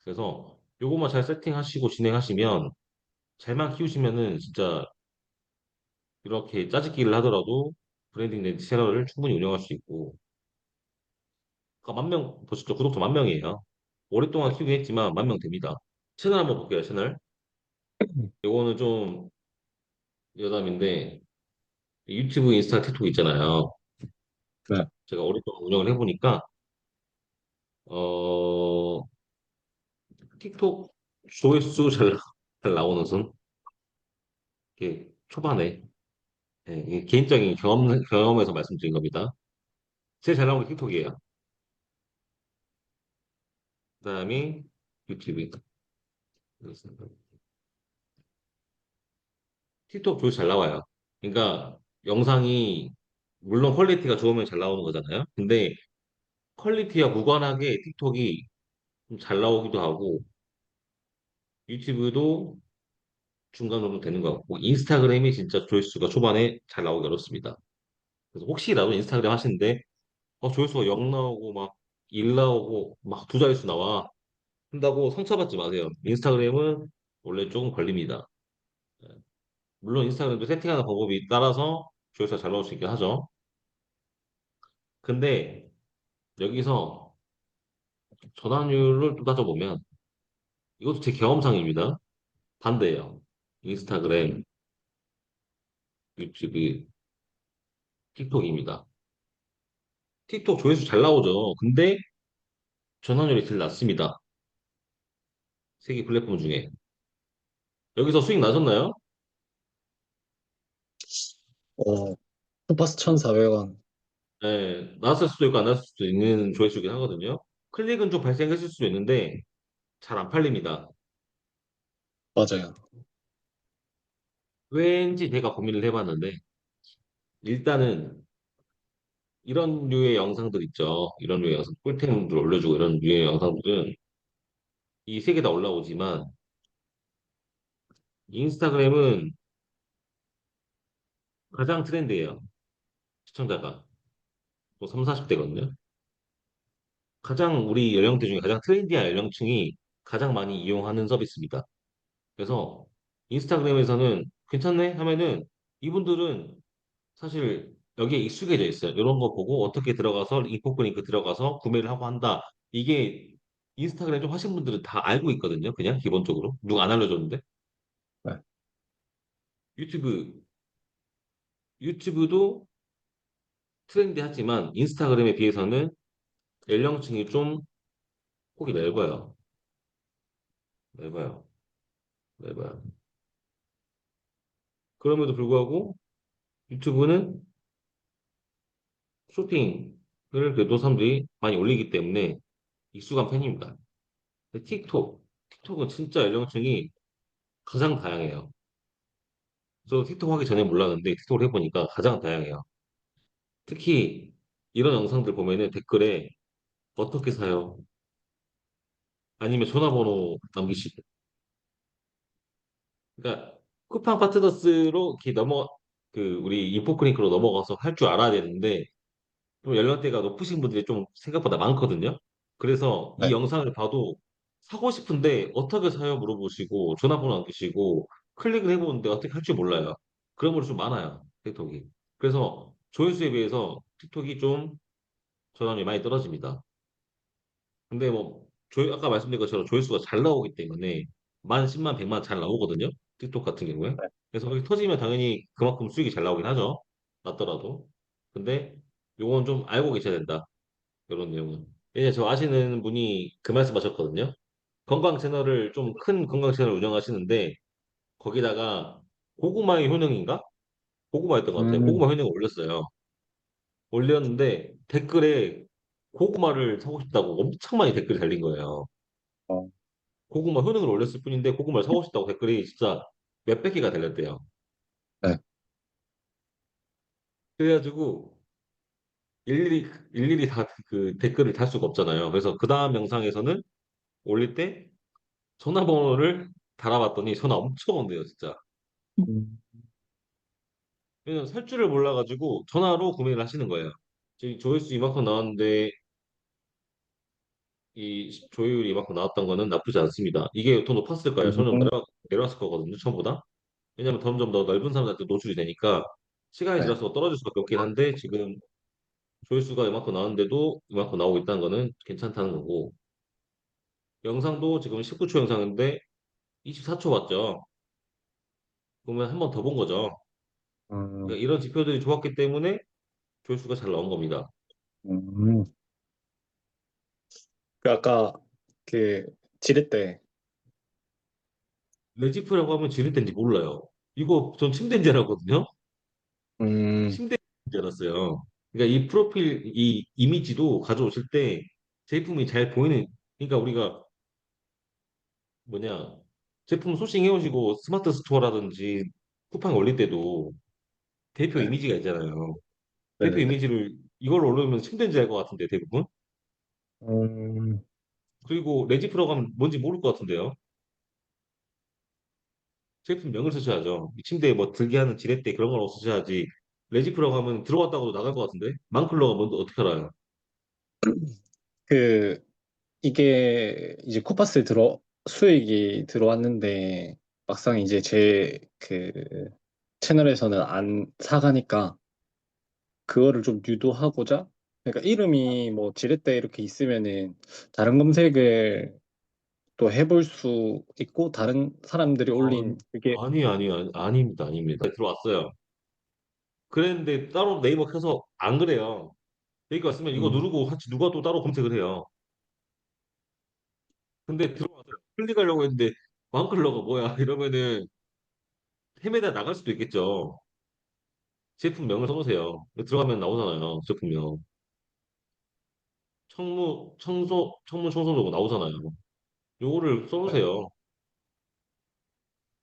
그래서 요것만 잘 세팅하시고 진행하시면 잘만 키우시면은 진짜 이렇게 짜집기를 하더라도 브랜딩 된 채널을 충분히 운영할 수 있고 그러니까 만 명 보시죠. 구독자 10,000명이에요. 오랫동안 키우긴 했지만 10,000명 됩니다. 채널 한번 볼게요. 채널. 요거는 좀 여담인데 유튜브, 인스타, 틱톡 있잖아요. 네. 제가 오랫동안 운영을 해보니까 어 틱톡 조회수 잘 나오는 순 이게 초반에 이게 개인적인 경험에서 말씀드린 겁니다. 제일 잘 나오는 게 틱톡이에요. 그다음이 유튜브. 틱톡 조회수 잘 나와요. 그러니까 영상이 물론 퀄리티가 좋으면 잘 나오는 거잖아요. 근데 퀄리티와 무관하게 틱톡이 좀 잘 나오기도 하고 유튜브도 중간 정도 되는 것 같고 인스타그램이 진짜 조회수가 초반에 잘 나오기 어렵습니다. 그래서 혹시라도 인스타그램 하시는데 조회수가 0 나오고 막 1 나오고 막 두 자릿수 나와 한다고 상처받지 마세요. 인스타그램은 원래 조금 걸립니다. 물론 인스타그램도 세팅하는 방법이 따라서 조회수가 잘 나올 수 있긴 하죠. 근데 여기서 전환율을 또 따져보면 이것도 제 경험상입니다. 반대예요. 인스타그램, 유튜브, 틱톡입니다. 틱톡 조회수 잘 나오죠. 근데 전환율이 제일 낮습니다. 세 개 플랫폼 중에. 여기서 수익 나셨나요? 어, 쿠파스 1,400원. 네, 나왔을 수도 있고 안 나왔을 수도 있는 조회수긴 하거든요. 클릭은 좀 발생했을 수도 있는데 잘 안 팔립니다. 맞아요. 왠지 제가 고민을 해봤는데 일단은 이런 류의 영상들 있죠. 이런 류의 영상, 꿀템들 올려주고 이런 류의 영상들은 이 세 개 다 올라오지만 인스타그램은 가장 트렌드예요. 시청자가 또 3, 40대거든요. 가장 우리 연령대 중에 가장 트렌디한 연령층이 가장 많이 이용하는 서비스입니다. 그래서 인스타그램에서는 괜찮네 하면은 이분들은 사실 여기에 익숙해져 있어요. 이런 거 보고 어떻게 들어가서 인포크링크 들어가서 구매를 하고 한다. 이게 인스타그램 좀 하신 분들은 다 알고 있거든요. 그냥 기본적으로 누가 안 알려줬는데 네. 유튜브 유튜브도 트렌디하지만 인스타그램에 비해서는 연령층이 좀 폭이 넓어요. 넓어요. 넓어요. 그럼에도 불구하고 유튜브는 쇼핑을 그래도 사람들이 많이 올리기 때문에 익숙한 편입니다. 근데 틱톡은 진짜 연령층이 가장 다양해요. 저 틱톡 하기 전에 몰랐는데 틱톡을 해보니까 가장 다양해요. 특히 이런 영상들 보면은 댓글에 어떻게 사요? 아니면 전화번호 남기시고. 그러니까 쿠팡 파트너스로 이렇게 우리 인포크링크로 넘어가서 할 줄 알아야 되는데 좀 연령대가 높으신 분들이 좀 생각보다 많거든요. 그래서 이 네. 영상을 봐도 사고 싶은데 어떻게 사요? 물어보시고 전화번호 남기시고 클릭을 해보는데 어떻게 할 줄 몰라요. 그런 분이 좀 많아요. 틱톡이. 그래서 조회수에 비해서 틱톡이 좀 전환이 많이 떨어집니다. 근데 뭐 아까 말씀드린 것처럼 조회수가 잘 나오기 때문에 만, 10만, 100만 잘 나오거든요. 틱톡 같은 경우에. 네. 그래서 거기 터지면 당연히 그만큼 수익이 잘 나오긴 하죠. 낮더라도. 근데 요건 좀 알고 계셔야 된다. 이런 내용은. 왜냐 저 아시는 분이 그 말씀 하셨거든요. 건강 채널을 좀 큰 건강 채널 운영하시는데 거기다가 고구마의 효능인가? 고구마였던 것 같아요. 음, 고구마 효능을 올렸어요. 올렸는데 댓글에 고구마를 사고 싶다고 엄청 많이 댓글이 달린 거예요. 어, 고구마 효능을 올렸을 뿐인데 고구마를 사고 싶다고 댓글이 진짜 몇백 개가 달렸대요. 네. 그래가지고 일일이 다 그 댓글을 달 수가 없잖아요. 그래서 그 다음 영상에서는 올릴 때 전화번호를 달아봤더니 전화 엄청 온대요, 진짜. 음, 왜냐면 살 줄을 몰라가지고 전화로 구매를 하시는 거예요. 지금 조회수 이만큼 나왔는데 이 조회율이 이만큼 나왔던 거는 나쁘지 않습니다. 이게 더 높았을까요? 점점 음, 내려왔을 거거든요, 처음보다. 왜냐면 점점 더 넓은 사람들한테 노출이 되니까 시간이 네. 지날수록 떨어질 수밖에 없긴 한데 지금 조회수가 이만큼 나왔는데도 이만큼 나오고 있다는 거는 괜찮다는 거고 영상도 지금 19초 영상인데 24초 봤죠. 그러면 한 번 더 본 거죠. 음, 그러니까 이런 지표들이 좋았기 때문에 조회수가 잘 나온 겁니다. 음. 그 아까 그 지렛대 때 레지프라고 하면 지렛대인지 몰라요. 이거 전 침대인 줄 알았거든요. 음, 침대인 줄 알았어요. 그러니까 이 프로필, 이 이미지도 가져오실 때 제품이 잘 보이는, 그러니까 우리가 뭐냐, 제품 소싱해 오시고 스마트 스토어라든지 쿠팡 올릴 때도 대표 네. 이미지가 있잖아요. 대표 네네네. 이미지를 이걸 올리면 침대인 줄 알 것 같은데 대부분. 음, 그리고 레지프라고 하면 뭔지 모를 것 같은데요. 제품명을 쓰셔야죠. 이 침대에 뭐 들게 하는 지렛대 그런 걸 쓰셔야지. 레지프라고 하면 들어왔다고도 나갈 것 같은데? 망클러가 뭔지 어떻게 알아요? 그 이게 이제 쿠파스에 수익이 들어왔는데 막상 이제 제 그 채널에서는 안 사가니까 그거를 좀 유도하고자 그러니까 이름이 뭐 지렛대 이렇게 있으면은 다른 검색을 또 해볼 수 있고 다른 사람들이 올린 그게 아닙니다, 아닙니다. 들어왔어요. 그랬는데 따로 네이버 켜서 안 그래요. 여기 왔으면 이거 음, 누르고 같이 누가 또 따로 검색을 해요. 근데 들어와서 클릭하려고 했는데 망클러가 뭐야 이러면은 헤매다 나갈 수도 있겠죠. 제품명을 써보세요. 들어가면 나오잖아요. 제품명. 청문 청소도구 나오잖아요. 요거를 써보세요.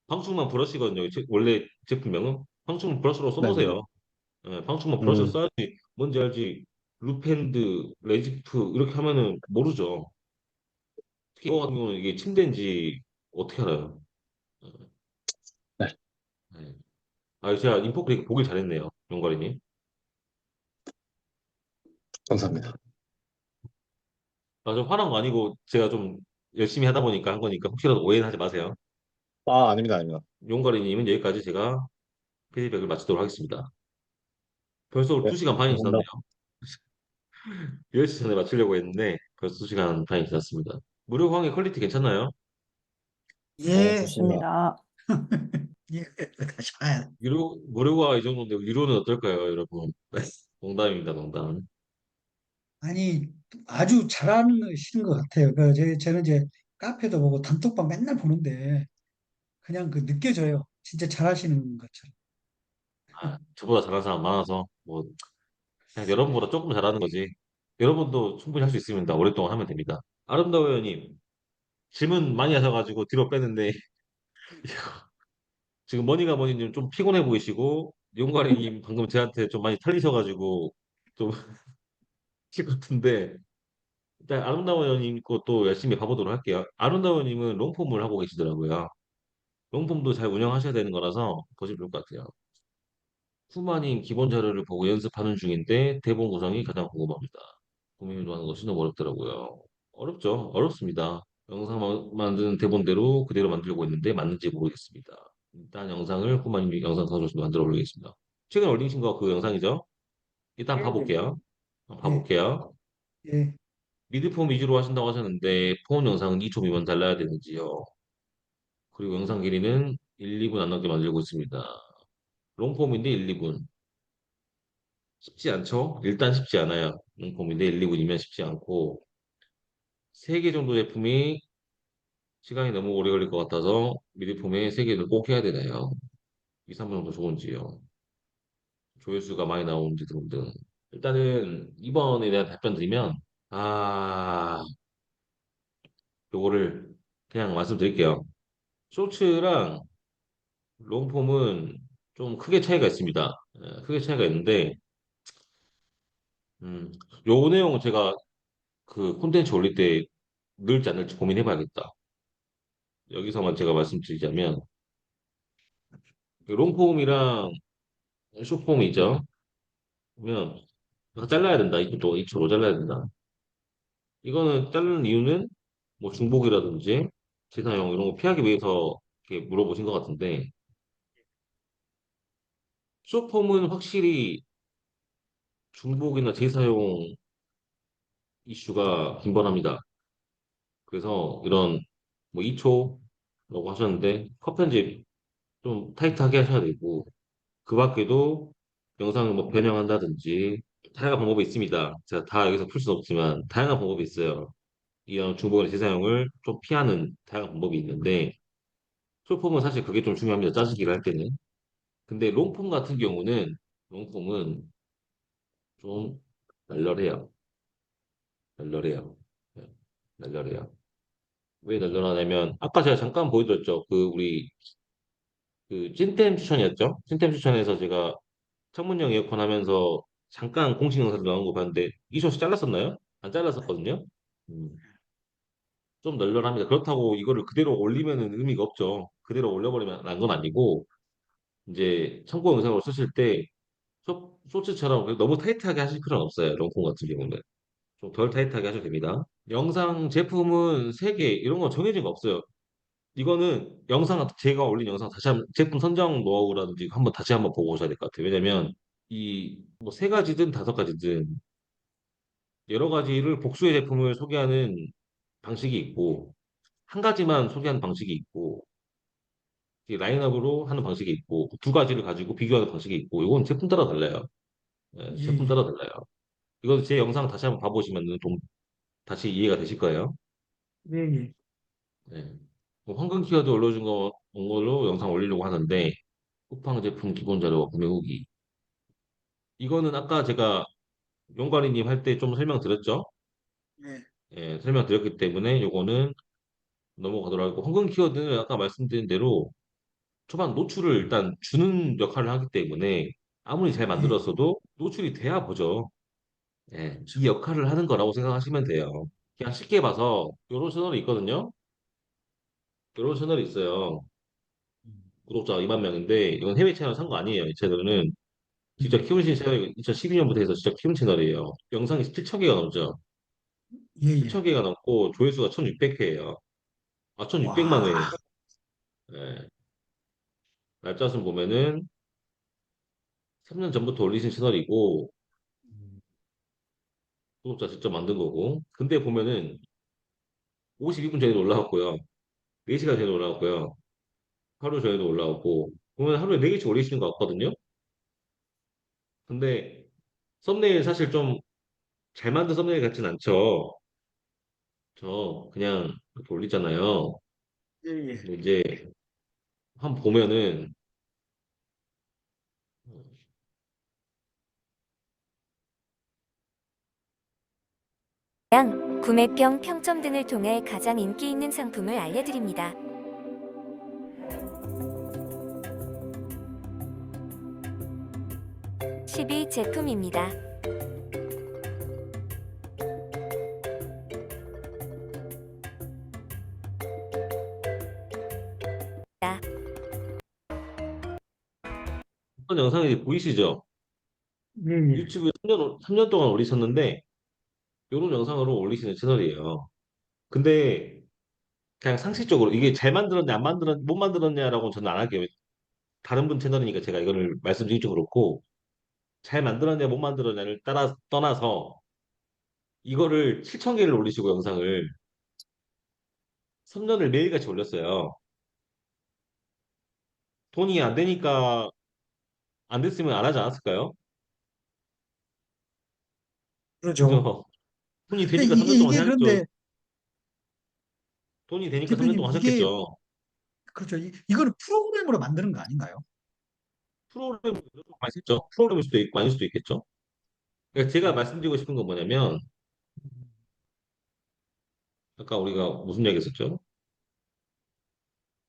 방충망 브러쉬거든요. 원래 제품명은 방충망 브러쉬로 네네네. 써보세요. 예, 방충망 브러쉬로 음, 써야지 뭔지 알지. 루펜드, 레지프 이렇게 하면은 모르죠. 특히 이거 같은 경우는 이게 침대인지 어떻게 알아요? 네, 예. 아, 제가 인포그래픽 보길 잘했네요. 용가리님. 감사합니다. 아, 좀 화난 거 아니고 제가 좀 열심히 하다 보니까 한 거니까 혹시라도 오해는 하지 마세요. 아, 아닙니다, 아닙니다. 용가리님은 여기까지 제가 피드백을 마치도록 하겠습니다. 벌써 네, 2시간 반이 지났네요. 감사합니다. 10시 전에 마치려고 했는데 벌써 2시간 반이 지났습니다. 무료 강의 퀄리티 괜찮나요? 예, 좋습니다. 좋습니다. 예, 다시 봐야 돼. 무료가 이 정도인데 유료는 어떨까요, 여러분? 농담입니다, 농담. 아니, 아주 잘하시는 것 같아요. 저는 이제 카페도 보고 단톡방 맨날 보는데 그냥 그 느껴져요. 진짜 잘하시는 것처럼. 아, 저보다 잘하는 사람 많아서 뭐 그냥 여러분보다 조금 잘하는 거지. 여러분도 충분히 할 수 있습니다. 오랫동안 하면 됩니다. 아름다워 회원님 질문 많이 하셔가지고 뒤로 빼는데 지금 머니가 머니님 좀 피곤해 보이시고 용가리님 방금 저한테 좀 많이 털리셔가지고 좀 칠 것 같은데 일단 아름다워 회원님 것도 열심히 봐보도록 할게요. 아름다워 회원님은 롱폼을 하고 계시더라고요. 롱폼도 잘 운영하셔야 되는 거라서 보시면 좋을 것 같아요. 후마님 기본 자료를 보고 연습하는 중인데 대본 구성이 가장 궁금합니다. 고민을 하는 것이 너무 어렵더라고요. 어렵죠. 어렵습니다. 영상 만드는 대본대로 그대로 만들고 있는데 맞는지 모르겠습니다. 일단 영상을 후마님 영상 선수로 만들어 올리겠습니다. 최근 올리신 거 그 영상이죠? 일단 봐볼게요. 예, 봐볼게요. 예. 미드폼 위주로 하신다고 하셨는데 폰 영상은 2초 미만 잘라야 되는지요? 그리고 영상 길이는 1, 2분 안 넘게 만들고 있습니다. 롱폼인데 1, 2분. 쉽지 않죠? 일단 쉽지 않아요. 롱폼인데 1, 2분이면 쉽지 않고 3개 정도 제품이 시간이 너무 오래 걸릴 것 같아서 미리폼에 3개를 꼭 해야 되나요? 2, 3분 정도 좋은지요? 조회수가 많이 나오는지 등등. 일단은 이번에 대한 답변 드리면, 아, 요거를 그냥 말씀드릴게요. 쇼츠랑 롱폼은 좀 크게 차이가 있습니다. 크게 차이가 있는데, 음, 요 내용은 제가 그 콘텐츠 올릴 때 넣을지 안 넣을지 고민해봐야겠다. 여기서만 제가 말씀드리자면, 그 롱폼이랑 숏폼이 있죠. 그러면 다 잘라야 된다. 이것도 이쪽으로 잘라야 된다. 이거는 자르는 이유는 뭐 중복이라든지 재사용 이런 거 피하기 위해서 이렇게 물어보신 것 같은데, 숏폼은 확실히 중복이나 재사용 이슈가 빈번합니다. 그래서 이런 뭐 2초라고 하셨는데 컷 편집 좀 타이트하게 하셔야 되고, 그 밖에도 영상을 뭐 변형한다든지 다양한 방법이 있습니다. 제가 다 여기서 풀 수는 없지만 다양한 방법이 있어요. 이런 중복이나 재사용을 좀 피하는 다양한 방법이 있는데, 숏폼은 사실 그게 좀 중요합니다. 짜주기를 할 때는. 근데 롱폼 같은 경우는 롱폼은 좀 널널해요. 널널해요. 네, 널널해요. 왜 널널하냐면 아까 제가 잠깐 보여드렸죠. 그 우리 그 찐템 추천이었죠. 찐템 추천에서 제가 창문형 에어컨 하면서 잠깐 공식 영상 나온 거 봤는데 이 숏이 잘랐었나요? 안 잘랐었거든요. 음, 좀 널널합니다. 그렇다고 이거를 그대로 올리면은 의미가 없죠. 그대로 올려버리면 안 건 아니고, 이제 참고 영상으로 쓰실 때 쇼츠처럼 너무 타이트하게 하실 필요는 없어요. 롱폼 같은 경우는 좀 덜 타이트하게 하셔도 됩니다. 영상 제품은 3개 이런 거 정해진 거 없어요. 이거는 영상 제가 올린 영상 다시 한번 제품 선정 노하우라든지 한번 다시 한번 보고 오셔야 될 것 같아요. 왜냐면 이 뭐 3가지든 5가지든 여러 가지를 복수의 제품을 소개하는 방식이 있고, 한 가지만 소개하는 방식이 있고, 이 라인업으로 하는 방식이 있고, 2가지를 가지고 비교하는 방식이 있고, 이건 제품 따라 달라요. 예, 예, 제품 예. 따라 달라요. 이건 제 영상 다시 한번 봐보시면 좀 다시 이해가 되실 거예요. 예, 예. 네. 뭐 황금 키워드 올려준 거, 온 걸로 영상 올리려고 하는데, 쿠팡 제품 기본 자료 구매 후기. 이거는 아까 제가 용가리님 할 때 좀 설명드렸죠? 예, 예, 설명드렸기 때문에 요거는 넘어가도록 하고, 황금 키워드는 아까 말씀드린 대로 초반 노출을 일단 주는 역할을 하기 때문에 아무리 잘 예. 만들었어도 노출이 돼야 보죠. 예, 그렇죠. 이 역할을 하는 거라고 생각하시면 돼요. 그냥 쉽게 봐서 요런 채널이 있거든요. 요런 채널이 있어요. 구독자 2만 명인데 이건 해외 채널 산 거 아니에요. 이 채널은 직접 음, 키우신 채널이 2012년부터 해서 직접 키운 채널이에요. 영상이 7천 개가 넘죠. 예, 예. 7천 개가 넘고 조회수가 1,600회예요. 아, 1,600만 와, 회. 예. 날짜순 보면은 3년 전부터 올리신 채널이고 구독자 직접 만든 거고. 근데 보면은 52분 전에도 올라왔고요. 4시간 전에 올라왔고요. 하루 전에도 올라오고. 보면 하루에 4개씩 올리시는 것 같거든요. 근데 썸네일 사실 좀 잘 만든 썸네일 같진 않죠. 저 그냥 이렇게 올리잖아요. 예, 예. 근데 이제 한번 보면은 양, 구매평, 평점 등을 통해 가장 인기 있는 상품을 알려드립니다. 12 제품입니다. 어떤 영상이 보이시죠? 예, 예. 유튜브에 3년 동안 올리셨는데 이런 영상으로 올리시는 채널이에요. 근데 그냥 상식적으로 이게 잘 만들었냐 안 만들었 못 만들었냐라고 저는 안 할게요. 다른 분 채널이니까 제가 이거를 말씀드리기 좀 그렇고, 잘 만들었냐 못 만들었냐를 따라 떠나서 이거를 7천 개를 올리시고 영상을 3년을 매일같이 올렸어요. 돈이 안 되니까 안 됐으면 안 하지 않았을까요? 그러죠. 그죠? 돈이 근데 되니까 3년 동안 이게 해야겠죠. 그런데 돈이 되니까 3년 대표님, 동안 이게, 하셨겠죠. 그렇죠. 이거는 프로그램으로 만드는 거 아닌가요? 프로그램 많이 썼죠. 프로그램일 수도 있고 아닐 수도 있겠죠. 그러니까 제가 말씀드리고 싶은 건 뭐냐면, 아까 우리가 무슨 얘기 했었죠?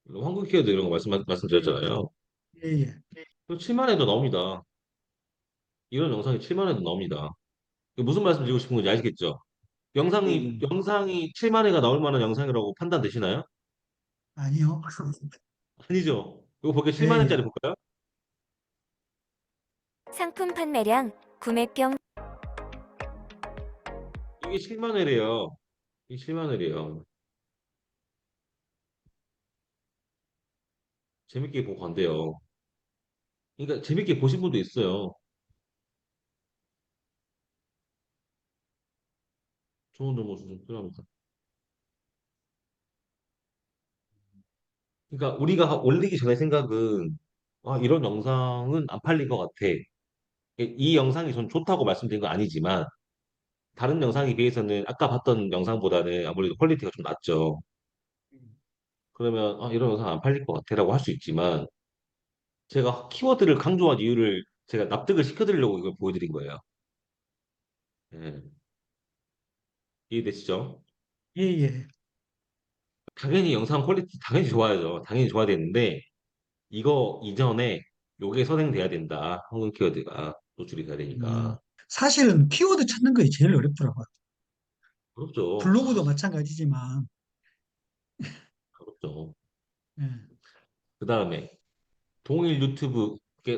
한국 키워드 이런 거 말씀드렸잖아요. 예, 예. 7만 회도 나옵니다. 이런 영상이 7만 회도 나옵니다. 무슨 말씀 드리고 싶은 건지 아시겠죠? 영상이 7만 회가 나올 만한 영상이라고 판단되시나요? 아니요. 아니죠. 이거 볼게요. 예, 7만 예. 회짜리 볼까요? 상품 판매량, 구매병, 이게 7만 회래요. 이게 7만 회래요. 재밌게 보고 간대요. 그러니까 재밌게 보신 분도 있어요. 좋은 정보 좀 필요합니다. 그러니까 우리가 올리기 전에 생각은 이런 영상은 안 팔릴 것 같아. 이 영상이 전 좋다고 말씀드린 건 아니지만 다른 영상에 비해서는 아까 봤던 영상보다는 아무래도 퀄리티가 좀 낮죠. 그러면 이런 영상 안 팔릴 것 같아라고 할 수 있지만 제가 키워드를 강조한 이유를 제가 납득을 시켜드리려고 이걸 보여드린 거예요. 예, 이해되시죠? 예, 예. 당연히 영상 퀄리티 당연히 좋아야죠. 당연히 좋아야 되는데 이거 이전에 요게 선행돼야 된다. 황금 키워드가 노출이 돼야 음, 되니까. 사실은 키워드 찾는 게 제일 어렵더라고요. 그렇죠. 블로그도 마찬가지지만, 그렇죠. 예, 그 다음에 동일 유튜브,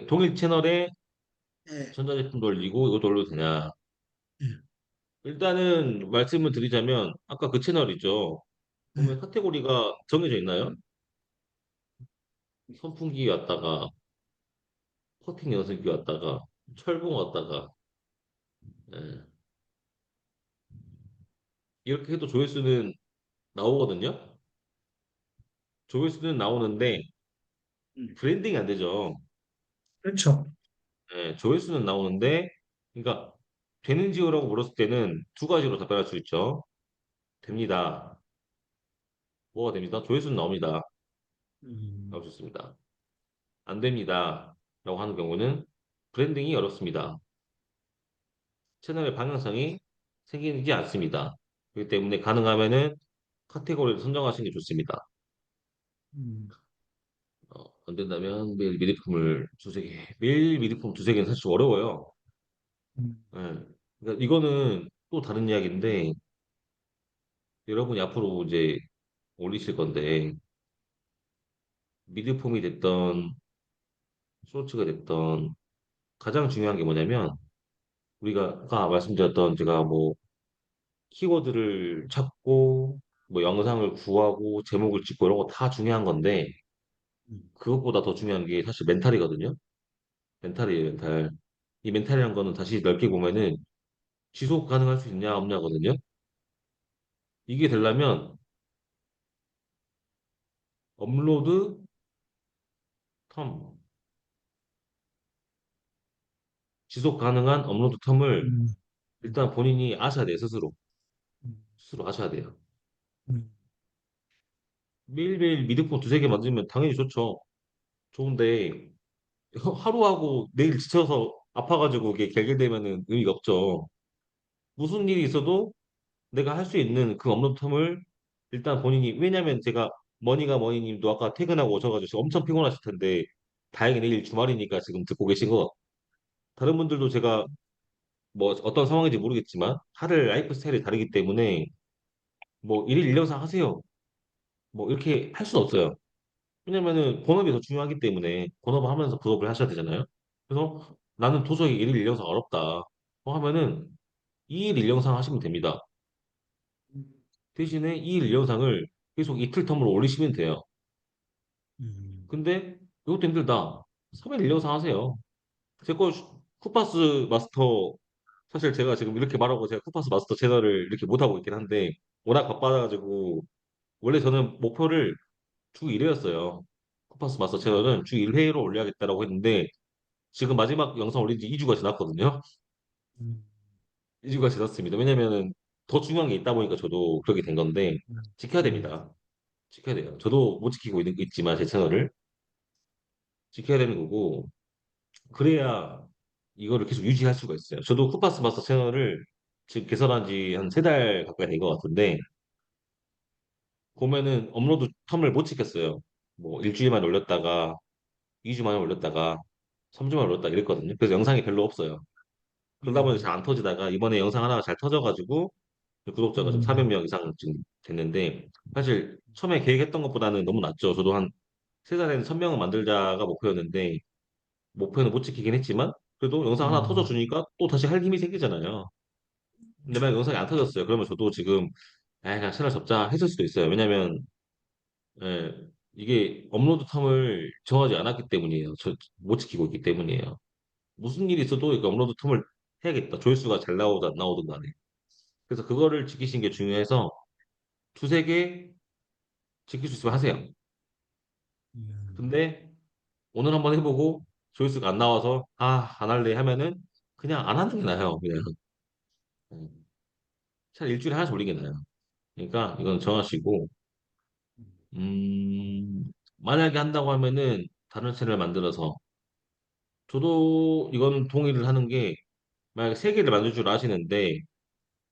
동일 채널에 예, 전자제품도 올리고 이것도 올려도 되냐? 예, 일단은 말씀을 드리자면 아까 그 채널이죠. 예, 보면 카테고리가 정해져 있나요? 선풍기 왔다가 커팅 연습기 왔다가 철봉 왔다가 예. 이렇게 해도 조회수는 나오거든요. 조회수는 나오는데 브랜딩이 안 되죠. 그렇죠. 예, 조회수는 나오는데 그러니까 되는지요라고 물었을 때는 두 가지로 답변할 수 있죠. 됩니다. 뭐가 됩니다. 조회수는 나옵니다. 음, 나올 수 있습니다. 안 됩니다. 라고 하는 경우는 브랜딩이 어렵습니다. 채널의 방향성이 생기지 않습니다. 그렇기 때문에 가능하면은 카테고리를 선정하시는 게 좋습니다. 음, 안 된다면 매일 미리품을 두세 개. 매일 미리품 두세 개는 사실 어려워요. 음, 예. 그러니까 이거는 또 다른 이야기인데 여러분이 앞으로 이제 올리실 건데 미드폼이 됐던 쇼츠가 됐던 가장 중요한 게 뭐냐면 우리가 아까 말씀드렸던 제가 뭐 키워드를 찾고 뭐 영상을 구하고 제목을 짓고 이런 거 다 중요한 건데 음, 그것보다 더 중요한 게 사실 멘탈이거든요. 멘탈이에요, 멘탈. 이 멘탈이라는 거는 다시 넓게 보면은 지속 가능할 수 있냐 없냐거든요. 이게 되려면 업로드 텀, 지속 가능한 업로드 텀을 음, 일단 본인이 아셔야 돼요, 스스로. 음, 스스로 아셔야 돼요. 음, 매일매일 미드폰 두세 개 만들면 당연히 좋죠. 좋은데 하루하고 내일 지쳐서 아파가지고 이게 결결되면은 의미가 없죠. 무슨 일이 있어도 내가 할 수 있는 그 업로드 텀을 일단 본인이 왜냐면 제가 머니가 머니님도 아까 퇴근하고 오셔가지고 지금 엄청 피곤하실 텐데 다행히 내일 주말이니까 지금 듣고 계신 거 다른 분들도 제가 뭐 어떤 상황인지 모르겠지만 다들 라이프 스타일이 다르기 때문에 뭐 일일 일영상 하세요. 뭐 이렇게 할 수는 없어요. 왜냐면은 본업이 더 중요하기 때문에 본업을 하면서 부업을 하셔야 되잖아요. 그래서 나는 도저히 일일 일영상 어렵다. 하면은 2일 일영상 하시면 됩니다. 대신에 2일 일영상을 계속 이틀 텀으로 올리시면 돼요. 음, 근데 이것도 힘들다. 3일 일영상 하세요. 제거 쿠파스 마스터 사실 제가 지금 이렇게 말하고 제가 쿠파스 마스터 채널을 이렇게 못하고 있긴 한데 워낙 바빠가지고 원래 저는 목표를 주 1회였어요. 쿠파스 마스터 채널은 주 1회로 올려야겠다라고 했는데 지금 마지막 영상 올린 지 2주가 지났거든요. 음, 2주가 지났습니다. 왜냐면은 더 중요한 게 있다 보니까 저도 그렇게 된 건데 지켜야 음, 됩니다. 지켜야 돼요. 저도 못 지키고 있지만 제 채널을 지켜야 되는 거고 그래야 이거를 계속 유지할 수가 있어요. 저도 쿠파스 마스터 채널을 지금 개설한 지 한 3달 가까이 된 것 같은데 보면은 업로드 텀을 못 지켰어요. 뭐 일주일 만에 올렸다가 2주 만에 올렸다가 3주 만에 올렸다가 이랬거든요. 그래서 영상이 별로 없어요. 그러다 보니 잘 안 터지다가 이번에 영상 하나가 잘 터져가지고 구독자가 좀 400명 이상 지금 됐는데 사실 처음에 계획했던 것보다는 너무 낮죠. 저도 한 3달에는 1000명을 만들자가 목표였는데 목표는 못 지키긴 했지만 그래도 영상 하나 터져주니까 또 다시 할 힘이 생기잖아요. 근데 만약 영상이 안 터졌어요. 그러면 저도 지금 그냥 채널 접자 했을 수도 있어요. 왜냐면 예, 이게 업로드 텀을 정하지 않았기 때문이에요. 저 못 지키고 있기 때문이에요. 무슨 일이 있어도 이거 업로드 텀을 해야겠다. 조회수가 잘 나오든 안 나오든 간에. 그래서 그거를 지키신 게 중요해서 두세 개 지킬 수 있으면 하세요. 근데 오늘 한번 해보고 조회수가 안 나와서 안 할래 하면은 그냥 안 하는 게 나아요. 그냥 음, 차라리 일주일에 하나씩 올리는 게 나아요. 그러니까 이건 정하시고 만약에 한다고 하면은 다른 채널 만들어서 저도 이건 동의를 하는 게 만약에 세 개를 만들 줄 아시는데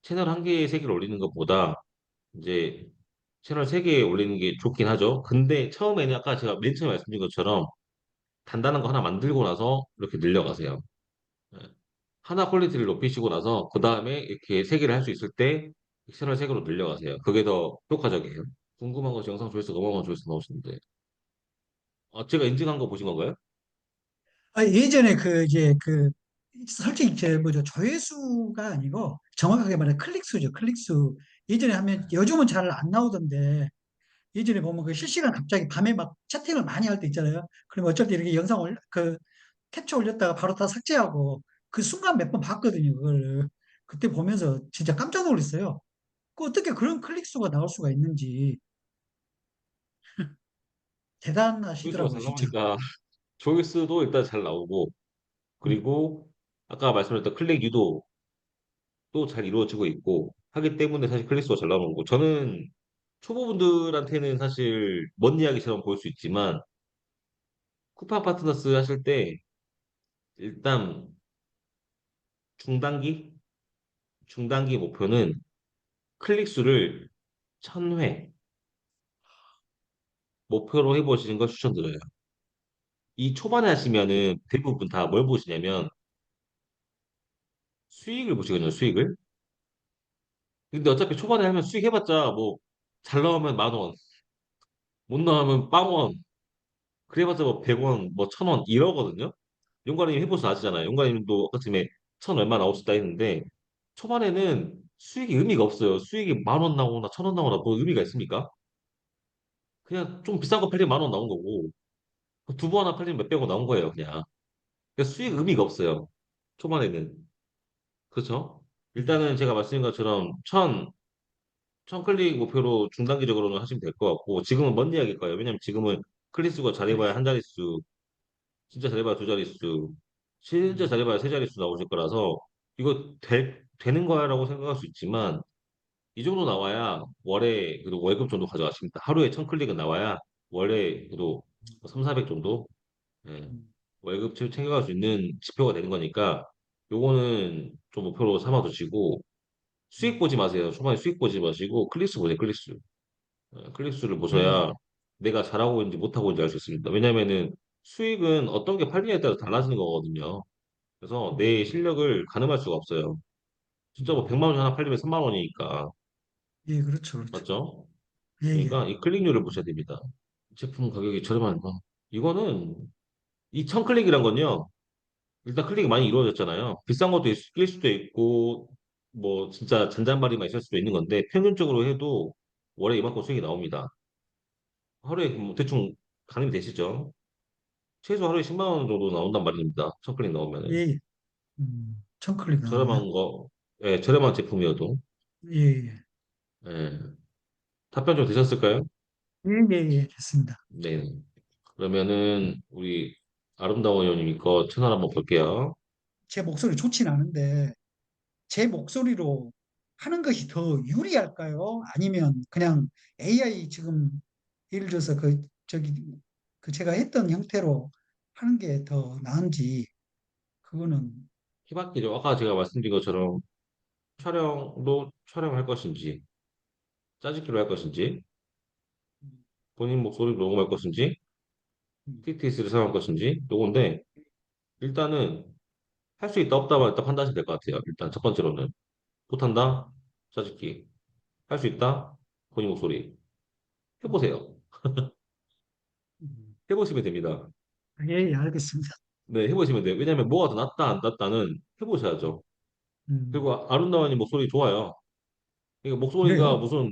채널 한 개에 세 개를 올리는 것보다 이제 채널 세 개 올리는 게 좋긴 하죠. 근데 처음에는 아까 제가 맨 처음에 말씀드린 것처럼 단단한 거 하나 만들고 나서 이렇게 늘려가세요. 예. 하나 퀄리티를 높이시고 나서 그 다음에 이렇게 세 개를 할 수 있을 때 채널 세 개로 늘려가세요. 그게 더 효과적이에요. 궁금한 것이 영상 조회수, 어마어마한 조회수 나오시는데 제가 인증한 거 보신 건가요? 예전에 이제 솔직히 뭐죠, 조회수가 아니고 정확하게 말해 클릭수죠, 클릭수. 예전에 하면 요즘은 잘 안 나오던데 예전에 보면 그 실시간 갑자기 밤에 막 채팅을 많이 할 때 있잖아요. 그러면 어쩔 때 이렇게 영상 캡처 올렸다가 바로 다 삭제하고 그 순간 몇 번 봤거든요, 그걸. 그때 보면서 진짜 깜짝 놀랐어요. 어떻게 그런 클릭수가 나올 수가 있는지 조회수가 대단하시더라고요, 잘 진짜. 나오니까 조회수도 일단 잘 나오고 음, 그리고 아까 말씀드렸던 클릭 유도도 잘 이루어지고 있고 하기 때문에 사실 클릭수가 잘 나오는 거고 저는 초보분들한테는 사실 먼 이야기처럼 보일 수 있지만 쿠팡 파트너스 하실 때 일단 중단기 중단기 목표는 클릭 수를 1000회 목표로 해보시는 걸 추천드려요. 이 초반에 하시면은 대부분 다 뭘 보시냐면 수익을 보시거든요, 수익을. 근데 어차피 초반에 하면 수익 해봤자 뭐 잘 나오면 10,000원, 못 나오면 빵원, 그래봤자 뭐 100원, 뭐 1,000원 이러거든요. 용가님 해보셔서 아시잖아요. 용가님도 아까 전에 천 얼마 나오셨다 했는데 초반에는 수익이 의미가 없어요. 수익이 10,000원 나오나 1,000원 나오나 뭐 의미가 있습니까? 그냥 좀 비싼 거 팔리면 10,000원 나온 거고 두 번 하나 팔리면 몇백 원 나온 거예요, 그냥. 그러니까 수익 의미가 없어요. 초반에는. 그렇죠? 일단은 제가 말씀드린 것처럼 천 클릭 목표로 중단기적으로는 하시면 될 것 같고 지금은 먼 이야기일 거예요. 왜냐면 지금은 클릭 수가 잘해봐야 한 자릿수, 진짜 잘해봐야 두 자릿수, 진짜 잘해봐야 세 자릿수 나오실 거라서 이거 되는 거야라고 생각할 수 있지만 이 정도 나와야 월에 그래도 월급 정도 가져가십니다. 하루에 1000클릭은 나와야 월에 그래도 3, 400 정도 예, 월급 챙겨갈 수 있는 지표가 되는 거니까 요거는 좀 목표로 삼아 두시고 수익 보지 마세요. 초반에 수익 보지 마시고 클릭수 보세요. 클릭수. 클릭수를 예, 보셔야 내가 잘하고 있는지 못하고 있는지 알 수 있습니다. 왜냐면은 수익은 어떤 게 팔리냐에 따라 달라지는 거거든요. 그래서 내 실력을 가늠할 수가 없어요. 진짜 뭐 100만 원이 하나 팔리면 3만 원이니까. 예, 그렇죠, 그렇죠. 맞죠? 예, 예. 그러니까 이 클릭률을 보셔야 됩니다. 제품 가격이 저렴한 거. 이거는 이 1000클릭이란 건요. 일단 클릭이 많이 이루어졌잖아요. 비싼 것도 있을 수도 있고, 뭐, 진짜 잔잔바리만 있을 수도 있는 건데, 평균적으로 해도 월에 이만큼 수익이 나옵니다. 하루에 뭐 대충 가늠이 되시죠? 최소 하루에 10만 원 정도 나온단 말입니다. 첫 클릭 예, 나오면은. 예. 청클릭 나오면. 저렴한 거, 예, 저렴한 제품이어도. 예, 예. 예. 답변 좀 되셨을까요? 예, 예, 예, 됐습니다. 네. 그러면은, 우리 아름다운 의원님 거 채널 한번 볼게요. 제 목소리 좋진 않은데, 제 목소리로 하는 것이 더 유리할까요? 아니면 그냥 AI 지금 예를 들어서 제가 했던 형태로 하는 게 더 나은지, 그거는. 희박해져. 아까 제가 말씀드린 것처럼 촬영도 촬영할 것인지, 짜집기로 할 것인지, 본인 목소리를 녹음할 것인지, 음, TTS를 사용할 것인지, 요건데, 일단은 할 수 있다, 없다만 일단 판단하시면 될 것 같아요. 일단 첫 번째로는. 못한다, 짜집기. 할 수 있다, 본인 목소리. 해보세요. 음. 해보시면 됩니다. 예, 예, 알겠습니다. 네, 해보시면 돼요. 왜냐면 뭐가 더 낫다, 안 낫다는 해보셔야죠. 음, 그리고 아름다운님 목소리 좋아요. 그러니까 목소리가 그래요? 무슨,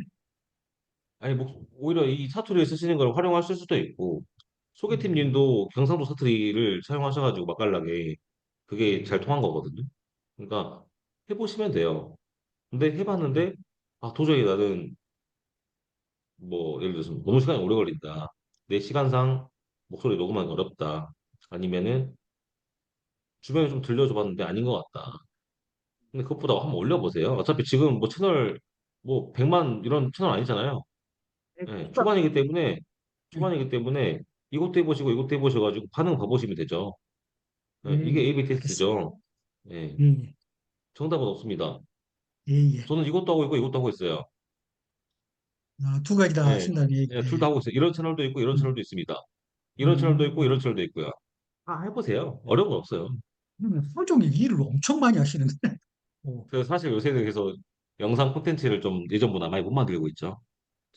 아니, 오히려 이 사투리를 쓰시는 걸 활용하실 수도 있고, 음, 소개팅님도 경상도 사투리를 사용하셔가지고 맛깔나게 그게 잘 음, 통한 거거든요. 그러니까 해보시면 돼요. 근데 음, 해봤는데, 아, 도저히 나는 뭐, 예를 들어서 너무 시간이 오래 걸린다. 내 시간상 목소리 녹음하기 어렵다. 아니면은 주변에 좀 들려줘 봤는데 아닌 것 같다. 근데 그것보다 한번 올려보세요. 어차피 지금 뭐 채널 뭐 100만 이런 채널 아니잖아요. 예, 예, 딱, 초반이기 때문에 예, 초반이기 때문에 이것도 해보시고 이것도 해보셔가지고 반응 봐보시면 되죠. 예, 예, 이게 예, A/B 알겠습니다. 테스트죠. 예, 예, 예, 정답은 없습니다. 예, 예. 저는 이것도 하고 있고 이것도 하고 있어요. 아, 두 가지 다 예, 하신다는 예, 둘 다 얘기네. 하고 있어요. 이런 채널도 있고 이런 음, 채널도 있습니다. 이런 채널도 있고 음, 이런 채널도 있고요. 아, 해보세요. 어려운 건 없어요. 그러면 하루 종일 일을 엄청 많이 하시는데. 오, 그래서 사실 요새는 그래서 영상 콘텐츠를 좀 예전보다 많이 못 만들고 있죠.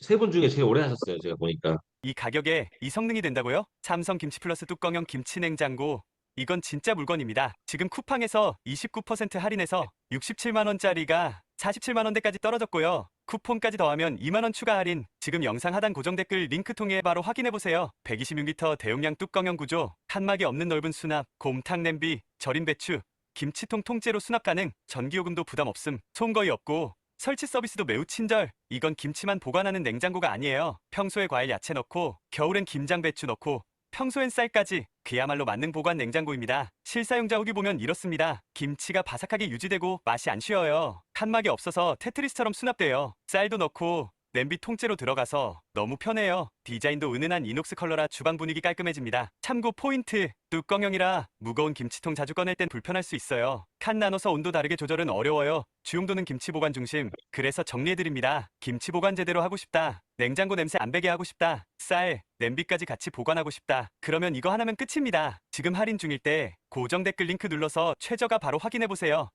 세 분 중에 제일 오래 하셨어요. 제가 보니까. 이 가격에 이 성능이 된다고요? 삼성 김치 플러스 뚜껑형 김치 냉장고. 이건 진짜 물건입니다. 지금 쿠팡에서 29% 할인해서 67만 원짜리가 47만 원대까지 떨어졌고요. 쿠폰까지 더하면 2만 원 추가 할인. 지금 영상 하단 고정 댓글 링크 통해 바로 확인해 보세요. 126리터 대용량 뚜껑형 구조, 칸막이 없는 넓은 수납, 곰탕 냄비, 절임 배추, 김치통 통째로 수납 가능. 전기요금도 부담 없음. 소음 거의 없고 설치 서비스도 매우 친절. 이건 김치만 보관하는 냉장고가 아니에요. 평소에 과일 야채 넣고, 겨울엔 김장 배추 넣고, 평소엔 쌀까지. 그야말로 만능 보관 냉장고입니다. 실사용자 후기 보면 이렇습니다. 김치가 바삭하게 유지되고 맛이 안 쉬어요. 칸막이 없어서 테트리스처럼 수납돼요. 쌀도 넣고 냄비 통째로 들어가서 너무 편해요. 디자인도 은은한 이녹스 컬러라 주방 분위기 깔끔해집니다. 참고 포인트, 뚜껑형이라 무거운 김치통 자주 꺼낼 땐 불편할 수 있어요. 칸 나눠서 온도 다르게 조절은 어려워요. 주용도는 김치 보관 중심. 그래서 정리해드립니다. 김치 보관 제대로 하고 싶다. 냉장고 냄새 안 배게 하고 싶다. 쌀, 냄비까지 같이 보관하고 싶다. 그러면 이거 하나면 끝입니다. 지금 할인 중일 때 고정 댓글 링크 눌러서 최저가 바로 확인해보세요.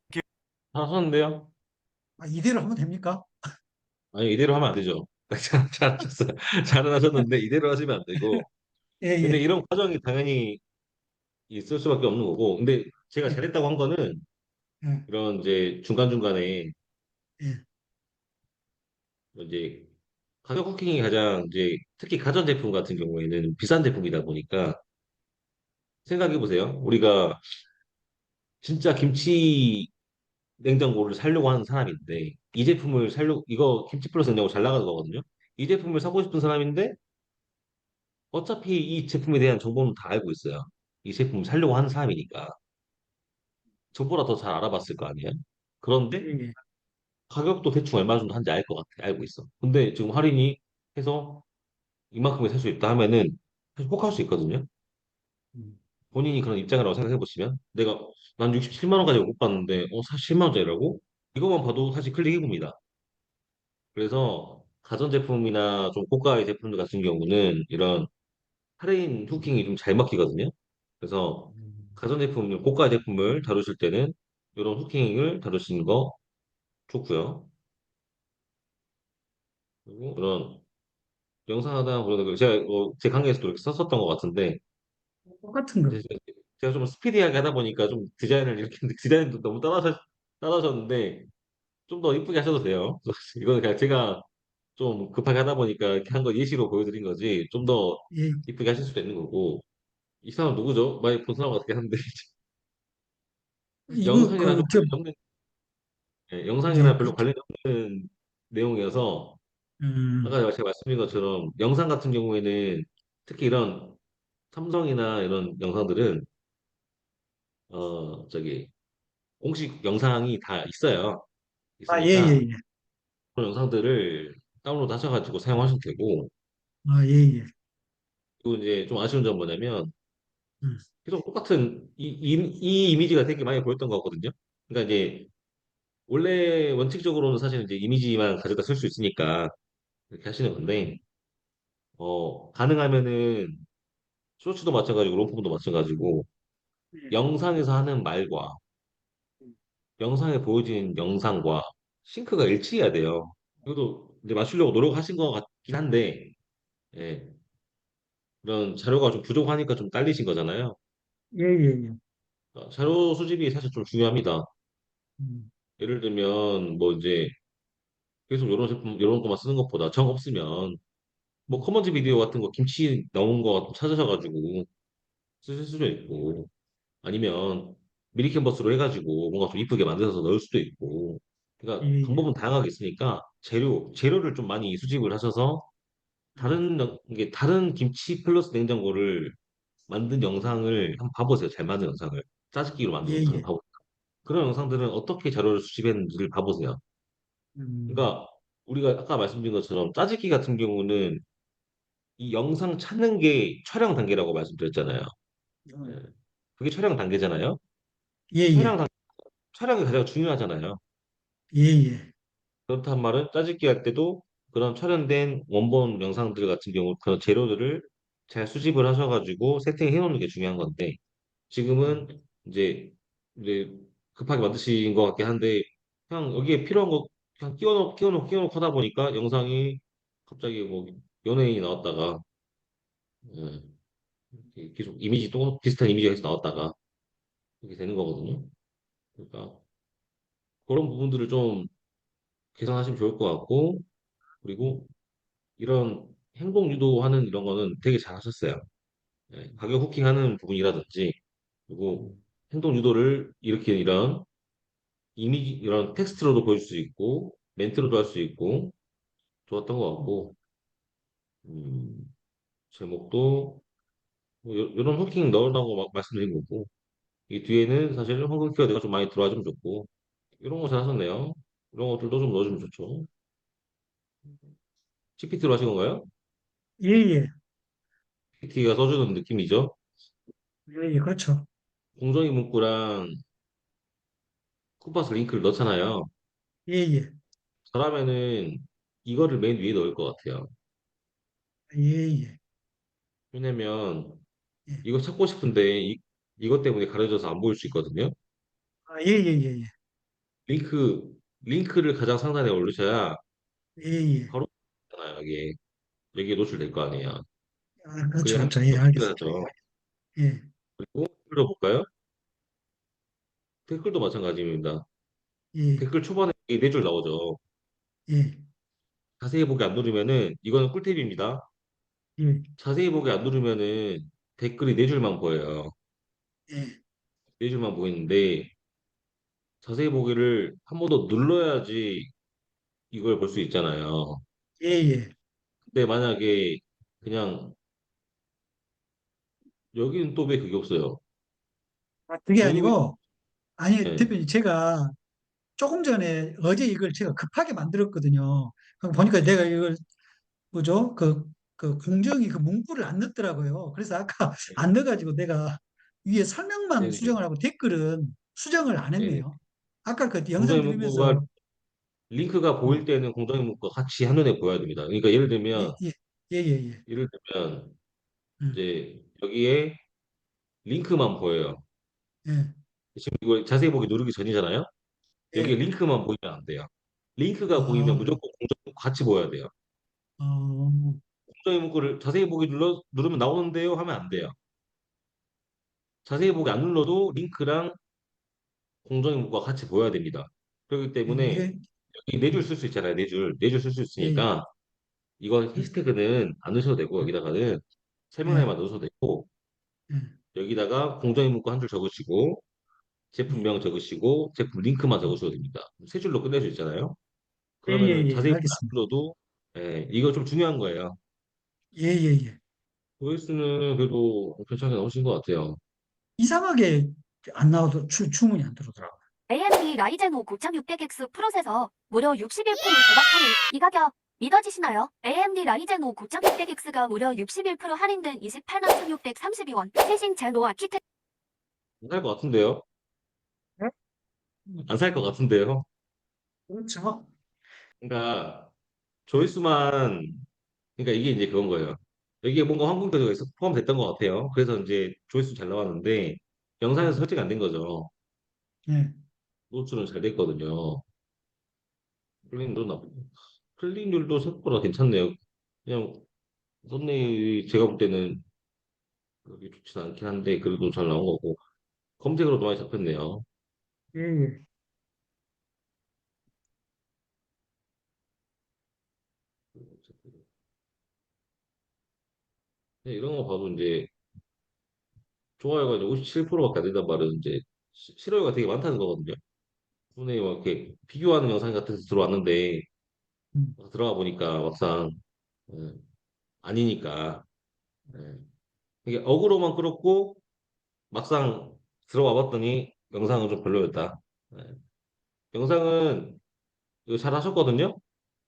다 하셨는데요? 아, 이대로 하면 됩니까? 아니, 이대로 하면 안 되죠. 잘하셨어요. 잘은 하셨는데 이대로 하시면 안 되고. 예, 근데 예, 이런 과정이 당연히 있을 수밖에 없는 거고. 근데 제가 예, 잘했다고 한 거는 예, 이런 이제 중간중간에 예. 이제 가격 쿠킹이 가장 이제 특히 가전제품 같은 경우에는 비싼 제품이다 보니까 생각해 보세요. 우리가 진짜 김치 냉장고를 사려고 하는 사람인데 이 제품을 사려고 이거 김치 플러스 냉장고 잘 나가는 거거든요. 이 제품을 사고 싶은 사람인데 어차피 이 제품에 대한 정보는 다 알고 있어요. 이 제품을 사려고 하는 사람이니까 저보다 더 잘 알아봤을 거 아니에요. 예, 그런데 예. 가격도 대충 얼마 정도 하는지 알 것 같아. 알고 있어. 근데 지금 할인이 해서 이만큼에 살 수 있다 하면은 사실 혹할 수 있거든요. 음, 본인이 그런 입장이라고 생각해 보시면 내가 난 67만 원까지 못 봤는데 47만 원짜리라고? 이것만 봐도 사실 클릭해봅니다. 그래서 가전제품이나 좀 고가의 제품들 같은 경우는 이런 할인 후킹이 좀 잘 먹히거든요. 그래서 가전제품, 고가 제품을 다루실 때는 이런 후킹을 다루시는 거 좋고요. 그리고 이런 영상 하다 보니까 제가 제 강의에서도 이렇게 썼었던 것 같은데 똑같은 거. 이제 제가 좀 스피디하게 하다 보니까 좀 디자인을 이렇게 했는데 디자인도 너무 따라하셨는데 좀 더 이쁘게 하셔도 돼요. 이거는 그냥 제가 좀 급하게 하다 보니까 이렇게 한 거 예시로 보여드린 거지 좀 더 예. 이쁘게 하실 수도 있는 거고 이 사람 누구죠? 많이 본 사람 같긴 한데 이거, 영상이랑 좀 관련이 없는 이제, 영상이랑 별로 관련이 없는 내용이어서 음, 아까 제가 말씀드린 것처럼 영상 같은 경우에는 특히 이런 삼성이나 이런 영상들은 저기 공식 영상이 다 있어요. 아, 예, 예, 있으니까 예. 그런 영상들을 다운로드 하셔가지고 사용하셔도 되고 아, 예, 예. 그리고 이제 좀 아쉬운 점 뭐냐면 음, 계속 똑같은 이 이미지가 되게 많이 보였던 것 같거든요. 그러니까 이제 원래 원칙적으로는 사실 이제 이미지만 가져다 쓸 수 있으니까 이렇게 하시는 건데 가능하면은 쇼츠도 마찬가지고 롱폼도 마찬가지고 영상에서 하는 말과 영상에 보여지는 영상과 싱크가 일치해야 돼요. 이것도 이제 맞추려고 노력하신 것 같긴 한데 예, 그런 자료가 좀 부족하니까 좀 딸리신 거잖아요. 예, 예, 예. 자료 수집이 사실 좀 중요합니다. 음, 예를 들면 뭐 이제 계속 이런 제품 이런 것만 쓰는 것보다 정 없으면 뭐 커먼즈 비디오 같은 거 김치 나온 거 찾으셔가지고 쓰실 수도 있고 아니면 미리 캔버스로 해가지고 뭔가 좀 이쁘게 만들어서 넣을 수도 있고 예, 그러니까 예. 방법은 다양하게 있으니까 재료를 좀 많이 수집을 하셔서 음, 이게 다른 김치 플러스 냉장고를 만든 영상을 한번 봐보세요. 잘 만든 영상을 짜집기로 예, 만든 영상을 예. 봐보세요. 그런 영상들은 어떻게 자료를 수집했는지를 봐보세요. 음, 그러니까 우리가 아까 말씀드린 것처럼 짜집기 같은 경우는 이 영상 찾는 게 촬영 단계라고 말씀드렸잖아요. 예. 그게 촬영 단계잖아요. 예, 촬영 예. 단 촬영이 가장 중요하잖아요. 예, 예. 그렇단 말은 짜집기 할 때도 그런 촬영된 원본 영상들 같은 경우 그런 재료들을 잘 수집을 하셔가지고 세팅해 놓는 게 중요한 건데 지금은 이제 이제 급하게 만드신 것 같긴 한데 그냥 여기에 필요한 거 그냥 끼워놓고 하다 보니까 영상이 갑자기 뭐 연예인이 나왔다가 예, 이렇게 계속 이미지 또 비슷한 이미지가 계속 나왔다가 이렇게 되는 거거든요. 그러니까 그런 부분들을 좀 개선하시면 좋을 것 같고 그리고 이런 행동 유도하는 이런 거는 되게 잘하셨어요. 예, 가격 후킹하는 부분이라든지 그리고 행동 유도를 이렇게 이런 이미지 이런 텍스트로도 보여줄 수 있고 멘트로도 할 수 있고 좋았던 것 같고 제목도 뭐 이런 후킹 넣으라고 말씀드린 거고 이 뒤에는 사실 황금 키워드가 좀 많이 들어와주면 좋고 이런 거 잘하셨네요. 이런 것들도 좀 넣어주면 좋죠. GPT로 하신 건가요? 예, 예. GPT가 써주는 느낌이죠. 예, 예. 그렇죠. 공정의 문구랑 쿠파스 링크를 넣잖아요. 예, 예. 그러면은 이거를 맨 위에 넣을 것 같아요. 예, 예. 왜냐면 예. 이거 찾고 싶은데 이것 때문에 가려져서 안 보일 수 있거든요. 아, 예, 예, 예, 예. 링크 링크를 가장 상단에 올리셔야 예, 예. 바로 잖아요. 여기에 노출될 거 아니에요. 아, 그게 그렇죠, 한 그렇죠. 예, 알겠습니다. 하죠. 예, 그리고 댓글도 볼까요? 댓글도 마찬가지입니다. 예, 댓글 초반에 네 줄 나오죠. 예, 자세히 보기 안 누르면은 이거는 꿀팁입니다. 예, 자세히 보기 안 누르면은 댓글이 네 줄만 보여요. 예, 네 줄만 보이는데 자세히 보기를 한 번 더 눌러야지 이걸 볼 수 있잖아요. 예, 예. 근데 만약에 그냥 여기는 또 왜 그게 없어요? 아, 그게 여기 왜 아니고, 아니, 네, 대표님, 제가 조금 전에 어제 이걸 제가 급하게 만들었거든요. 그럼 보니까 내가 이걸, 뭐죠? 공정이 그 문구를 안 넣더라고요. 그래서 아까 안 넣어가지고 내가 위에 설명만 네네, 수정을 하고 댓글은 수정을 안 네네. 했네요. 아까 그 영상 공정의 문구가 들으면서, 링크가 예, 보일 때는 공정의 문구가 같이 한눈에 보여야 됩니다. 그러니까 예를 예, 들면 예, 예, 예, 예. 예를 들면 음, 이제 여기에 링크만 보여요. 예, 지금 이걸 자세히 보기 누르기 전이잖아요. 여기에 예. 링크만 보이면 안 돼요. 링크가 보이면 아, 무조건 공정의 문구 같이 보여야 돼요. 어, 공정의 문구를 자세히 보기 누르면 나오는데요 하면 안 돼요. 자세히 보기 안 눌러도 링크랑 공정의 문구가 같이 보여야 됩니다. 그렇기 때문에 이게, 여기 네 줄 쓸 수 있잖아요. 네 줄 쓸 수 예, 예, 있으니까 이거 해시태그는 안 넣으셔도 되고 여기다가는 예, 설명란에만 넣으셔도 되고 예, 여기다가 공정의 문구 한 줄 적으시고 예, 제품명 적으시고 제품 링크만 적으셔도 됩니다. 세 줄로 끝낼 수 있잖아요. 예, 예, 그러면은 예, 자세히 보기 안 알겠습니다. 눌러도 이거 좀 중요한 거예요. 예, 예, 예. OS는 그래도 괜찮게 나오신 것 같아요. 이상하게 안 나와도 주문이 안 들어오더라고요. AMD 라이젠 5 9600X 프로세서 무려 61% 대박 할인. 이 가격 믿어지시나요? AMD 라이젠 5 9600X가 무려 61% 할인된 281,632원. 최신 제노 아키텍 안 살 것 같은데요? 네? 안 살 것 같은데요? 그렇죠. 그러니까 조회수만 그러니까 이게 이제 그건 거예요. 여기에 뭔가 황금 교도가 포함됐던 것 같아요. 그래서 이제 조회수 잘 나왔는데 영상에서 설정이 안 된 거죠. 예. 노출은 잘 됐거든요. 클릭률도 나쁘고 클릭률도 생각보다 괜찮네요. 그냥 썸네일이 제가 볼 때는 그렇게 좋진 않긴 한데 그래도 잘 나온 거고 검색으로도 많이 잡혔네요. 예, 예. 네, 이런 거 봐도 이제 좋아요가 이제 57%밖에 안 된단 말은 이제 싫어요가 되게 많다는 거거든요. 분에 막 이렇게 비교하는 영상 같은 데 들어왔는데 음. 들어가 보니까 막상 예, 아니니까 예. 이게 어그로만 끌었고 막상 들어와 봤더니 영상은 좀 별로였다. 예. 영상은 이거 잘 하셨거든요.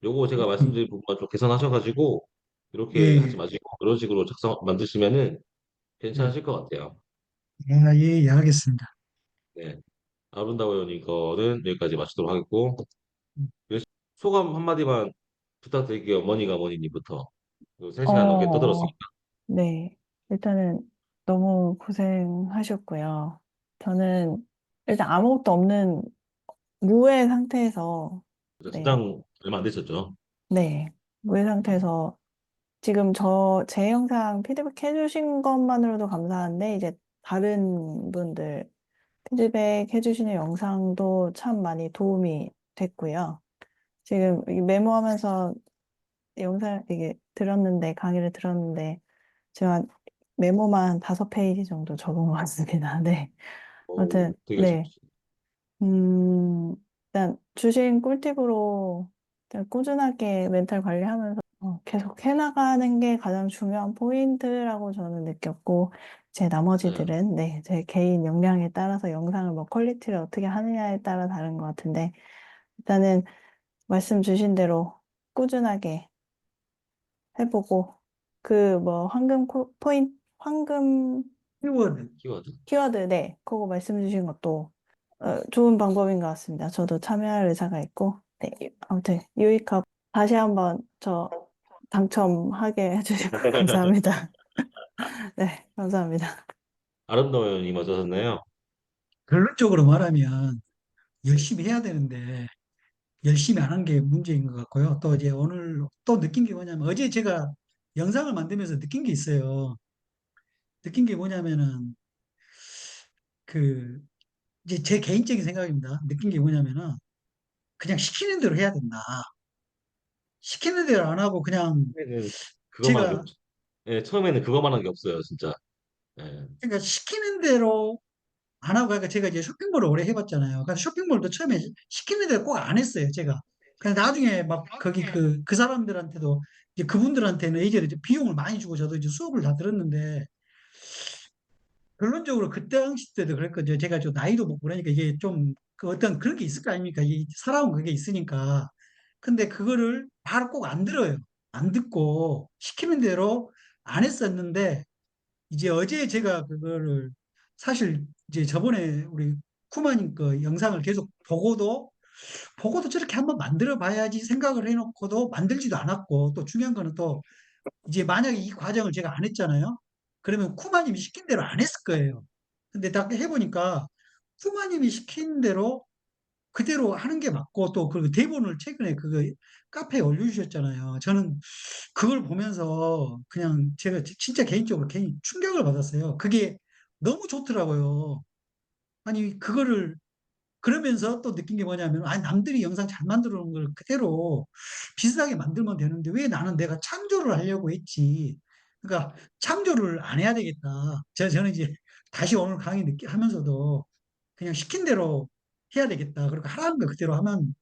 요거 제가 음. 말씀드린 부분만 좀 개선하셔가지고 예, 이렇게 하지 예. 마시고 이런 식으로 작성 만드시면은 예. 괜찮으실 것 같아요. 아, 예, 예, 알겠습니다. 네. 아름다워요님 거는 여기까지 마치도록 하겠고 음. 그래서 소감 한마디만 부탁드릴게요. 머니가 머니님부터. 3시간 넘게 어, 떠들었으니까. 네. 일단은 너무 고생하셨고요. 저는 일단 아무것도 없는 무의 상태에서, 네, 성장 얼마 안 됐었죠. 네, 무의 상태에서 지금 제 영상 피드백 해주신 것만으로도 감사한데, 이제 다른 분들 피드백 해주시는 영상도 참 많이 도움이 됐고요. 지금 이 메모하면서 영상 이게 강의를 들었는데, 제가 메모만 5페이지 정도 적은 것 같습니다. 네. 아무튼, 되게 열심히 네. 일단 주신 꿀팁으로 일단 꾸준하게 멘탈 관리하면서 계속 해나가는 게 가장 중요한 포인트라고 저는 느꼈고, 제 네. 나머지들은, 네, 제 개인 역량에 따라서 영상을 뭐 퀄리티를 어떻게 하느냐에 따라 다른 것 같은데, 일단은 말씀 주신 대로 꾸준하게 해보고, 그 뭐 황금 키워드. 키워드. 키워드, 네, 그거 말씀 주신 것도 좋은 방법인 것 같습니다. 저도 참여할 의사가 있고, 네, 아무튼 유익하고 다시 한번 저 당첨하게 해주시고 감사합니다. 네, 감사합니다. 아름다워요님 어떠셨나요? 결론적으로 말하면 열심히 해야 되는데 열심히 안 한 게 문제인 것 같고요. 또 이제 오늘 또 느낀 게 뭐냐면 어제 제가 영상을 만들면서 느낀 게 있어요. 느낀 게 뭐냐면은 그 이제 제 개인적인 생각입니다. 느낀 게 뭐냐면은 그냥 시키는 대로 해야 된다. 시키는 대로 안 하고 그냥 처음에는 그것만 한 게 제가 없죠. 예, 처음에는 그것만 한 게 없어요, 진짜. 예. 그러니까 시키는 대로 안 하고 그러니까 제가 이제 쇼핑몰을 오래 해봤잖아요. 그래서 쇼핑몰도 처음에 시키는 대로 꼭 안 했어요, 제가. 그냥 나중에 막 거기 그 사람들한테도 이제 그분들한테는 이제 비용을 많이 주고 저도 이제 수업을 다 들었는데 결론적으로 그때 당시 때도 그랬거든요. 제가 좀 나이도 먹고 그러니까 이게 좀 그 어떤 그런 게 있을 거 아닙니까? 이 살아온 그게 있으니까. 근데 그거를 바로 꼭 안 들어요. 안 듣고 시키는 대로 안 했었는데 이제 어제 제가 그거를 사실 이제 저번에 우리 쿠마님 그 영상을 계속 보고도 저렇게 한번 만들어 봐야지 생각을 해놓고도 만들지도 않았고 또 중요한 거는 또 이제 만약에 이 과정을 제가 안 했잖아요. 그러면 쿠마님이 시킨 대로 안 했을 거예요. 근데 딱 해보니까 쿠마님이 시킨 대로 그대로 하는 게 맞고 또 그 대본을 최근에 그거 카페에 올려주셨잖아요. 저는 그걸 보면서 그냥 제가 진짜 개인적으로 개인 충격을 받았어요. 그게 너무 좋더라고요. 아니 그거를 그러면서 또 느낀 게 뭐냐면 아니 남들이 영상 잘 만들어 놓은 걸 그대로 비슷하게 만들면 되는데 왜 나는 내가 창조를 하려고 했지. 그러니까 창조를 안 해야 되겠다. 저는 이제 다시 오늘 강의 하면서도 그냥 시킨 대로 해야 되겠다. 그리고 하라는 거 그대로 하면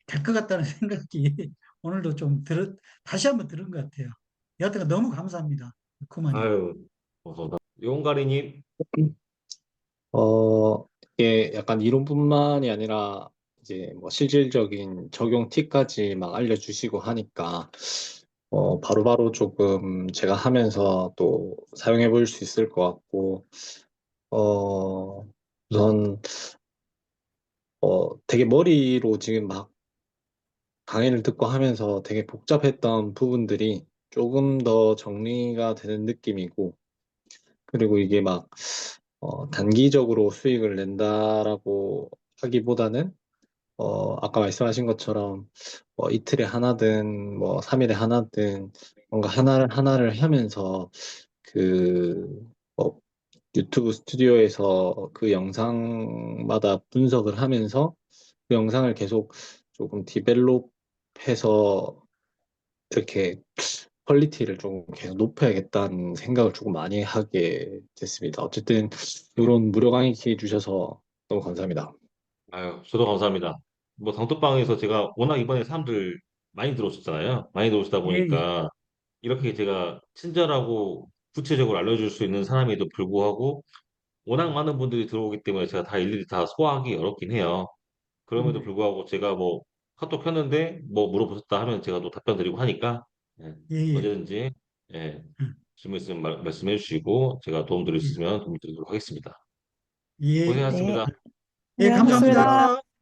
될 것 같다는 생각이 오늘도 좀 다시 한번 들은 것 같아요. 여하튼 너무 감사합니다. 그만이. 아유, 용가리님. 이게 약간 이론뿐만이 아니라 이제 뭐 실질적인 적용 팁까지 막 알려주시고 하니까 바로바로 조금 제가 하면서 또 사용해 볼 수 있을 것 같고, 어, 우선 되게 머리로 지금 막 강의를 듣고 하면서 되게 복잡했던 부분들이 조금 더 정리가 되는 느낌이고, 그리고 이게 막 단기적으로 수익을 낸다라고 하기보다는 아까 말씀하신 것처럼 이틀에 하나든 뭐 3일에 하나든 뭔가 하나를 하나를 하면서 그 어, 유튜브 스튜디오에서 그 영상마다 분석을 하면서 그 영상을 계속 조금 디벨롭해서 이렇게 퀄리티를 좀 계속 높여야겠다는 생각을 조금 많이 하게 됐습니다. 어쨌든 이런 무료 강의 기회 주셔서 너무 감사합니다. 아유, 저도 감사합니다. 뭐 단톡방에서 제가 워낙 이번에 사람들 많이 들어오셨잖아요. 많이 들어오시다 예, 예. 보니까 이렇게 제가 친절하고 구체적으로 알려줄 수 있는 사람에도 불구하고 워낙 많은 분들이 들어오기 때문에 제가 다 일일이 다 소화하기 어렵긴 해요. 그럼에도 음, 불구하고 제가 뭐 카톡 켰는데 뭐 물어보셨다 하면 제가 또 답변 드리고 하니까 예, 예, 예. 언제든지 예, 음, 질문 있으면 말씀해 주시고 제가 도움 드릴 수 예. 있으면 도움 드리도록 하겠습니다. 예, 네. 고생하셨습니다. 예, 감사합니다. 고생하셨습니다. 감사합니다.